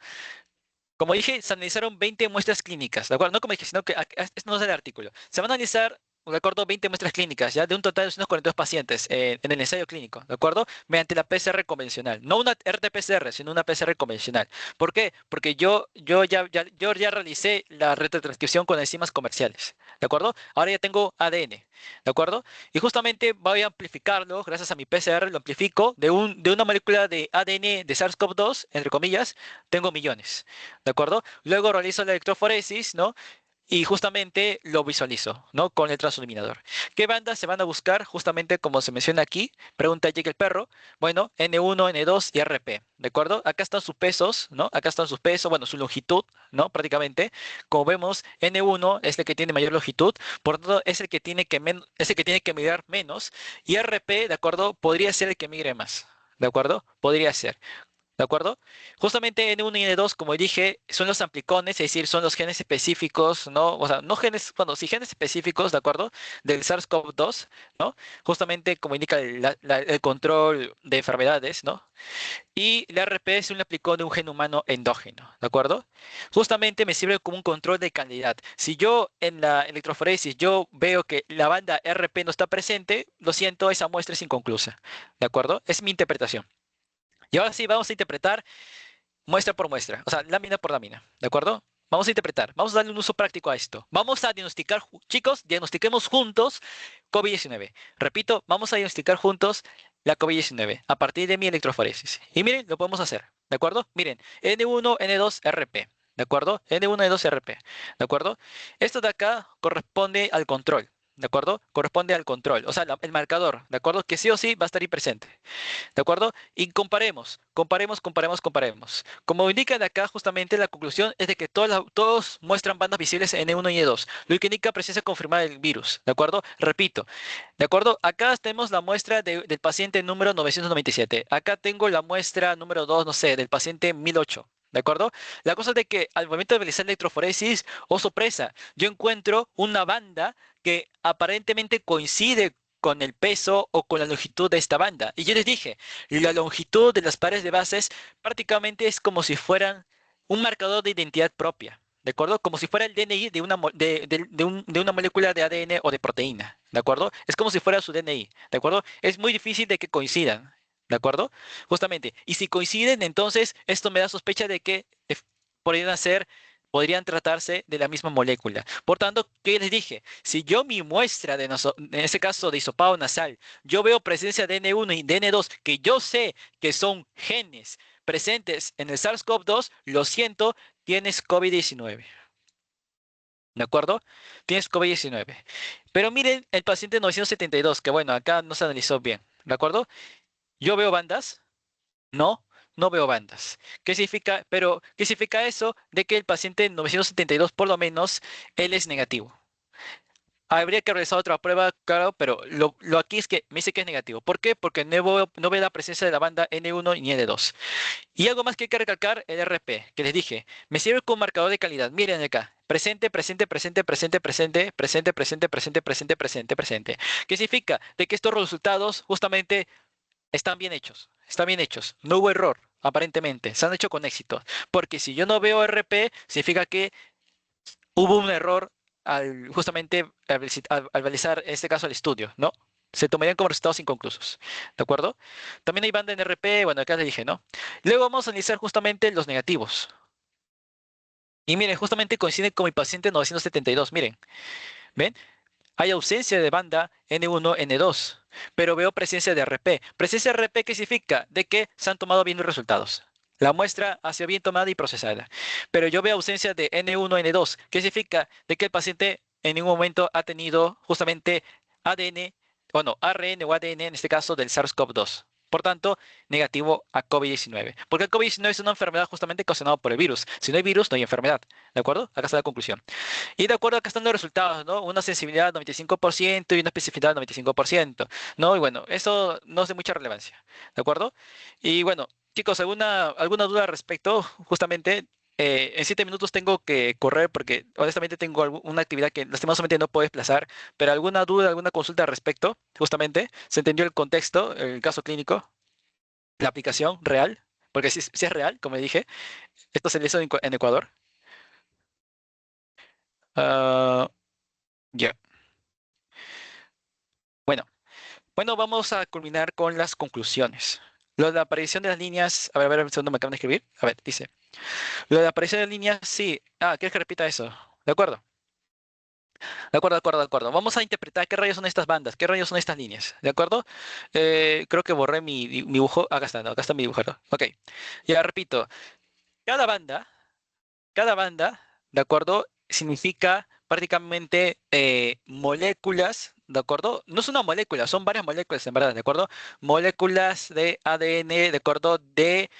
Como dije, se analizaron 20 muestras clínicas, ¿de acuerdo? No como dije, sino que esto no es el artículo. Se van a analizar, de acuerdo, 20 muestras clínicas, ya de un total de 242 pacientes en el ensayo clínico, ¿de acuerdo? Mediante la PCR convencional. No una RT-PCR, sino una PCR convencional. ¿Por qué? Porque yo ya realicé la retrotranscripción con enzimas comerciales, ¿de acuerdo? Ahora ya tengo ADN, ¿de acuerdo? Y justamente voy a amplificarlo, gracias a mi PCR, lo amplifico de una molécula de ADN de SARS-CoV-2, entre comillas, tengo millones. ¿De acuerdo? Luego realizo la electroforesis, ¿no? Y justamente lo visualizo, ¿no? Con el transiluminador. ¿Qué bandas se van a buscar? Justamente como se menciona aquí, pregunta Jake el perro. Bueno, N1, N2 y RP, ¿de acuerdo? Acá están sus pesos, ¿no? Acá están sus pesos, bueno, su longitud, ¿no? Prácticamente. Como vemos, N1 es el que tiene mayor longitud, por lo tanto es el que tiene es el que tiene que migrar menos. Y RP, ¿de acuerdo? Podría ser el que migre más. ¿De acuerdo? Podría ser. ¿De acuerdo? Justamente N1 y N2, como dije, son los amplicones, es decir, son los genes específicos, ¿no? O sea, no genes, bueno, sí genes específicos, ¿de acuerdo? Del SARS-CoV-2, ¿no? Justamente como indica el control de enfermedades, ¿no? Y la RP es un aplicón de un gen humano endógeno, ¿de acuerdo? Justamente me sirve como un control de calidad. Si yo en la electroforesis yo veo que la banda RP no está presente, lo siento, esa muestra es inconclusa, ¿de acuerdo? Es mi interpretación. Y ahora sí, vamos a interpretar muestra por muestra, o sea, lámina por lámina, ¿de acuerdo? Vamos a interpretar, vamos a darle un uso práctico a esto. Vamos a diagnosticar, chicos, diagnostiquemos juntos COVID-19. Repito, vamos a diagnosticar juntos la COVID-19 a partir de mi electroforesis. Y miren, lo podemos hacer, ¿de acuerdo? Miren, N1, N2, RP. ¿de acuerdo? N1, N2, RP, ¿de acuerdo? Esto de acá corresponde al control, ¿de acuerdo? Corresponde al control, o sea, el marcador, ¿de acuerdo? Que sí o sí va a estar ahí presente. ¿De acuerdo? Y comparemos. Como indica de acá, justamente la conclusión es de que todos muestran bandas visibles en E1 y E2, lo que indica presencia confirmada del virus. ¿De acuerdo? Repito, ¿de acuerdo? Acá tenemos la muestra del paciente número 997. Acá tengo la muestra número 2, no sé, del paciente 1008. ¿De acuerdo? La cosa es de que al momento de realizar electroforesis, oh sorpresa, yo encuentro una banda que aparentemente coincide con el peso o con la longitud de esta banda. Y yo les dije, la longitud de las pares de bases prácticamente es como si fueran un marcador de identidad propia, ¿de acuerdo? Como si fuera el DNI de de una molécula de ADN o de proteína, ¿de acuerdo? Es como si fuera su DNI, ¿de acuerdo? Es muy difícil de que coincidan, ¿de acuerdo? Justamente. Y si coinciden, entonces esto me da sospecha de que podrían ser, podrían tratarse de la misma molécula. Por tanto, ¿qué les dije? Si yo mi muestra en este caso de hisopado nasal, yo veo presencia de N1 y de N2, que yo sé que son genes presentes en el SARS-CoV-2, lo siento, tienes COVID-19. ¿De acuerdo? Tienes COVID-19. Pero miren el paciente 972, que bueno, acá no se analizó bien. ¿De acuerdo? Yo veo bandas. No, no veo bandas. ¿Qué significa? Pero, ¿qué significa eso? De que el paciente 972, por lo menos, él es negativo. Habría que realizar otra prueba, claro, pero lo aquí es que me dice que es negativo. ¿Por qué? Porque no veo la presencia de la banda N1 ni N2. Y algo más que hay que recalcar, el RP, que les dije, me sirve como marcador de calidad. Miren acá, presente. ¿Qué significa? De que estos resultados justamente están bien hechos, están bien hechos. No hubo error, aparentemente, se han hecho con éxito. Porque si yo no veo RP, significa que hubo un error justamente al realizar, en este caso, el estudio, ¿no? Se tomarían como resultados inconclusos, ¿de acuerdo? También hay banda en RP, bueno, acá le dije, ¿no? Luego vamos a analizar justamente los negativos. Y miren, justamente coincide con mi paciente 972, miren, ¿ven? Hay ausencia de banda N1, N2, pero veo presencia de RP. Presencia de RP, ¿qué significa? De que se han tomado bien los resultados. La muestra ha sido bien tomada y procesada. Pero yo veo ausencia de N1, N2, ¿qué significa? De que el paciente en ningún momento ha tenido justamente ADN, bueno, ARN o ADN en este caso del SARS-CoV-2. Por tanto, negativo a COVID-19. Porque el COVID-19 es una enfermedad justamente causada por el virus. Si no hay virus, no hay enfermedad. ¿De acuerdo? Acá está la conclusión. Y de acuerdo, acá están los resultados, ¿no? Una sensibilidad del 95% y una especificidad del 95%, ¿no? Y bueno, eso no es de mucha relevancia, ¿de acuerdo? Y bueno, chicos, ¿alguna duda al respecto? Justamente, en 7 minutos tengo que correr porque honestamente tengo una actividad que lastimosamente no puedo desplazar, pero ¿alguna duda, alguna consulta al respecto? Justamente, ¿se entendió el contexto, el caso clínico, la aplicación real? Porque si es real, como dije, esto se hizo en Ecuador. Ah, ya. Bueno. Bueno, vamos a culminar con las conclusiones. Lo de la aparición de las líneas, a ver, un segundo, me acaban de escribir. A ver, dice. Lo de la aparición de líneas, sí. Ah, ¿quieres que repita eso? De acuerdo, de acuerdo. Vamos a interpretar qué rayos son estas bandas, qué rayos son estas líneas. ¿De acuerdo? Creo que borré mi dibujo. Acá está, no, acá está mi dibujado. Ok. Ya repito. Cada banda, cada banda, ¿de acuerdo? Significa prácticamente moléculas, ¿de acuerdo? No es una molécula, son varias moléculas en verdad, ¿de acuerdo? Moléculas de ADN, ¿de acuerdo? De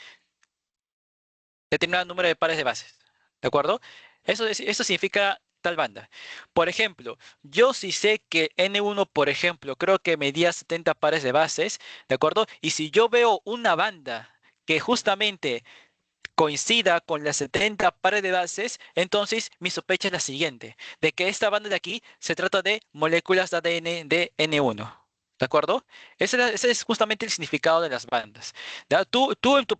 determinado número de pares de bases, ¿de acuerdo? Eso significa tal banda. Por ejemplo, yo sí sé que N1, por ejemplo, creo que medía 70 pares de bases, ¿de acuerdo? Y si yo veo una banda que justamente coincida con las 70 pares de bases, entonces mi sospecha es la siguiente, de que esta banda de aquí se trata de moléculas de ADN de N1. ¿De acuerdo? Ese es justamente el significado de las bandas. ¿Ya? Tú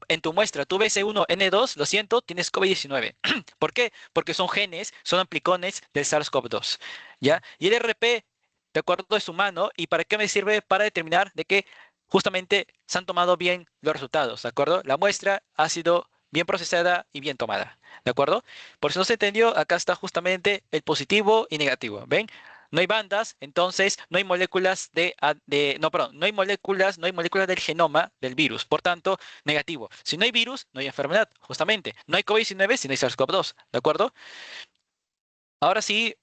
en tu muestra, tú ves E1, N2, lo siento, tienes COVID-19. ¿Por qué? Porque son genes, son amplicones del SARS-CoV-2. ¿Ya? Y el RP, de acuerdo, es humano. ¿Y para qué me sirve? Para determinar de que justamente se han tomado bien los resultados. ¿De acuerdo? La muestra ha sido bien procesada y bien tomada. ¿De acuerdo? Por si no se entendió, acá está justamente el positivo y negativo. ¿Ven? No hay bandas, entonces no hay moléculas no hay moléculas, no hay moléculas del genoma del virus. Por tanto, negativo. Si no hay virus, no hay enfermedad, justamente. No hay COVID-19 si no hay SARS-CoV-2, ¿de acuerdo? Ahora sí,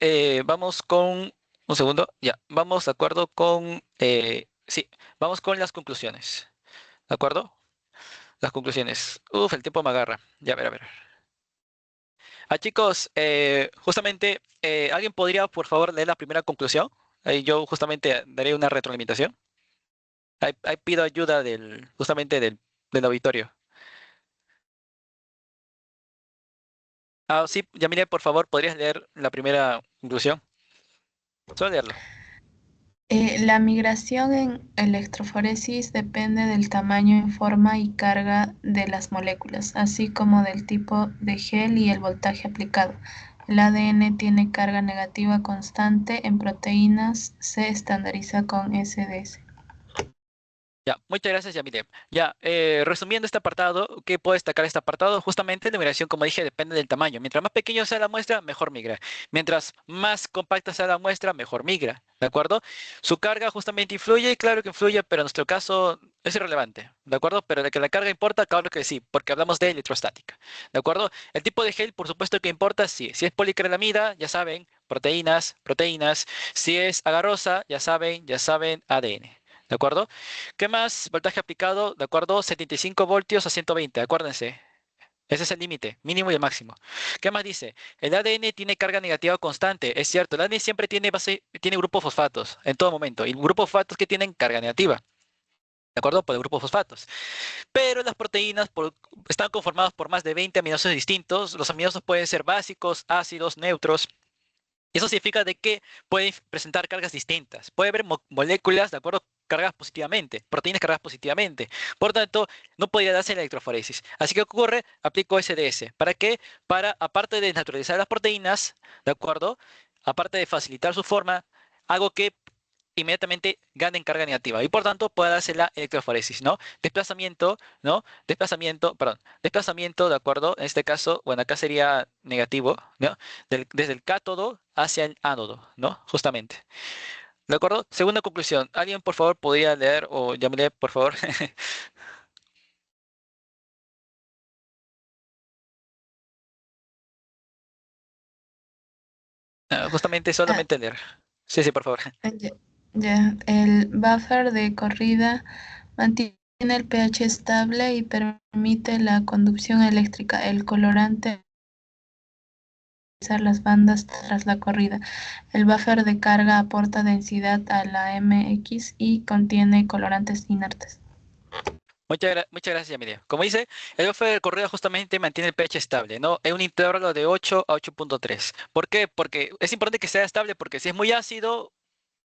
vamos con un segundo, ya, vamos de acuerdo con, sí, vamos con las conclusiones, ¿de acuerdo? Las conclusiones. Uf, el tiempo me agarra. Ya, a ver, a ver. Ah, chicos, justamente, ¿alguien podría, por favor, leer la primera conclusión? Ahí yo justamente daré una retroalimentación. Ahí pido ayuda justamente del auditorio. Ah, sí, Yamile, por favor, ¿podrías leer la primera conclusión? Solo leerlo. La migración en electroforesis depende del tamaño, forma y carga de las moléculas, así como del tipo de gel y el voltaje aplicado. El ADN tiene carga negativa constante en proteínas, se estandariza con SDS. Ya, muchas gracias, Yamile. Ya, resumiendo este apartado, ¿qué puedo destacar este apartado? Justamente la migración, como dije, depende del tamaño. Mientras más pequeño sea la muestra, mejor migra. Mientras más compacta sea la muestra, mejor migra. ¿De acuerdo? Su carga justamente influye, claro que influye, pero en nuestro caso es irrelevante. ¿De acuerdo? Pero de que la carga importa, claro que sí, porque hablamos de electrostática. ¿De acuerdo? El tipo de gel, por supuesto que importa, sí. Si es policrilamida, ya saben, proteínas, proteínas. Si es agarrosa, ya saben, ADN. ¿De acuerdo? ¿Qué más? Voltaje aplicado, ¿de acuerdo? 75 voltios a 120, acuérdense. Ese es el límite, mínimo y el máximo. ¿Qué más dice? El ADN tiene carga negativa constante. Es cierto, el ADN siempre tiene grupos fosfatos en todo momento. Y grupos fosfatos que tienen carga negativa. ¿De acuerdo? Por el grupo fosfatos. Pero las proteínas están conformadas por más de 20 aminoácidos distintos. Los aminoácidos pueden ser básicos, ácidos, neutros. Y eso significa de que pueden presentar cargas distintas. Puede haber moléculas, ¿de acuerdo? Cargadas positivamente, proteínas cargadas positivamente. Por tanto, no podría darse la electroforesis. Así que, ¿qué ocurre? Aplico SDS. ¿Para qué? Para, aparte de naturalizar las proteínas, ¿de acuerdo? Aparte de facilitar su forma, hago que inmediatamente ganen carga negativa y por tanto pueda darse la electroforesis, ¿no? Desplazamiento, ¿no? Desplazamiento, perdón, desplazamiento, ¿de acuerdo? En este caso, bueno, acá sería negativo, ¿no? Desde el cátodo hacia el ánodo, ¿no? Justamente. ¿De acuerdo? Segunda conclusión. ¿Alguien, por favor, podría leer o llámele, por favor? Justamente, Ah, solamente leer. Sí, sí, por favor. ya, ya. El buffer de corrida mantiene el pH estable y permite la conducción eléctrica. El colorante las bandas tras la corrida. El buffer de carga aporta densidad a la MX y contiene colorantes inertes. Muchas gracias, Emilia. Como dice, el buffer de corrida justamente mantiene el pH estable, ¿no? En un intervalo de 8 a 8.3. ¿Por qué? Porque es importante que sea estable porque si es muy ácido,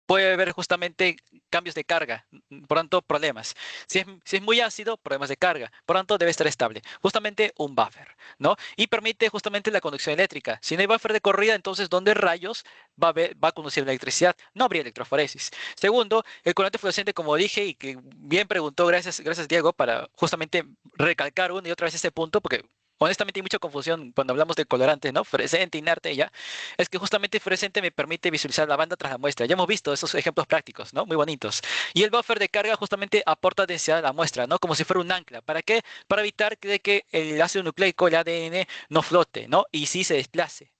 puede haber justamente cambios de carga, por tanto, problemas. Si es muy ácido, problemas de carga, por tanto, debe estar estable. Justamente un buffer, ¿no? Y permite justamente la conducción eléctrica. Si no hay buffer de corrida, entonces, ¿dónde rayos va a conducir la electricidad? No habría electroforesis. Segundo, el colorante fluorescente, como dije, y que bien preguntó, gracias Diego, para justamente recalcar una y otra vez este punto, porque honestamente hay mucha confusión cuando hablamos de colorantes, ¿no? Fluorescente, inerte, ya. Es que justamente fluorescente me permite visualizar la banda tras la muestra. Ya hemos visto esos ejemplos prácticos, ¿no? Muy bonitos. Y el buffer de carga justamente aporta densidad a la muestra, ¿no? Como si fuera un ancla. ¿Para qué? Para evitar que el ácido nucleico, el ADN, no flote, ¿no? Y sí se desplace.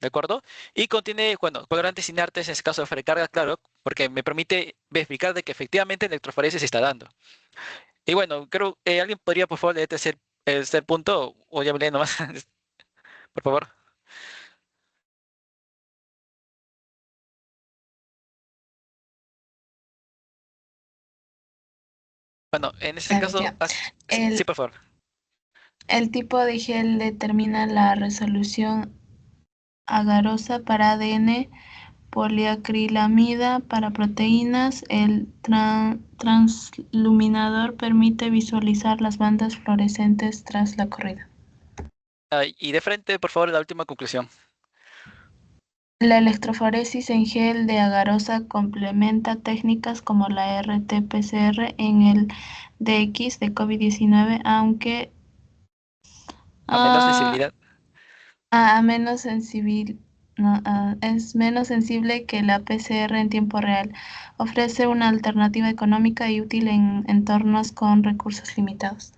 ¿De acuerdo? Y contiene, bueno, colorantes inertes en este caso de buffer de carga, claro, porque me permite verificar de que efectivamente la electroforesis se está dando. Y bueno, creo, ¿alguien podría, por favor, leer el tercer punto? O ya me lee nomás, por favor. Bueno, en este A ver, caso, ya. sí, sí, El, por favor. el tipo de gel determina la resolución agarosa para ADN, poliacrilamida para proteínas. El transluminador permite visualizar las bandas fluorescentes tras la corrida. Y de frente, por favor, la última conclusión. La electroforesis en gel de agarosa complementa técnicas como la RT-PCR en el DX de COVID-19, A menor ah, sensibilidad. a menos sensible. No, es menos sensible que la PCR en tiempo real. Ofrece una alternativa económica y útil en entornos con recursos limitados.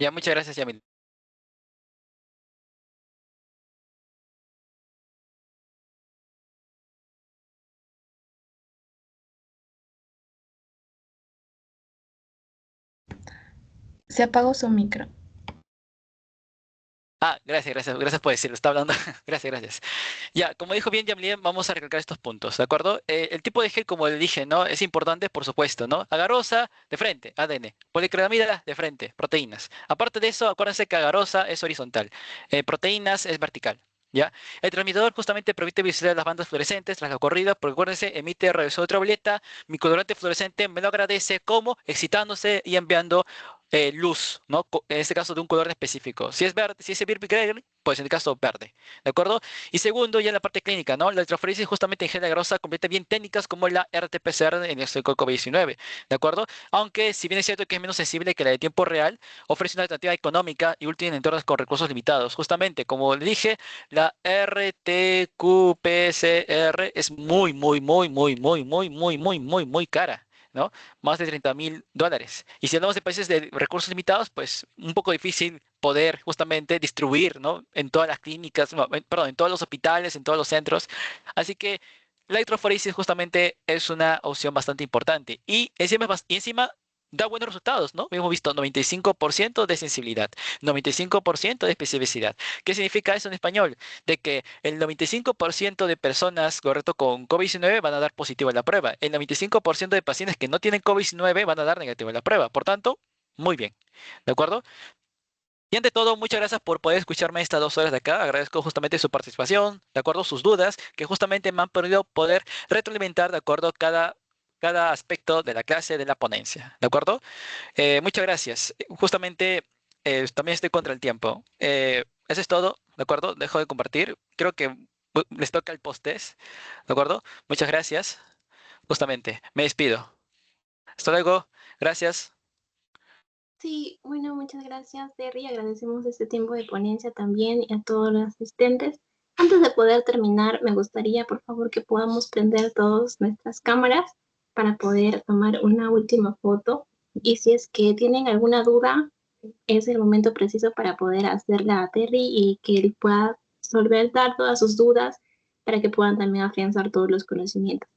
Ya, muchas gracias, Yamil. Se apagó su micro. Ah, gracias por decirlo, está hablando. Gracias. Ya, como dijo bien Yamil, vamos a recalcar estos puntos, ¿de acuerdo? El tipo de gel, como le dije, ¿no? Es importante, por supuesto, ¿no? Agarosa, de frente, ADN. Policrilamida, de frente, proteínas. Aparte de eso, acuérdense que agarosa es horizontal. Proteínas es vertical. ¿Ya? El transmisor justamente permite visualizar las bandas fluorescentes tras la corrida, porque acuérdense, emite rayos ultravioleta, mi colorante fluorescente me lo agradece como excitándose y enviando luz, ¿no? En este caso de un color específico. Si es verde, si es Birbigrel, pues en el caso verde, ¿de acuerdo? Y segundo, ya en la parte clínica, ¿no? La electroforesis justamente en gel agrosa completa bien técnicas como la RT-PCR en el COVID-19, ¿de acuerdo? Aunque, si bien es cierto que es menos sensible que la de tiempo real, ofrece una alternativa económica y útil en entornos con recursos limitados. Justamente, como le dije, la RT-qPCR es muy cara. ¿No? Más de $30.000. Y si hablamos de países de recursos limitados, pues un poco difícil poder justamente distribuir, ¿no? En todas las clínicas, no, perdón, en todos los hospitales, en todos los centros. Así que la electroforesis justamente es una opción bastante importante. Y encima da buenos resultados, ¿no? Hemos visto 95% de sensibilidad, 95% de especificidad. ¿Qué significa eso en español? De que el 95% de personas, correcto, con COVID-19 van a dar positivo en la prueba. El 95% de pacientes que no tienen COVID-19 van a dar negativo en la prueba. Por tanto, muy bien. ¿De acuerdo? Y ante todo, muchas gracias por poder escucharme estas 2 horas de acá. Agradezco justamente su participación, de acuerdo, sus dudas, que justamente me han permitido poder retroalimentar, de acuerdo, cada aspecto de la clase, de la ponencia. ¿De acuerdo? Muchas gracias. Justamente también estoy contra el tiempo. Eso es todo, ¿de acuerdo? Dejo de compartir. Creo que les toca el post-test, ¿de acuerdo? Muchas gracias. Justamente, me despido. Hasta luego. Gracias. Sí, bueno, muchas gracias, Terry. Agradecemos este tiempo de ponencia también y a todos los asistentes. Antes de poder terminar, me gustaría, por favor, que podamos prender todas nuestras cámaras para poder tomar una última foto. Y si es que tienen alguna duda, es el momento preciso para poder hacerla a Terry y que él pueda solventar todas sus dudas para que puedan también afianzar todos los conocimientos.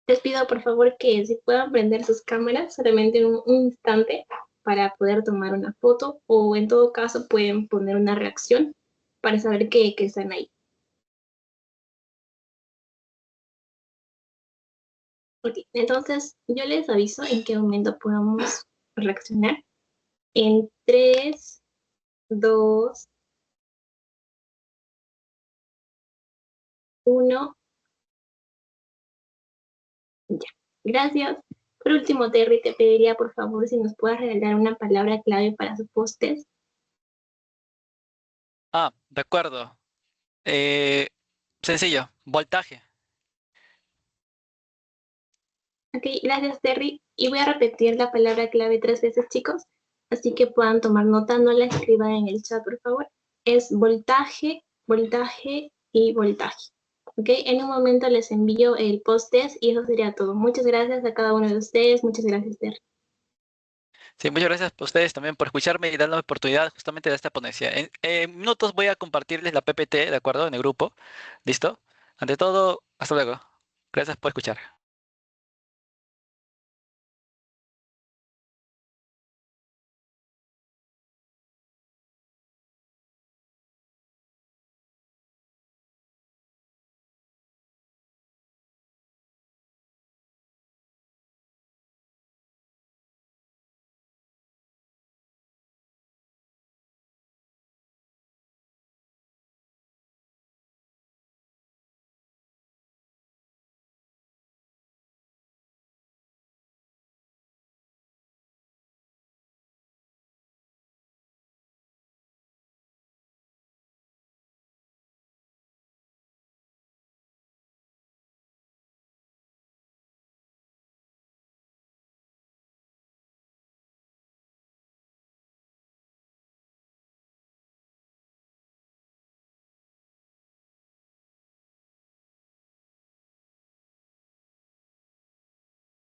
Les pido por favor que si puedan prender sus cámaras solamente un instante para poder tomar una foto o en todo caso pueden poner una reacción para saber que están ahí. Ok, entonces yo les aviso en qué momento podamos reaccionar. En 3, 2, 1, ya. Gracias. Por último, Terry, te pediría por favor si nos puedas regalar una palabra clave para su post-test. Ah, de acuerdo. Eh, Sencillo, voltaje. Ok, gracias Terry. Y voy a repetir la palabra clave 3 veces, chicos. Así que puedan tomar nota, no la escriban en el chat, por favor. Es voltaje, voltaje y voltaje. Ok, en un momento les envío el post-test y eso sería todo. Muchas gracias a cada uno de ustedes. Muchas gracias, Terry. Sí, muchas gracias a ustedes también por escucharme y darme la oportunidad justamente de esta ponencia. En minutos voy a compartirles la PPT, ¿de acuerdo? En el grupo. ¿Listo? Ante todo, hasta luego. Gracias por escuchar.